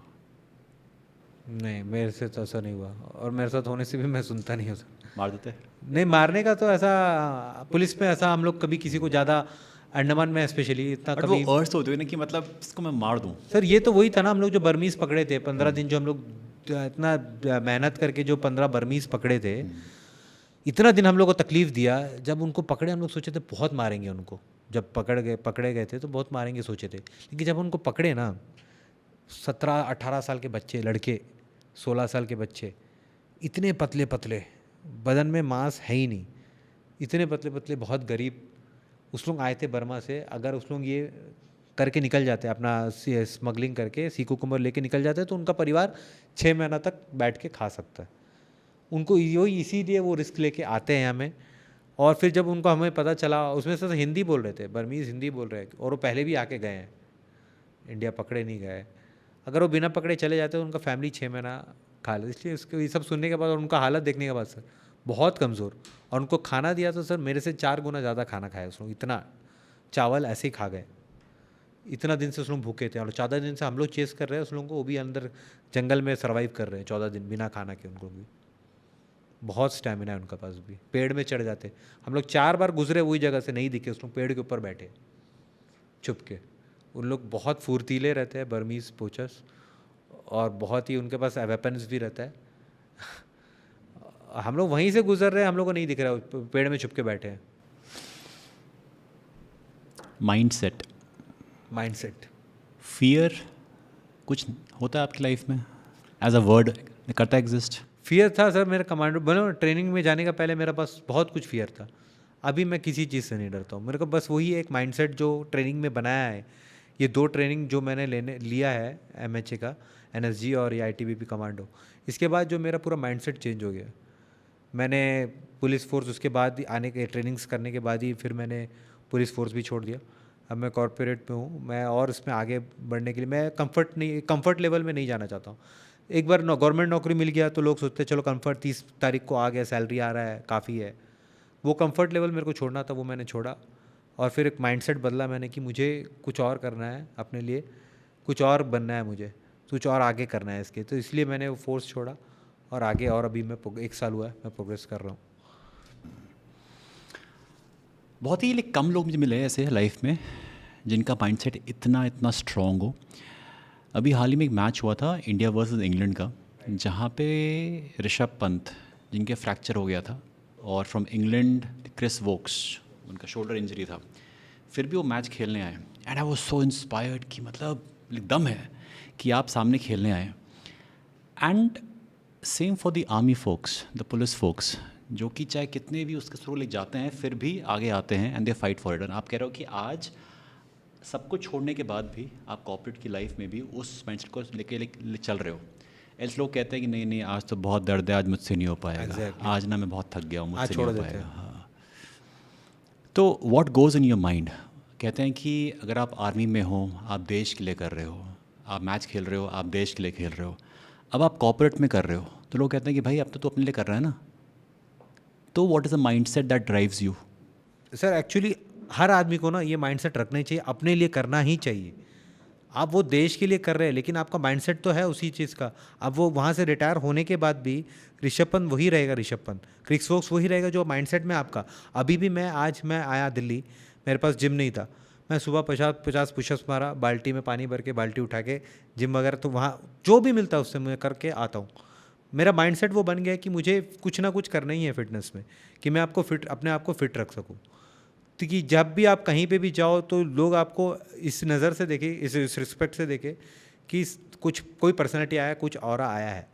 नहीं, मेरे से तो ऐसा नहीं हुआ, और मेरे साथ होने से भी मैं सुनता नहीं हूँ सर। मार देते? नहीं, मारने का तो ऐसा पुलिस में ऐसा हम लोग कभी किसी को ज़्यादा, अंडमान में स्पेशली इतना बट कभी। वो अर्थ होते हुए ना कि मतलब इसको मैं मार दूँ। सर ये तो वही था ना, हम लोग जो बर्मीज पकड़े थे 15 दिन, जो हम लोग इतना मेहनत करके जो 15 बर्मीज पकड़े थे, इतना दिन हम लोग को तकलीफ दिया। जब उनको पकड़े हम लोग सोचे थे बहुत मारेंगे उनको, जब पकड़े गए थे तो बहुत मारेंगे सोचे थे, लेकिन जब उनको पकड़े ना, 17-18 साल के बच्चे, लड़के 16 साल के बच्चे, इतने पतले पतले, बदन में मांस है ही नहीं, इतने पतले पतले, बहुत गरीब। उस लोग आए थे बर्मा से, अगर उस लोग ये करके निकल जाते अपना स्मगलिंग करके सीखू कुमर लेके निकल जाते तो उनका परिवार 6 महीना तक बैठ के खा सकता है। उनको यही इसीलिए वो रिस्क लेके आते हैं हमें। और फिर जब उनको हमें पता चला, उसमें से हिंदी बोल रहे थे, बर्मीज़ हिंदी बोल रहे हैं, और वो पहले भी आके गए हैं इंडिया, पकड़े नहीं गए। अगर वो बिना पकड़े चले जाते तो उनका फैमिली 6 महीना खा ले। इसलिए उसको ये सब सुनने के बाद और उनका हालत देखने के बाद सर बहुत कमज़ोर, और उनको खाना दिया तो सर मेरे से 4 गुना ज़्यादा खाना खाया उस लोग, इतना चावल ऐसे ही खा गए। इतना दिन से उस लोग भूखे थे, और 14 दिन से हम लोग चेस कर रहे हैं उस लोगों को, वो भी अंदर जंगल में सर्वाइव कर रहे हैं 14 दिन बिना खाना के। उनको भी बहुत स्टैमिना है उनका पास भी, पेड़ में चढ़ जाते। हम लोग 4 बार गुजरे वही जगह से, नहीं दिखे, उस लोग पेड़ के ऊपर बैठे छुप के। उन लोग बहुत फुर्तीले रहते हैं बर्मीज़ पोचर्स, और बहुत ही उनके पास वेपन्स भी रहता है। हम लोग वहीं से गुजर रहे हैं, हम लोग को नहीं दिख रहा है, पेड़ में छुप के बैठे हैं। माइंडसेट, माइंडसेट, फियर कुछ होता है आपकी लाइफ में एज अ वर्ड, करता एग्जिस्ट? फियर था सर मेरा, कमांडो बनो ट्रेनिंग में जाने का पहले मेरा पास बहुत कुछ फियर था। अभी मैं किसी चीज़ से नहीं डरता हूँ, मेरे को बस वही एक माइंडसेट जो ट्रेनिंग में बनाया है। ये 2 ट्रेनिंग जो मैंने लिया है, MHA का, NSG और ये ITBP कमांडो, इसके बाद जो मेरा पूरा माइंडसेट चेंज हो गया। मैंने पुलिस फोर्स उसके बाद आने के ट्रेनिंग्स करने के बाद ही फिर मैंने पुलिस फोर्स भी छोड़ दिया। अब मैं कॉर्पोरेट में हूँ मैं, और इसमें आगे बढ़ने के लिए मैं कंफर्ट लेवल में नहीं जाना चाहता हूँ। एक बार गवर्नमेंट नौकरी मिल गया तो लोग सोचते हैं चलो कंफर्ट 30 तारीख को आ गया, सैलरी आ रहा है, काफ़ी है। वो कंफर्ट लेवल मेरे को छोड़ना था, वो मैंने छोड़ा। और फिर एक माइंडसेट बदला मैंने कि मुझे कुछ और करना है अपने लिए, कुछ और बनना है मुझे, कुछ और आगे करना है इसके। तो इसलिए मैंने वो फोर्स छोड़ा और आगे, और अभी मैं 1 साल हुआ है मैं प्रोग्रेस कर रहा हूँ। बहुत ही कम लोग मुझे मिले ऐसे लाइफ में जिनका माइंडसेट इतना इतना स्ट्रॉन्ग हो। अभी हाल ही में एक मैच हुआ था इंडिया वर्सेस इंग्लैंड का, जहाँ पे ऋषभ पंत जिनके फ्रैक्चर हो गया था, और फ्रॉम इंग्लैंड क्रिस वोक्स, उनका शोल्डर इंजरी था, फिर भी वो मैच खेलने आए। And I was so inspired कि मतलब दम है कि आप सामने खेलने आए। And same for the army folks, the police folks, जो कि चाहे कितने भी उसके थ्रू ले जाते हैं फिर भी आगे आते हैं and they fight for it. And आप कह रहे हो कि आज सब कुछ छोड़ने के बाद भी आप कॉर्पोरेट की लाइफ में भी उस माइंडसेट को लेके चल रहे हो। एल्स लोग कहते हैं कि नहीं नहीं आज तो बहुत दर्द है, आज मुझसे नहीं हो पाएगा, Exactly. आज ना मैं बहुत थक गया हूँ, मुझसे छोड़ नहीं हो देते पाएगा। हैं। हाँ। तो what goes in your mind? कहते हैं कि अगर आप आर्मी में हो, आप देश के लिए कर रहे हो, आप मैच खेल रहे हो, आप देश के लिए खेल रहे हो, अब आप कॉर्पोरेट में कर रहे हो, तो लोग कहते हैं कि भाई अब तो तू अपने लिए कर रहा है ना। तो what is the mindset that drives you? Sir actually हर आदमी को ना ये माइंडसेट रखना ही चाहिए, अपने लिए करना ही चाहिए। आप वो देश के लिए कर रहे हैं, लेकिन आपका माइंडसेट तो है उसी चीज़ का। अब वो वहाँ से रिटायर होने के बाद भी ऋषभ पंत वही रहेगा, ऋषभ पंत, क्रिस वोक्स वही रहेगा जो माइंडसेट में आपका। अभी भी आज मैं आया दिल्ली, मेरे पास जिम नहीं था, मैं सुबह 50 पुशअप्स मारा, बाल्टी में पानी भर के, बाल्टी उठा के जिम वगैरह, तो वहाँ जो भी मिलता है उससे मैं करके आता हूँ। मेरा माइंडसेट वो बन गया कि मुझे कुछ ना कुछ करना ही है फिटनेस में, कि मैं अपने आप को फिट रख सकूँ। तो कि जब भी आप कहीं पे भी जाओ तो लोग आपको इस नज़र से देखें, इस रिस्पेक्ट से देखें कि कोई पर्सनैलिटी आया, कुछ ऑरा आया है।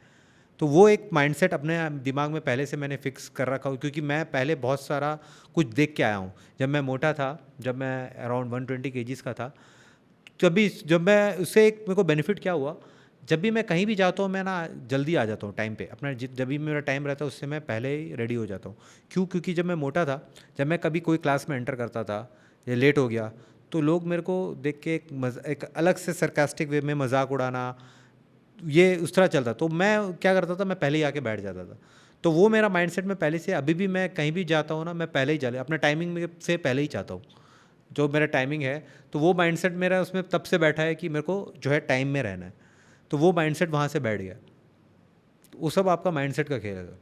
तो वो एक माइंडसेट अपने दिमाग में पहले से मैंने फिक्स कर रखा हूँ, क्योंकि मैं पहले बहुत सारा कुछ देख के आया हूँ। जब मैं मोटा था, जब मैं अराउंड 120 kgs का था, तभी जब मैं उससे एक मेरे को बेनिफिट क्या हुआ, जब भी मैं कहीं भी जाता हूँ मैं ना जल्दी आ जाता हूँ टाइम पे। अपना जब भी मेरा टाइम रहता है उससे मैं पहले ही रेडी हो जाता हूँ। क्योंकि जब मैं मोटा था, जब मैं कभी कोई क्लास में एंटर करता था या लेट हो गया, तो लोग मेरे को देख के एक अलग से सरकास्टिक वे में मजाक उड़ाना, ये उस तरह चलता। तो मैं क्या करता था, मैं पहले ही आके बैठ जाता था। तो वो मेरा माइंडसेट में पहले से, अभी भी मैं कहीं भी जाता हूँ ना, मैं पहले ही चले अपना टाइमिंग में से पहले ही चाहता हूँ। जो मेरा टाइमिंग है, तो वो माइंडसेट मेरा उसमें तब से बैठा है कि मेरे को जो है टाइम में रहना है, तो वो माइंडसेट वहाँ से बैठ गया। वो सब आपका माइंडसेट का खेल है।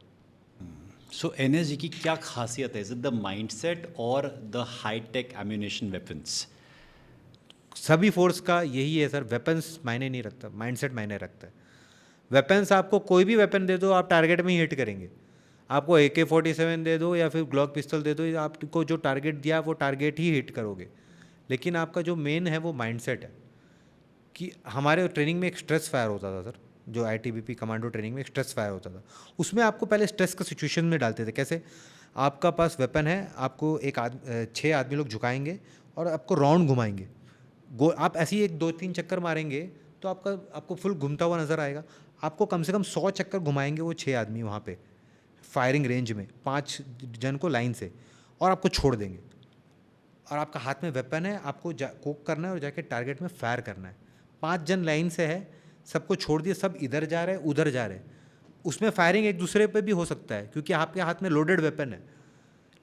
सो एनएसजी की क्या खासियत है? इज इट द माइंडसेट और द हाईटेक एम्यूनेशन वेपन्स? सभी फोर्स का यही है सर, वेपन्स मायने नहीं रखता, माइंडसेट मायने रखता है। वेपन्स आपको कोई भी वेपन दे दो, आप टारगेट में ही हिट करेंगे। आपको AK-47 दे दो या फिर ग्लॉक पिस्तौल दे दो, आपको जो टारगेट दिया वो टारगेट ही हिट करोगे। लेकिन आपका जो मेन है वो माइंडसेट है। कि हमारे ट्रेनिंग में एक स्ट्रेस फायर होता था सर, जो ITBP कमांडो ट्रेनिंग में एक स्ट्रेस फायर होता था। उसमें आपको पहले स्ट्रेस का सिचुएशन में डालते थे। कैसे? आपका पास वेपन है, आपको 6 आदमी लोग झुकाएंगे और आपको राउंड घुमाएंगे। आप ऐसे ही 1-2-3 चक्कर मारेंगे तो आपको फुल घूमता हुआ नज़र आएगा। आपको कम से कम 100 चक्कर घुमाएंगे वो 6 आदमी वहाँ पे फायरिंग रेंज में, 5 जन को लाइन से, और आपको छोड़ देंगे। और आपका हाथ में वेपन है, आपको कोक करना है और जाके टारगेट में फायर करना है। 5 जन लाइन से है, सबको छोड़ दिए, सब इधर जा रहे हैं उधर जा रहे हैं। उसमें फायरिंग एक दूसरे पे भी हो सकता है क्योंकि आपके हाथ में लोडेड वेपन है।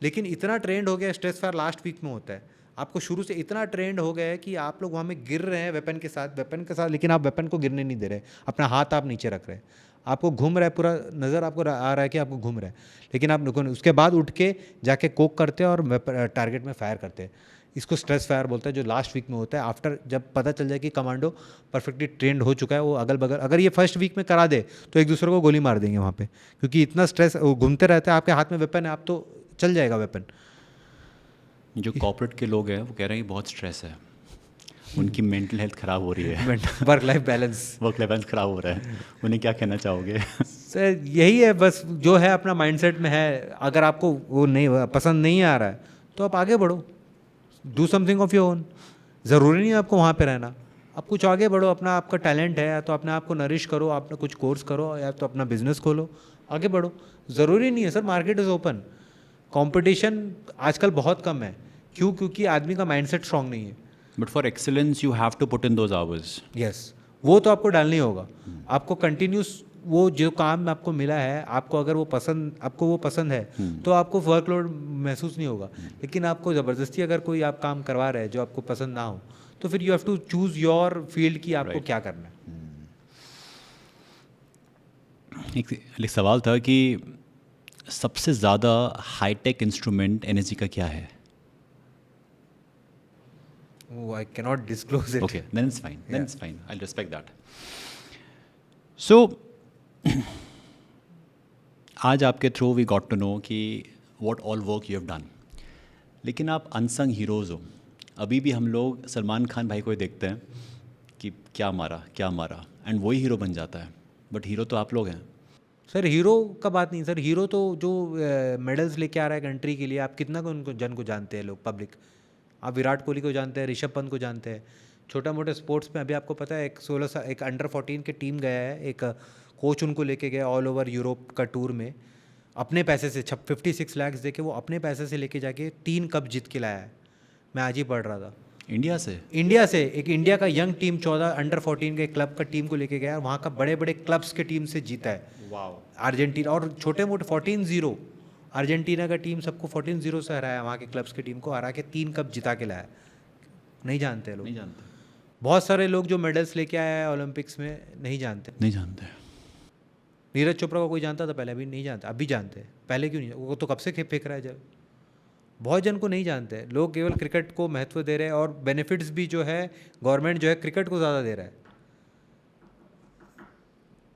लेकिन इतना ट्रेंड हो गया, स्ट्रेस फायर लास्ट वीक में होता है। आपको शुरू से इतना ट्रेंड हो गया है कि आप लोग वहाँ में गिर रहे हैं वेपन के साथ, लेकिन आप वेपन को गिरने नहीं दे रहे, अपना हाथ आप नीचे रख रहे हैं। आपको घूम रहा है, पूरा नज़र आपको आ रहा है कि आपको घूम रहा है, लेकिन आप उसके बाद उठ के जाके कोक करते हैं और टारगेट में फायर करते हैं। इसको स्ट्रेस फायर बोलते हैं, जो लास्ट वीक में होता है। आफ्टर जब पता चल जाए कि कमांडो परफेक्टली ट्रेंड हो चुका है, वो अगल बगल अगर ये फर्स्ट वीक में करा दे तो एक दूसरे को गोली मार देंगे वहाँ पे, क्योंकि इतना स्ट्रेस घूमते रहता है। आपके हाथ में वेपन है, आप तो चल जाएगा वेपन। जो कॉर्पोरेट के लोग हैं वो कह रहे हैं कि बहुत स्ट्रेस है, उनकी मेंटल हेल्थ ख़राब हो रही है, वर्क लाइफ बैलेंस ख़राब हो रहा है, उन्हें क्या कहना चाहोगे? सर यही है बस, जो है अपना माइंडसेट में है। अगर आपको वो नहीं पसंद नहीं आ रहा है तो आप आगे बढ़ो, do something of your own. ज़रूरी नहीं है आपको वहाँ पे रहना, आप कुछ आगे बढ़ो। अपना आपका टैलेंट है, या तो अपने आप को नरिश करो, अपना कुछ कोर्स करो, या तो अपना बिजनेस खोलो, आगे बढ़ो। ज़रूरी नहीं है sir, market is open. Competition आजकल बहुत कम है। क्यों? क्योंकि आदमी का माइंडसेट स्ट्रांग नहीं है। But for excellence you have to put in those hours. Yes, वो तो आपको डालना ही होगा। आपको कंटिन्यूस वो जो काम आपको मिला है, आपको अगर वो पसंद है तो आपको वर्कलोड महसूस नहीं होगा। लेकिन आपको ज़बरदस्ती अगर कोई आप काम करवा रहे हैं जो आपको पसंद ना हो, तो फिर you have to choose your field कि आपको क्या करना है। एक सवाल था कि सबसे ज़्यादा हाईटेक इंस्ट्रूमेंट एनएसजी का क्या है? Oh, I cannot disclose it. Okay, then it's fine. Then it's fine. I'll respect that. So, आज आपके through we got to know कि what all work you have done. लेकिन आप अनसंग हीरोज़ हो। अभी भी हम लोग सलमान खान भाई को ही देखते हैं कि क्या मारा, एंड वही हीरो बन जाता है। बट हीरो तो आप लोग हैं। सर हीरो का बात नहीं सर, हीरो तो जो मेडल्स लेके आ रहा है कंट्री के लिए, आप कितना को उनको जन को जानते हैं लोग, पब्लिक। आप विराट कोहली को जानते हैं, ऋषभ पंत को जानते हैं। छोटा मोटे स्पोर्ट्स में अभी आपको पता है, एक अंडर 14 की टीम गया है, एक कोच उनको लेके गया ऑल ओवर यूरोप का टूर में, अपने पैसे से 56 लाख दे के वो अपने पैसे से लेके जाके 3 कप जीत के लाया है। मैं आज ही पढ़ रहा था। इंडिया से एक इंडिया का यंग टीम 14 अंडर 14 के क्लब का टीम को लेके गया, वहाँ का बड़े बड़े क्लब्स के टीम से जीता है। वाओ। अर्जेंटीना और छोटे मोटे 14-0 अर्जेंटीना का टीम सबको 14-0 से हराया, वहाँ के क्लब्स की टीम को हरा के 3 कप जिता के लाया। नहीं जानते लोग, नहीं जानते। बहुत सारे लोग जो मेडल्स लेके आया है ओलंपिक्स में नहीं जानते। नीरज चोपड़ा को कोई जानता था पहले? अभी नहीं जानता। अभी जानते हैं, पहले क्यों नहीं? वो तो कब से फेंक रहा है जब। बहुत जन को नहीं जानते, लोग केवल क्रिकेट को महत्व दे रहे हैं, और बेनिफिट्स भी जो है गवर्नमेंट जो है क्रिकेट को ज़्यादा दे रहा है।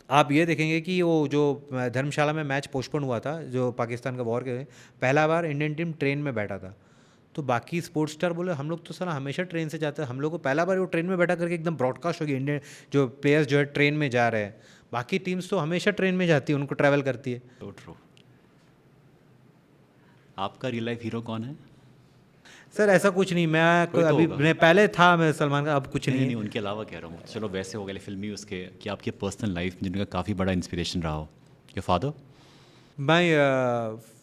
आप ये देखेंगे कि वो जो धर्मशाला में मैच पोस्टपोन हुआ था, जो पाकिस्तान का वॉर के, पहला बार इंडियन टीम ट्रेन में बैठा था। तो बाकी स्पोर्ट्स स्टार बोले हम लोग तो साला हमेशा ट्रेन से जाते हैं, हम लोग को पहला बार वो ट्रेन में बैठा करके एकदम ब्रॉडकास्ट होगी इंडियन जो प्लेयर्स जो है ट्रेन में जा रहे हैं। बाकी टीम्स तो हमेशा ट्रेन में जाती है, उनको ट्रैवल करती है। तो ट्रू। आपका रियल लाइफ हीरो कौन है? सर ऐसा कुछ नहीं, मैं कोई तो अभी होगा। मैं पहले था, मैं सलमान का, अब कुछ नहीं, नहीं। उनके अलावा कह रहा हूँ। चलो वैसे हो गए फिल्मी उसके, कि आपकी पर्सनल लाइफ जिनका काफ़ी बड़ा इंस्पिरेशन रहा हो। Your father? My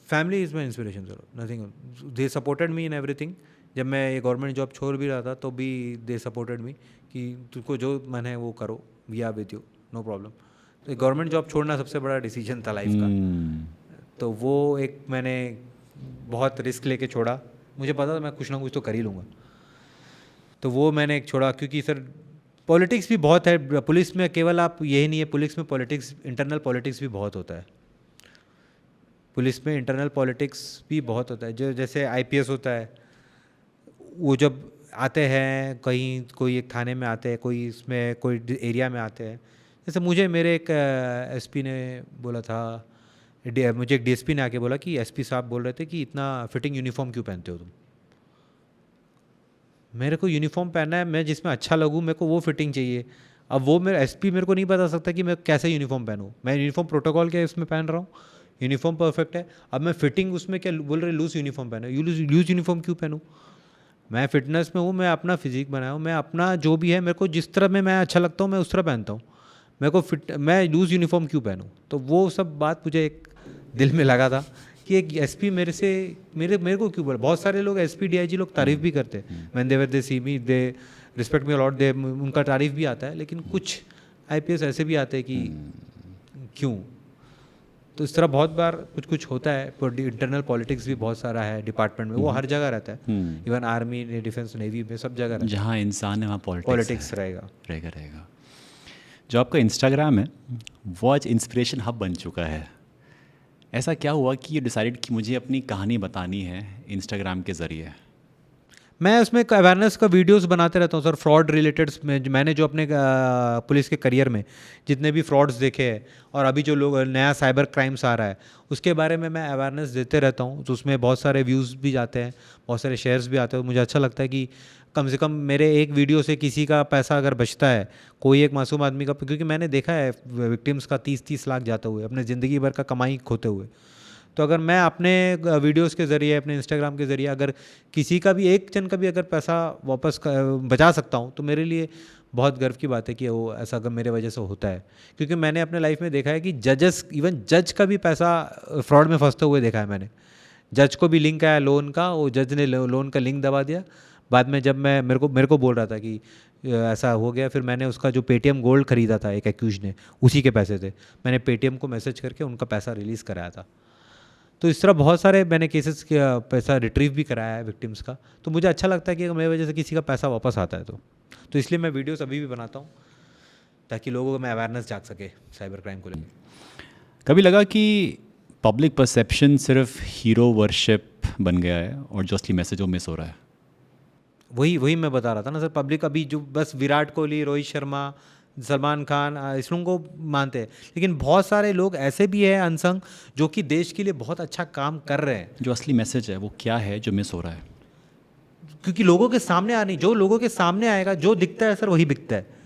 family is my inspiration sir, nothing. They supported me in everything. जब मैं ये गवर्नमेंट जॉब छोड़ भी रहा था तो भी दे सपोर्टेड मी कि तुमको जो मन है वो करो, we are with you, no problem. तो गवर्नमेंट जॉब छोड़ना सबसे बड़ा डिसीजन था लाइफ का। तो वो एक मैंने बहुत रिस्क लेके छोड़ा, मुझे पता था मैं कुछ ना कुछ तो कर ही लूँगा। तो वो मैंने एक छोड़ा, क्योंकि सर पॉलिटिक्स भी बहुत है पुलिस में, केवल आप यही नहीं है, पुलिस में पॉलिटिक्स, इंटरनल पॉलिटिक्स भी बहुत होता है। पुलिस में इंटरनल पॉलिटिक्स भी बहुत होता है। जो जैसे आईपीएस होता है, वो जब आते हैं कहीं, कोई एक थाने में आते हैं, कोई इसमें कोई एरिया में आते हैं। जैसे मुझे मेरे एक एसपी ने बोला था, मुझे एक डीएसपी ने आके बोला कि एसपी साहब बोल रहे थे कि इतना फिटिंग यूनिफॉर्म क्यों पहनते हो तुम। मेरे को यूनिफॉर्म पहनना है, मैं जिसमें अच्छा लगूँ, मेरे को वो फिटिंग चाहिए। अब वो मेरा एसपी मेरे को नहीं बता सकता कि मैं कैसे यूनिफॉर्म पहनूँ। मैं यूनिफॉर्म प्रोटोकॉल के इसमें पहन रहा हूँ, यूनिफॉर्म परफेक्ट है। अब मैं फिटिंग उसमें क्या बोल रहे, लूज़ यूनिफॉर्म पहनो, लूज़ यूनिफॉर्म क्यों पहनूँ। मैं फिटनेस में हूँ, मैं अपना फिजिक बनाया हूँ, मैं अपना जो भी है, मेरे को जिस तरह में मैं अच्छा लगता हूँ मैं उस तरह पहनता हूँ। मेरे को मैं लूज़ यूनिफॉर्म क्यों पहनूँ। तो वो सब बात मुझे एक दिल में लगा था कि एक एसपी मेरे से मेरे को क्यों बोला। बहुत सारे लोग एसपी डीआईजी लोग तारीफ़ भी करते हैं, when they see me, they respect me a lot, they उनका तारीफ़ भी आता है। लेकिन कुछ आईपीएस ऐसे भी आते हैं कि क्यों। तो इस तरह बहुत बार कुछ कुछ होता है। इंटरनल पॉलिटिक्स भी बहुत सारा है डिपार्टमेंट में, वो हर जगह रहता है। इवन आर्मी, डिफेंस, नेवी में सब जगह रहता है। जहाँ इंसान है वहाँ पॉलिटिक्स रहेगा। रहेगा। जो आपका इंस्टाग्राम है वो आज इंस्पिरेशन हब बन चुका है। ऐसा क्या हुआ कि ये डिसाइडेड कि मुझे अपनी कहानी बतानी है इंस्टाग्राम के ज़रिए? मैं उसमें अवेयरनेस का वीडियोस बनाते रहता हूँ सर, फ्रॉड रिलेटेड में। मैंने जो अपने पुलिस के करियर में जितने भी फ्रॉड्स देखे हैं, और अभी जो लोग नया साइबर क्राइम्स आ रहा है उसके बारे में मैं अवेयरनेस देते रहता हूँ। तो उसमें बहुत सारे व्यूज़ भी जाते हैं, बहुत सारे शेयर्स भी आते हैं। मुझे अच्छा लगता है कि कम से कम मेरे एक वीडियो से किसी का पैसा अगर बचता है, कोई एक मासूम आदमी का, क्योंकि मैंने देखा है विक्टिम्स का 30-30 लाख जाते हुए, अपने ज़िंदगी भर का कमाई खोते हुए। तो अगर मैं अपने वीडियोस के ज़रिए, अपने इंस्टाग्राम के ज़रिए अगर किसी का भी, एक जन का भी अगर पैसा वापस बचा सकता हूँ, तो मेरे लिए बहुत गर्व की बात है कि वो ऐसा अगर मेरे वजह से होता है। क्योंकि मैंने अपने लाइफ में देखा है कि इवन जज का भी पैसा फ्रॉड में फंसते हुए देखा है मैंने। जज को भी लिंक आया लोन का, वो जज ने लोन का लिंक दबा दिया। बाद में जब मेरे को बोल रहा था कि ऐसा हो गया, फिर मैंने उसका जो पेटीएम गोल्ड खरीदा था एक एक्यूज ने, उसी के पैसे थे, मैंने पेटीएम को मैसेज करके उनका पैसा रिलीज़ कराया था। तो इस तरह बहुत सारे मैंने केसेस पैसा रिट्रीव भी कराया है विक्टिम्स का। तो मुझे अच्छा लगता है कि अगर मेरी वजह से किसी का पैसा वापस आता है तो इसलिए मैं वीडियोस अभी भी बनाता हूँ, ताकि लोगों में अवेयरनेस जाग सके साइबर क्राइम को लेकर। कभी लगा कि पब्लिक परसेप्शन सिर्फ हीरो वर्शिप बन गया है और जो असली मैसेज वो मिस हो रहा है? वही मैं बता रहा था ना सर, पब्लिक अभी जो बस विराट कोहली, रोहित शर्मा, सलमान खान, इस लोगों को मानते हैं। लेकिन बहुत सारे लोग ऐसे भी हैं अनसंग, जो कि देश के लिए बहुत अच्छा काम कर रहे हैं। जो असली मैसेज है वो क्या है जो मिस हो रहा है? क्योंकि लोगों के सामने आ नहीं, जो लोगों के सामने आएगा, जो दिखता है सर वही बिकता है।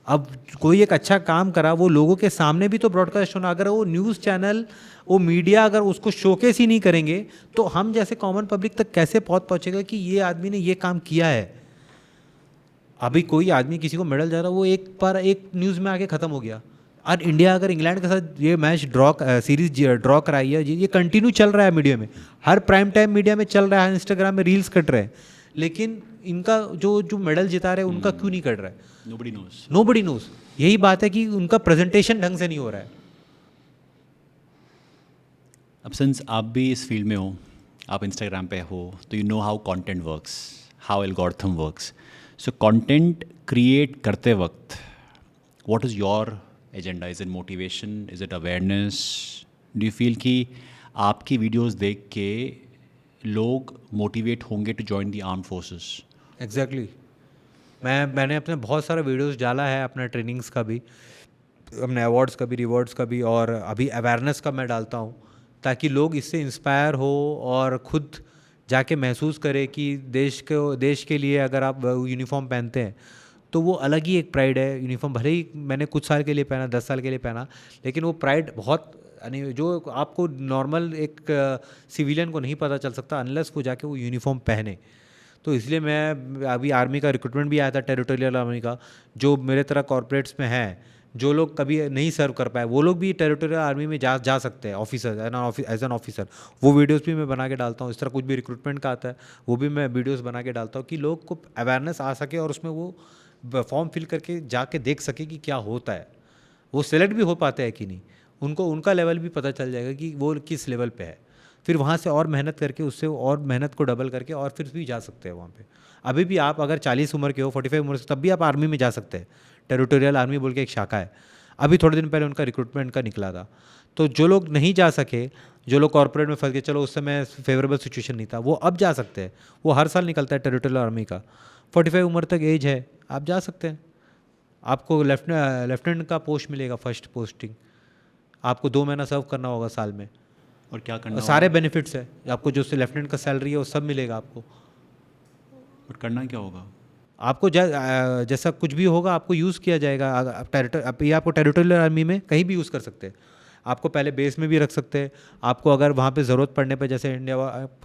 अब कोई एक अच्छा काम करा, वो लोगों के सामने भी तो ब्रॉडकास्ट होना। अगर वो न्यूज़ चैनल, वो मीडिया अगर उसको शोकेस ही नहीं करेंगे, तो हम जैसे कॉमन पब्लिक तक कैसे पहुंचेगा कि ये आदमी ने ये काम किया है। अभी कोई आदमी किसी को मेडल जा रहा, वो एक न्यूज़ में आके ख़त्म हो गया। और इंडिया अगर इंग्लैंड के साथ ये मैच सीरीज ड्रॉ कराई है, ये कंटिन्यू चल रहा है मीडिया में, हर प्राइम टाइम मीडिया में चल रहा है, इंस्टाग्राम में रील्स कट रहे हैं। लेकिन इनका जो मेडल जिता रहे हैं उनका क्यों नहीं कट रहा है? Nobody knows. यही बात है कि उनका प्रेजेंटेशन ढंग से नहीं हो रहा है। अब सिंस आप भी इस फील्ड में हो, आप इंस्टाग्राम पे हो, तो you know how content works, how algorithm works. So content create करते वक्त what is your agenda? Is it motivation? Is it awareness? Do you feel कि आपकी वीडियोस देख के लोग मोटिवेट होंगे to join the armed forces? Exactly. मैंने अपने बहुत सारे वीडियोस डाला है, अपने ट्रेनिंग्स का भी, अपने अवार्ड्स का भी, रिवॉर्ड्स का भी, और अभी अवेयरनेस का मैं डालता हूँ, ताकि लोग इससे इंस्पायर हो और ख़ुद जाके महसूस करें कि देश के लिए अगर आप यूनिफॉर्म पहनते हैं तो वो अलग ही एक प्राइड है। यूनिफॉर्म भले ही मैंने कुछ साल के लिए पहना, 10 साल के लिए पहना, लेकिन वो प्राइड बहुत, यानी जो आपको नॉर्मल एक सिविलियन को नहीं पता चल सकता अनलेस वो जाके वो यूनिफॉर्म पहने। तो इसलिए मैं अभी आर्मी का रिक्रूटमेंट भी आया था, टेरिटोरियल आर्मी का, जो मेरे तरह कॉर्पोरेट्स में है, जो लोग कभी नहीं सर्व कर पाए वो लोग भी टेरिटोरियल आर्मी में जा सकते हैं, ऑफिसर एज एन ऑफिसर। वो वीडियोस भी मैं बना के डालता हूँ। इस तरह कुछ भी रिक्रूटमेंट का आता है वो भी मैं वीडियोस बना के डालता हूँ कि लोग को अवेयरनेस आ सके और उसमें वो फॉर्म फिल करके जाके देख सके कि क्या होता है, वो सेलेक्ट भी हो पाते हैं कि नहीं, उनको उनका लेवल भी पता चल जाएगा कि वो किस लेवल पे है। फिर वहाँ से और मेहनत करके उससे और मेहनत को डबल करके और फिर भी जा सकते हैं वहाँ पे। अभी भी आप अगर 40 उम्र के हो, 45 उम्र से, तब भी आप आर्मी में जा सकते हैं। टेरिटोरियल आर्मी बोल के एक शाखा है, अभी थोड़े दिन पहले उनका रिक्रूटमेंट का निकला था। तो जो लोग नहीं जा सके, जो लोग कॉर्पोरेट में फंस गए, चलो उस समय फेवरेबल सिचुएशन नहीं था, वो अब जा सकते हैं। वो हर साल निकलता है टेरिटोरियल आर्मी का, 45 उम्र तक एज है, आप जा सकते हैं। आपको लेफ्टिनेंट का पोस्ट मिलेगा, फर्स्ट पोस्टिंग। आपको 2 महीना सर्व करना होगा साल में, और क्या करना सारे होगा? बेनिफिट्स है आपको, जो लेफ्टिनेंट का सैलरी है वो सब मिलेगा आपको। और करना क्या होगा? आपको जैसा कुछ भी होगा आपको यूज़ किया जाएगा। ये आपको टेरिटोरियल आर्मी में कहीं भी यूज़ कर सकते हैं। आपको पहले बेस में भी रख सकते हैं। आपको अगर वहाँ पे ज़रूरत पड़ने पे, जैसे इंडिया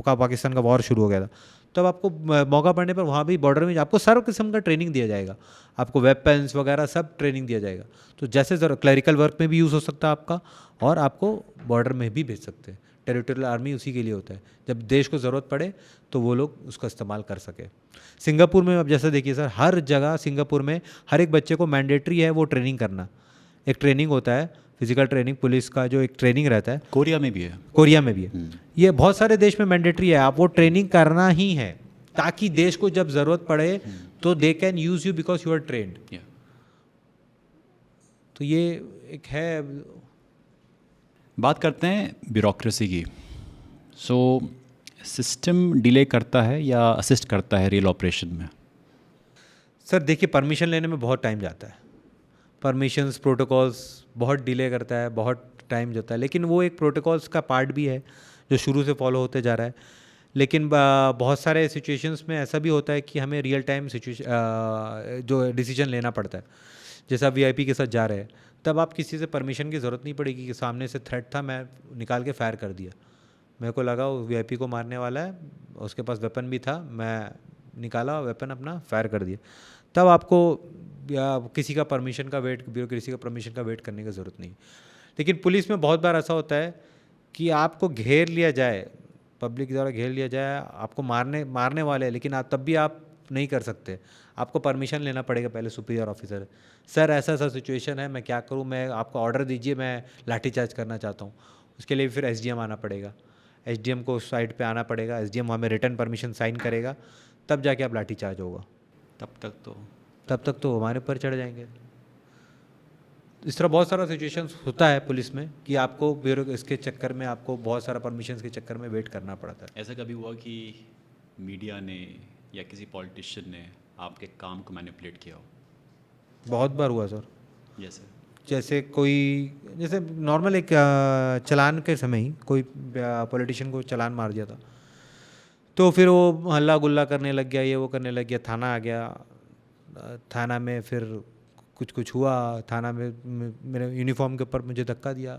का पाकिस्तान का वॉर शुरू हो गया था, तब आपको मौका पड़ने पर वहाँ भी बॉर्डर में आपको सर्व किस्म का ट्रेनिंग दिया जाएगा। आपको वेपन्स वगैरह सब ट्रेनिंग दिया जाएगा। तो जैसे क्लरिकल वर्क में भी यूज़ हो सकता है आपका, और आपको बॉर्डर में भी भेज सकते हैं। टेरिटोरियल आर्मी उसी के लिए होता है, जब देश को ज़रूरत पड़े तो वो लोग उसका इस्तेमाल कर सके। सिंगापुर में अब जैसा देखिए सर, हर जगह सिंगापुर में हर एक बच्चे को मैंडेटरी है वो ट्रेनिंग करना। एक ट्रेनिंग होता है, फिजिकल ट्रेनिंग, पुलिस का जो एक ट्रेनिंग रहता है, कोरिया में भी है। कोरिया में भी है। ये बहुत सारे देश में मैंडेटरी है, आप वो ट्रेनिंग करना ही है, ताकि देश को जब ज़रूरत पड़े तो they can use you because you are trained. तो ये एक है। बात करते हैं ब्यूरोक्रेसी की। सो सिस्टम डिले करता है या असिस्ट करता है रियल ऑपरेशन में? सर देखिए, परमिशन लेने में बहुत टाइम जाता है। परमिशंस, प्रोटोकॉल्स बहुत डिले करता है, बहुत टाइम जाता है, लेकिन वो एक प्रोटोकॉल्स का पार्ट भी है जो शुरू से फॉलो होते जा रहा है। लेकिन बहुत सारे सिचुएशंस में ऐसा भी होता है कि हमें रियल टाइम जो डिसीजन लेना पड़ता है। जैसे आप वीआईपी के साथ जा रहे हैं, तब आप किसी से परमिशन की ज़रूरत नहीं पड़ेगी कि सामने से थ्रेट था, मैं निकाल के फायर कर दिया। मेरे को लगा वो वीआईपी को मारने वाला है, उसके पास वेपन भी था, मैं निकाला वेपन अपना, फायर कर दिया। तब आपको या किसी का परमिशन का वेट, ब्यूरोक्रेसी का परमिशन का वेट करने की ज़रूरत नहीं। लेकिन पुलिस में बहुत बार ऐसा होता है कि आपको घेर लिया जाए, पब्लिक द्वारा घेर लिया जाए, आपको मारने वाले हैं, लेकिन आप तब भी आप नहीं कर सकते। आपको परमिशन लेना पड़ेगा पहले सुपीरियर ऑफिसर, सर ऐसा ऐसा सिचुएशन है, मैं क्या करूं, मैं आपको ऑर्डर दीजिए, मैं लाठीचार्ज करना चाहता हूं। उसके लिए फिर एसडीएम आना पड़ेगा, एसडीएम को साइड पे आना पड़ेगा, एसडीएम हमें रिटर्न परमिशन साइन करेगा, तब जाके आप लाठीचार्ज होगा। तब तक तो हमारे ऊपर चढ़ जाएंगे। इस तरह बहुत सारा सिचुएशंस होता है पुलिस में कि आपको ब्यूरो इसके चक्कर में, आपको बहुत सारा परमिशंस के चक्कर में वेट करना पड़ता है। ऐसा कभी हुआ कि मीडिया ने या किसी पॉलिटिशियन ने आपके काम को मैनिपुलेट किया हो? बहुत बार हुआ सर। जैसे जैसे नॉर्मल एक चलान के समय ही कोई पॉलिटिशियन को चलान मार दिया था, तो फिर वो हल्ला गुल्ला करने लग गया, ये वो करने लग गया, थाना आ गया। थाना में फिर कुछ हुआ, थाना में मेरे यूनिफॉर्म के ऊपर मुझे धक्का दिया।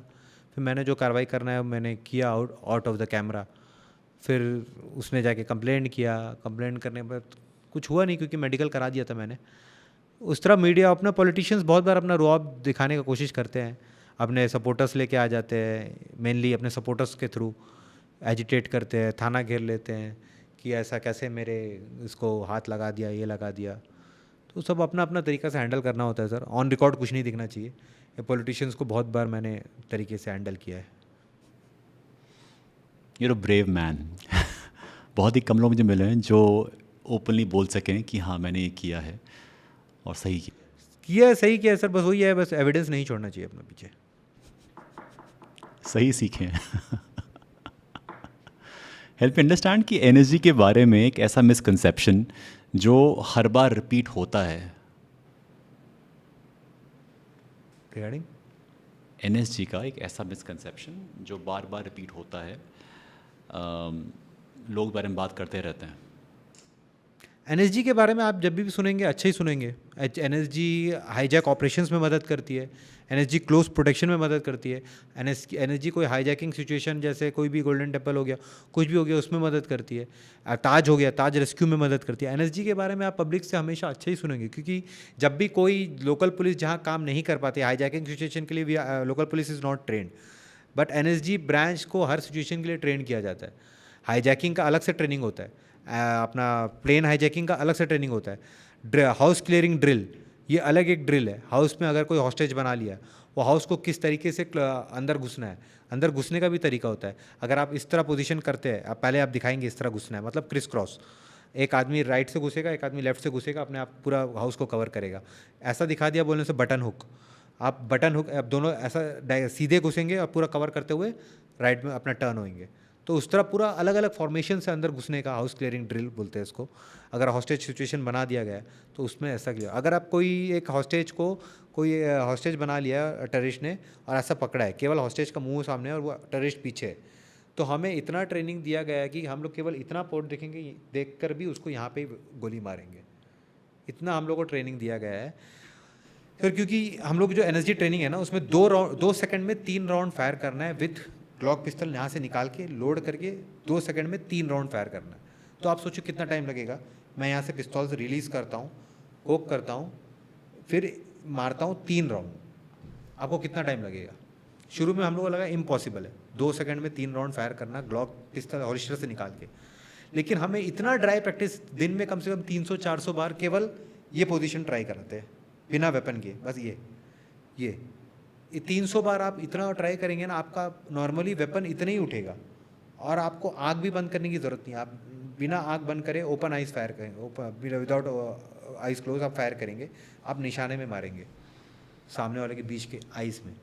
फिर मैंने जो कार्रवाई करना है मैंने किया आउट ऑफ द कैमरा। फिर उसने जाके कंप्लेंट किया, कंप्लेंट करने पर कुछ हुआ नहीं क्योंकि मेडिकल करा दिया था मैंने। उस तरह मीडिया, अपना पॉलिटिशियंस बहुत बार अपना रौब दिखाने का कोशिश करते हैं, अपने सपोर्टर्स लेके आ जाते हैं, मेनली अपने सपोर्टर्स के थ्रू एजिटेट करते हैं, थाना घेर लेते हैं कि ऐसा कैसे मेरे इसको हाथ लगा दिया, ये लगा दिया। तो सब अपना अपना तरीक़ा से हैंडल करना होता है सर, ऑन रिकॉर्ड कुछ नहीं दिखना चाहिए। ये पॉलिटिशियंस को बहुत बार मैंने तरीके से हैंडल किया है। You are a brave man. बहुत ही कम लोग मुझे मिले हैं जो ओपनली बोल सकें कि हाँ मैंने ये किया है और सही सही किया है सर, बस वही है, बस एविडेंस नहीं छोड़ना चाहिए अपने पीछे। सही सीखें। हेल्प अंडरस्टैंड कि एनएसजी के बारे में एक ऐसा मिसकंसेप्शन जो हर बार रिपीट होता है। रिगार्डिंग एनएसजी का एक ऐसा मिसकंसेप्शन जो बार बार रिपीट होता है, लोग बारे में बात करते रहते हैं। एनएसजी के बारे में आप जब भी सुनेंगे अच्छा ही सुनेंगे। एनएसजी हाईजैक ऑपरेशंस में मदद करती है, एनएसजी क्लोज प्रोटेक्शन में मदद करती है, एनएसजी कोई हाईजैकिंग सिचुएशन जैसे कोई भी गोल्डन टेम्पल हो गया, कुछ भी हो गया, उसमें मदद करती है। ताज हो गया, ताज रेस्क्यू में मदद करती है। एनएसजी के बारे में आप पब्लिक से हमेशा अच्छा ही सुनेंगे, क्योंकि जब भी कोई लोकल पुलिस जहाँ काम नहीं कर पाती हाईजैकिंग सिचुएशन के लिए, local police is not trend, but NSG branch को हर सिचुएशन के लिए ट्रेन किया जाता है। हाईजैकिंग का अलग से ट्रेनिंग होता है, अपना प्लेन हाईजैकिंग का अलग से ट्रेनिंग होता है। हाउस क्लियरिंग ड्रिल, ये अलग एक ड्रिल है। हाउस में अगर कोई हॉस्टेज बना लिया, वो हाउस को किस तरीके से अंदर घुसना है, अंदर घुसने का भी तरीका होता है। अगर आप इस तरह पोजीशन करते हैं, आप पहले आप दिखाएंगे इस तरह घुसना है, मतलब क्रिस क्रॉस, एक आदमी राइट से घुसेगा, एक आदमी लेफ्ट से घुसेगा, अपने आप पूरा हाउस को कवर करेगा। ऐसा दिखा दिया बोलने से बटन हुक, आप बटन हुक, आप दोनों ऐसा सीधे घुसेंगे और पूरा कवर करते हुए राइट में अपना टर्न होंगे। तो उस तरह पूरा अलग अलग फॉर्मेशन से अंदर घुसने का हाउस क्लियरिंग ड्रिल बोलते हैं इसको। अगर हॉस्टेज सिचुएशन बना दिया गया है तो उसमें ऐसा किया। अगर आप कोई एक हॉस्टेज को, कोई हॉस्टेज बना लिया टेररिस्ट ने और ऐसा पकड़ा है, केवल हॉस्टेज का मुंह सामने और वो टेररिस्ट पीछे है, तो हमें इतना ट्रेनिंग दिया गया है कि हम लोग केवल इतना पोर्ट देखेंगे, देख कर भी उसको यहाँ पे गोली मारेंगे। इतना हम लोग को ट्रेनिंग दिया गया है। फिर क्योंकि हम लोग जो एनएसजी ट्रेनिंग है ना, उसमें 2 सेकंड में 3 राउंड फायर करना है विथ ग्लॉक पिस्टल, यहाँ से निकाल के लोड करके 2 सेकंड में 3 राउंड फायर करना है। तो आप सोचो कितना टाइम लगेगा। मैं यहाँ से पिस्तौल से रिलीज़ करता हूँ, कोक करता हूँ, फिर मारता हूँ 3 राउंड, आपको कितना टाइम लगेगा? शुरू में हम लोगों को लगा इम्पॉसिबल है 2 सेकंड में 3 राउंड फायर करना ग्लॉक पिस्तल हॉलिस्टर से निकाल के, लेकिन हमें इतना ड्राई प्रैक्टिस, दिन में कम से कम 300-400 बार केवल ये पोजीशन ट्राई कराते हैं बिना वेपन के। बस ये 300 बार आप इतना ट्राई करेंगे ना, आपका नॉर्मली वेपन इतने ही उठेगा और आपको आँख भी बंद करने की ज़रूरत नहीं है। आप बिना आँख बंद करे ओपन आइज फायर करेंगे, विदाउट आइज क्लोज आप फायर करेंगे, आप निशाने में मारेंगे सामने वाले के बीच के आइज में।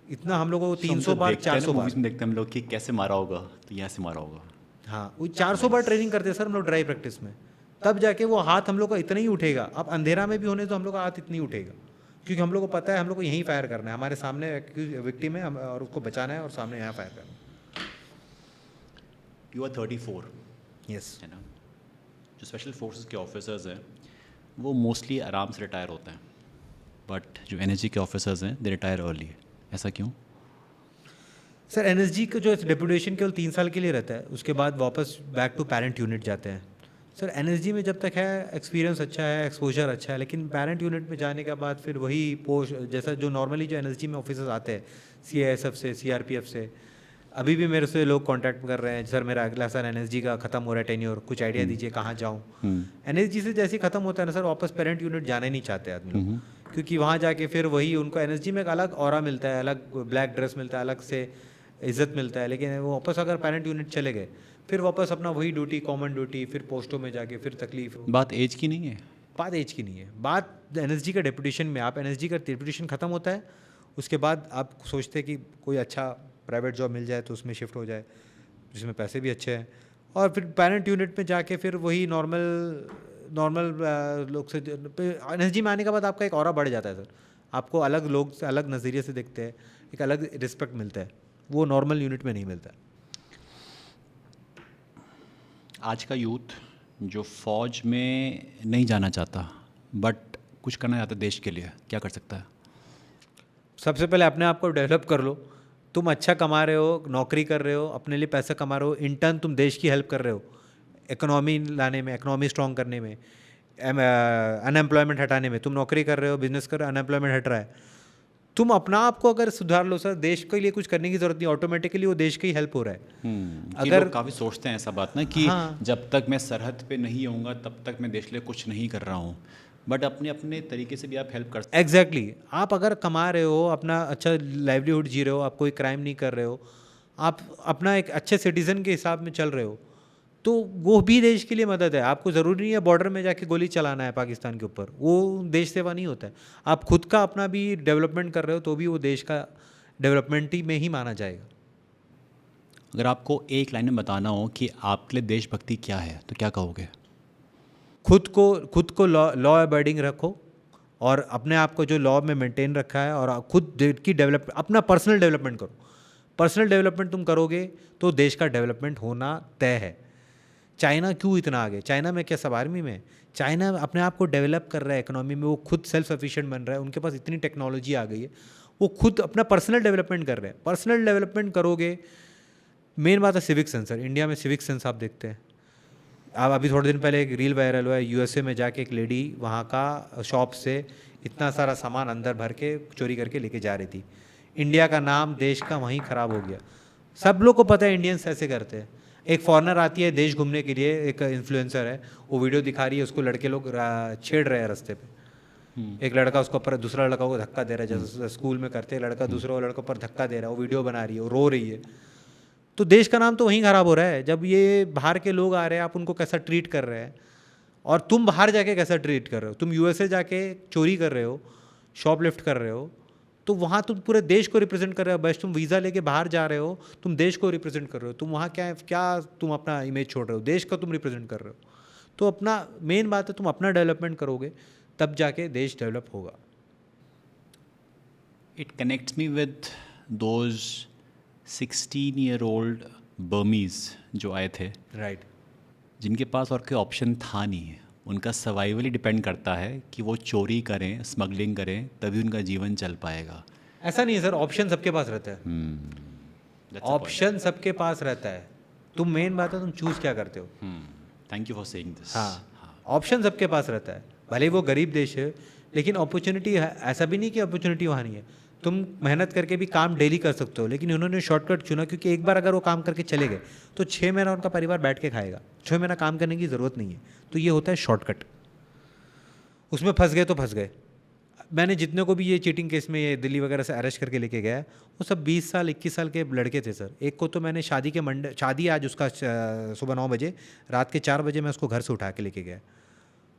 इतना हम लोगों को 300 बार 400 बार देखते हैं हम लोग कि कैसे मारा होगा, तो यहाँ से मारा होगा। हाँ, वो 400 बार ट्रेनिंग करते हैं सर हम लोग ड्राई प्रैक्टिस में, तब जाके वो हाथ हम लोग का इतना ही उठेगा। अब अंधेरा में भी होने तो हम लोग का हाथ इतनी उठेगा, क्योंकि हम लोग को पता है हम लोग को यहीं फायर करना है, हमारे सामने विक्टिम है और उसको बचाना है और सामने यहाँ फायर करना है। यू आर 34, यस, है ना। जो स्पेशल फोर्सेस के ऑफिसर्स हैं वो मोस्टली आराम से रिटायर होते हैं, बट जो एनएसजी के ऑफिसर्स हैं दे रिटायर अर्ली। ऐसा क्यों? सर एनएसजी का जो डेपुटेशन केवल 3 साल के लिए रहता है, उसके बाद वापस बैक टू पैरेंट यूनिट जाते हैं। सर एनएसजी में जब तक है एक्सपीरियंस अच्छा है, एक्सपोजर अच्छा है, लेकिन पैरेंट यूनिट में जाने के बाद फिर वही पोस्ट जैसा जो नॉर्मली जो एनएसजी में ऑफिसर्स आते हैं सीआईएसएफ से, सीआरपीएफ से, अभी भी मेरे से लोग कांटेक्ट कर रहे हैं, सर मेरा अगला साल एनएसजी का ख़त्म हो रहा है टेन्योर, कुछ आइडिया दीजिए कहाँ जाऊँ। एनएसजी से जैसे ख़त्म होता है ना सर, वापस पेरेंट यूनिट जाना ही नहीं चाहते आदमी लोग, क्योंकि वहाँ जाके फिर वही उनको एनएसजी में एक अलग ऑरा मिलता है, अलग ब्लैक ड्रेस मिलता है, अलग से इज्जत मिलता है, लेकिन वो वापस अगर पेरेंट यूनिट चले गए फिर वापस अपना वही ड्यूटी, कॉमन ड्यूटी, फिर पोस्टों में जाके फिर तकलीफ। बात एज की नहीं है, बात एज की नहीं है, बात एनएसजी का डेपुटेशन में, आप एनएसजी का डेपुटेशन ख़त्म होता है, उसके बाद आप सोचते हैं कि कोई अच्छा प्राइवेट जॉब मिल जाए तो उसमें शिफ्ट हो जाए जिसमें पैसे भी अच्छे हैं, और फिर पेरेंट यूनिट में जाके फिर वही नॉर्मल लोग से एनएसजी में आने के बाद आपका एक ऑरा बढ़ जाता है सर, आपको अलग लोग से अलग नज़रिए से देखते हैं, एक अलग रिस्पेक्ट मिलता है, वो नॉर्मल यूनिट में नहीं मिलता। आज का यूथ जो फौज में नहीं जाना चाहता बट कुछ करना चाहता देश के लिए, क्या कर सकता है? सबसे पहले अपने आप को डेवलप कर लो। तुम अच्छा कमा रहे हो, नौकरी कर रहे हो, अपने लिए पैसा कमा रहे हो, इंटर्न तुम देश की हेल्प कर रहे हो, इकोनॉमी लाने में, इकोनॉमी स्ट्रॉन्ग करने में, अनएम्प्लॉयमेंट हटाने में, तुम नौकरी कर रहे हो, बिजनेस कर रहे हो, अनएम्प्लॉयमेंट हट रहा है, तुम अपना आप को अगर सुधार लो सर, देश के लिए कुछ करने की जरूरत नहीं, ऑटोमेटिकली वो देश की हेल्प हो रहा है। अगर काफ़ी सोचते हैं ऐसा बात ना कि हाँ, जब तक मैं सरहद पे नहीं आऊँगा तब तक मैं देश के लिए कुछ नहीं कर रहा हूँ, बट अपने अपने तरीके से भी आप हेल्प कर सकते हैं। एग्जैक्टली आप अगर कमा रहे हो, अपना अच्छा लाइवलीहुड जी रहे हो, आप कोई क्राइम नहीं कर रहे हो, आप अपना एक अच्छे सिटीज़न के हिसाब में चल रहे हो, तो वो भी देश के लिए मदद है। आपको ज़रूरी नहीं है बॉर्डर में जाके गोली चलाना है पाकिस्तान के ऊपर, वो देश सेवा नहीं होता है। आप खुद का अपना भी डेवलपमेंट कर रहे हो तो भी वो देश का डेवलपमेंट ही में ही माना जाएगा। अगर आपको एक लाइन में बताना हो कि आपके लिए देशभक्ति क्या है तो क्या कहोगे? खुद को लॉ अबाइडिंग रखो और अपने आप को जो लॉ में मेंटेन रखा है, और खुद की डेवलप, अपना पर्सनल डेवलपमेंट करो। पर्सनल डेवलपमेंट तुम करोगे तो देश का डेवलपमेंट होना तय है, चाइना क्यों इतना आगे? चाइना में क्या सब आर्मी में? चाइना अपने आप को डेवलप कर रहा है इकोनॉमी में, वो खुद सेल्फ सफिशिएंट बन रहा है, उनके पास इतनी टेक्नोलॉजी आ गई है, वो खुद अपना पर्सनल डेवलपमेंट कर रहे हैं। पर्सनल डेवलपमेंट करोगे, मेन बात है सिविक सेंस। सर इंडिया में सिविक सेंस आप देखते हैं, अब अभी थोड़े दिन पहले एक रील वायरल हुआ है, यूएसए में जाके एक लेडी वहाँ का शॉप से इतना सारा सामान अंदर भर के चोरी करके लेके जा रही थी। इंडिया का नाम देश का वहीं ख़राब हो गया। सब लोग को पता है इंडियंस ऐसे करते हैं। एक फॉरेनर आती है देश घूमने के लिए, एक इन्फ्लुएंसर है, वो वीडियो दिखा रही है, उसको लड़के लोग छेड़ रहे हैं रास्ते पे। एक लड़का उसको ऊपर, दूसरा लड़का को धक्का दे रहा है, जैसे स्कूल में करते हैं, लड़का दूसरा लड़का पर धक्का दे रहा है, वो वीडियो बना रही है, वो रो रही है। तो देश का नाम तो वहीं ख़राब हो रहा है। जब ये बाहर के लोग आ रहे हैं, आप उनको कैसा ट्रीट कर रहे हैं, और तुम बाहर जाके कैसा ट्रीट कर रहे हो। तुम यूएसए जाके चोरी कर रहे हो, शॉप लिफ्ट कर रहे हो, तो वहाँ तुम पूरे देश को रिप्रेजेंट कर रहे हो। बस तुम वीज़ा लेके बाहर जा रहे हो, तुम देश को रिप्रेजेंट कर रहे हो। तुम वहाँ क्या तुम अपना इमेज छोड़ रहे हो, देश का तुम रिप्रेजेंट कर रहे हो। तो अपना मेन बात है, तुम अपना डेवलपमेंट करोगे तब जाके देश डेवलप होगा। It connects me with those 16-year-old Burmese जो आए थे, राइट। जिनके पास और कोई ऑप्शन था नहीं। उनका सर्वाइवल ही डिपेंड करता है कि वो चोरी करें, स्मगलिंग करें, तभी उनका जीवन चल पाएगा। ऐसा नहीं है सर, ऑप्शन सबके पास रहता है। ऑप्शन सबके पास रहता है। तुम मेन बात है तुम चूज़ क्या करते हो। Thank you for saying this. हाँ, ऑप्शन सबके पास रहता है, भले वो गरीब देश है, लेकिन अपॉर्चुनिटी है। ऐसा भी नहीं कि अपॉर्चुनिटी वहाँ नहीं है। तुम मेहनत करके भी काम डेली कर सकते हो, लेकिन उन्होंने शॉर्टकट चुना, क्योंकि एक बार अगर वो काम करके चले गए तो 6 महीना उनका परिवार बैठ के खाएगा। 6 महीना काम करने की ज़रूरत नहीं है। तो ये होता है शॉर्टकट। उसमें फंस गए तो फंस गए। मैंने जितने को भी ये चीटिंग केस में ये दिल्ली वगैरह से अरेस्ट करके लेके गया, वो सब 20 साल 21 साल के लड़के थे सर। एक को तो मैंने शादी आज उसका सुबह 9 बजे, रात के 4 बजे मैं उसको घर से उठा के लेके गया।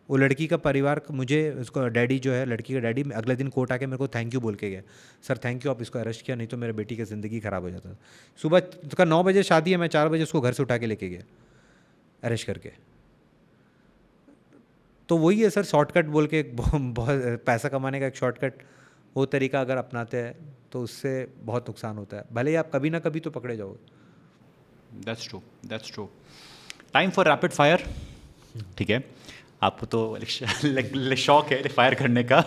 वो लड़की का परिवार मुझे, उसका डैडी जो है, लड़की का डैडी अगले दिन कोर्ट आके मेरे को थैंक यू बोल के गया, सर थैंक यू आप इसको अरेस्ट किया, नहीं तो मेरे बेटी की ज़िंदगी ख़राब हो जाता। सुबह उसका 9 बजे शादी है, मैं 4 बजे उसको घर से उठा के लेके गया अरेस्ट करके। तो वही है सर, शॉर्टकट बोल के बहुत पैसा कमाने का एक शॉर्टकट, वो तरीका अगर अपनाते हैं तो उससे बहुत नुकसान होता है। भले ही आप कभी ना कभी तो पकड़े जाओगे। That's true, that's true. Time for rapid fire. ठीक है, आपको तो शौक है फायर करने का।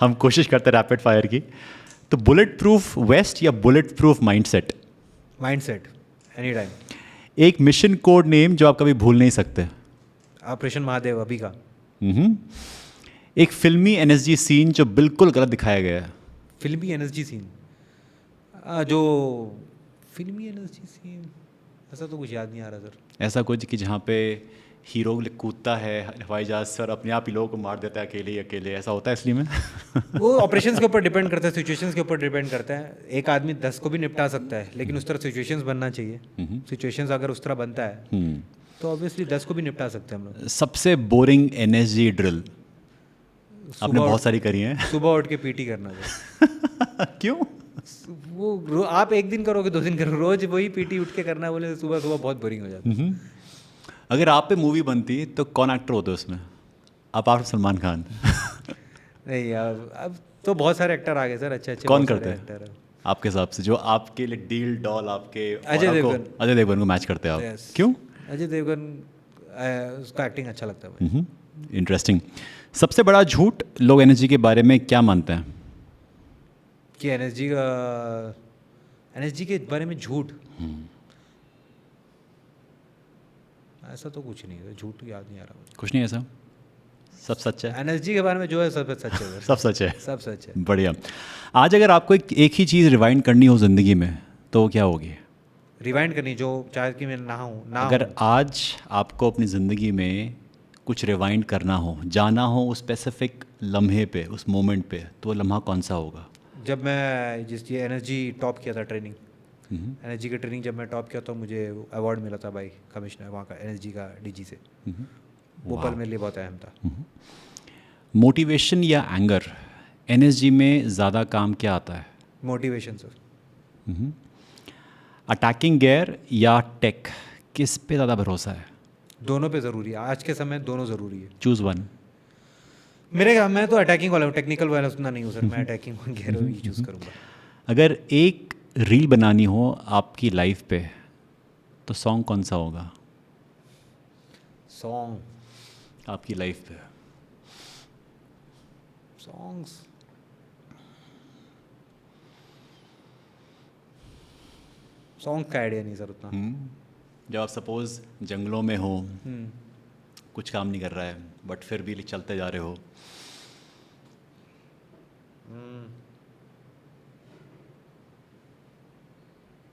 हम कोशिश करते हैं रैपिड फायर की। तो बुलेट प्रूफ वेस्ट या bullet proof mindset? Mindset, any time. एक मिशन कोड नेम जो आप कभी भूल नहीं सकते? ऑपरेशन महादेव अभी का। एक फिल्मी एनएसजी सीन जो बिल्कुल गलत दिखाया गया है? फिल्मी एनएसजी सीन, जो फिल्मी एनएसजी सीन, ऐसा तो कुछ याद नहीं आ रहा सर। ऐसा कुछ कि जहाँ पे हीरो कूदता है हवाई जहाज से और अपने आप ही लोगों को मार देता है अकेले ही अकेले, ऐसा होता है इसलिए में? वो ऑपरेशंस के ऊपर डिपेंड करता है, सिचुएशंस के ऊपर डिपेंड करता है। एक आदमी 10 को भी निपटा सकता है, लेकिन उस तरह सिचुएशंस बनना चाहिए। सिचुएशंस अगर उस तरह बनता है तो ऑब्वियसली 10 को भी निपटा सकते हैं हम लोग। सबसे बोरिंग एनएसजी ड्रिल आपने बहुत सारी करी हैं। सुबह उठ के पीटी करना क्यों? वो आप एक दिन करोगे 2 दिन करोगे, रोज वही पीटी उठ के करना बोले तो सुबह सुबह बहुत बोरिंग हो जाता है। अगर आप पे मूवी बनती तो कौन एक्टर होता उसमें? आप सलमान खान? नहीं अब तो बहुत सारे एक्टर आ गए सर, अच्छे अच्छे। कौन करते हैं आपके हिसाब से, जो आपके लिए डील डॉल आपके? अजय देवगन। अजय देवगन को मैच करते हैं आप? क्यों? अजय देवगन, उसका एक्टिंग अच्छा लगता है। इंटरेस्टिंग। सबसे बड़ा झूठ लोग एनर्जी के बारे में क्या मानते हैं? कि एनर्जी के बारे में झूठ, ऐसा तो कुछ नहीं है, झूठ याद नहीं आ रहा मुझे। कुछ नहीं ऐसा, सब सच है। एनर्जी के बारे में जो है सब सच है। सब सच है, सब सच है। बढ़िया। आज अगर आपको एक ही चीज़ रिवाइंड करनी हो ज़िंदगी में तो वो क्या होगी? रिवाइंड करनी, जो चाहे कि मैं ना हूँ ना। अगर आज आपको अपनी ज़िंदगी में कुछ रिवाइंड करना हो, जाना हो उस स्पेसिफिक लम्हे पे, उस मोमेंट पे, तो वो लम्हा कौन सा होगा? जब मैं ये एनर्जी टॉप किया था ट्रेनिंग, एनर्जी की ट्रेनिंग जब मैं टॉप किया तो मुझे अवार्ड मिला था भाई कमिश्नर वहाँ का, एनर्जी का डीजी से। वो पल मेरे लिए बहुत अहम था। मोटिवेशन या एंगर, एनर्जी में ज़्यादा काम क्या आता है? Motivation sir. अटैकिंग गियर या टेक, किस पे ज़्यादा भरोसा है? दोनों पे ज़रूरी है, आज के समय दोनों ज़रूरी है। Choose one. मैं तो अटैकिंग वाला हूँ, टेक्निकल वाला उतना नहीं हूँ सर। मैं अटैकिंग गियर ही चूज़ करूँगा। अगर एक रील बनानी हो आपकी लाइफ पे तो सॉन्ग कौन सा होगा? सॉन्ग आपकी लाइफ पे? सॉन्ग्स सॉन्ग का आइडिया नहीं सर उतना। जब आप सपोज जंगलों में हो, कुछ काम नहीं कर रहा है बट फिर भी चलते जा रहे हो,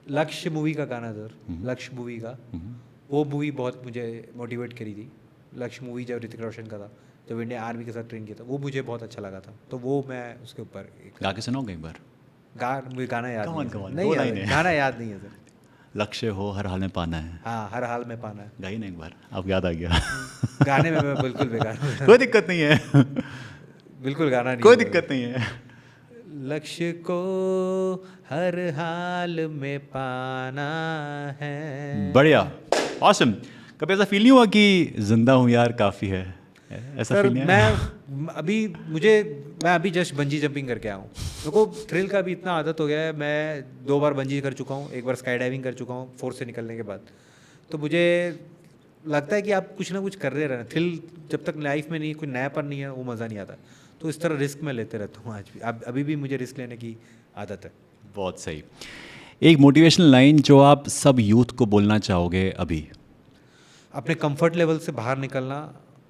लक्ष्य मूवी का गाना सर, लक्ष्य मूवी का, वो मूवी बहुत मुझे मोटिवेट करी थी। लक्ष्य मूवी जब ऋतिक रोशन का था, जब इंडियन आर्मी के साथ ट्रेन किया था, वो मुझे बहुत अच्छा लगा था। तो वो मैं उसके ऊपर एक गा के सुनाओगे एक बार? मुझे गाना याद Come नहीं on, है come सर। on, नहीं दो याद लाइनें। है, गाना याद नहीं है सर। लक्ष्य हो हर हाल में पाना है, हाँ, हर हाल में पाना है। गाई ना एक बार, आप याद आ गया। गाने में मैं बिल्कुल बेकार हूँ। कोई दिक्कत नहीं है, बिल्कुल गाना नहीं कोई है। दिक्कत नहीं है। लक्ष्य को हर हाल में पाना है। बढ़िया, ऑसम। कभी ऐसा फील नहीं हुआ कि जिंदा हूँ यार काफ़ी है, ऐसा सर फील नहीं है? मैं अभी जस्ट बंजी जंपिंग करके आया हूँ। मेरे को थ्रिल का भी इतना आदत हो गया है। मैं 2 बार बंजी कर चुका हूँ, 1 बार स्काई डाइविंग कर चुका हूँ फोर्स से निकलने के बाद। तो मुझे लगता है कि आप कुछ ना कुछ कर रहे रहना। थ्रिल जब तक लाइफ में नहीं, कोई नयापन नहीं है, वो मज़ा नहीं आता। तो इस तरह रिस्क मैं लेते रहता हूँ आज भी। अभी भी मुझे रिस्क लेने की आदत है। बहुत सही। एक मोटिवेशनल लाइन जो आप सब यूथ को बोलना चाहोगे अभी? अपने कंफर्ट लेवल से बाहर निकलना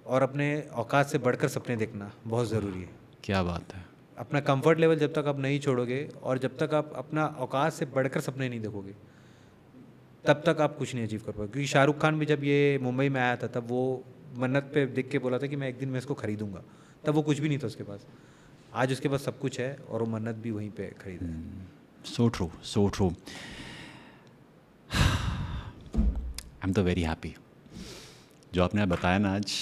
और अपने औकात से बढ़कर सपने देखना बहुत ज़रूरी है। क्या बात है। अपना कंफर्ट लेवल जब तक आप नहीं छोड़ोगे और जब तक आप अपना औकात से बढ़कर सपने नहीं देखोगे, तब तक आप कुछ नहीं अचीव कर पाओगे। क्योंकि शाहरुख खान भी जब ये मुंबई में आया था, तब वो मन्नत पे देख के बोला था कि मैं एक दिन मैं इसको खरीदूंगा। तब वो कुछ भी नहीं था उसके पास। आज उसके पास सब कुछ है और वो मन्नत भी वहीं पे खरीदा है। So true, so true. I am तो वेरी हैप्पी। जो आपने बताया ना आज,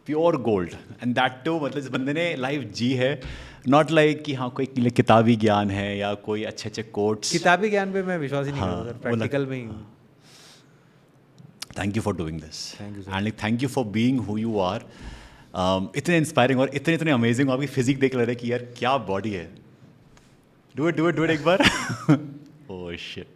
pure gold, and that too, मतलब इस बंदे ने लाइफ जी है। नॉट लाइक कि हाँ कोई किताबी ज्ञान है या कोई अच्छे अच्छे कोट्स। किताबी ज्ञान पे मैं विश्वास ही नहीं हाँ, करता सर, प्रैक्टिकल में ही। Thank you for doing this, Thank you, sir. And thank you for being who you are. इतने इंस्पायरिंग और इतने इतने अमेजिंग। आपकी फिजिक देख ले रहे कि यार क्या बॉडी है। डू इट एक बार। Oh shit.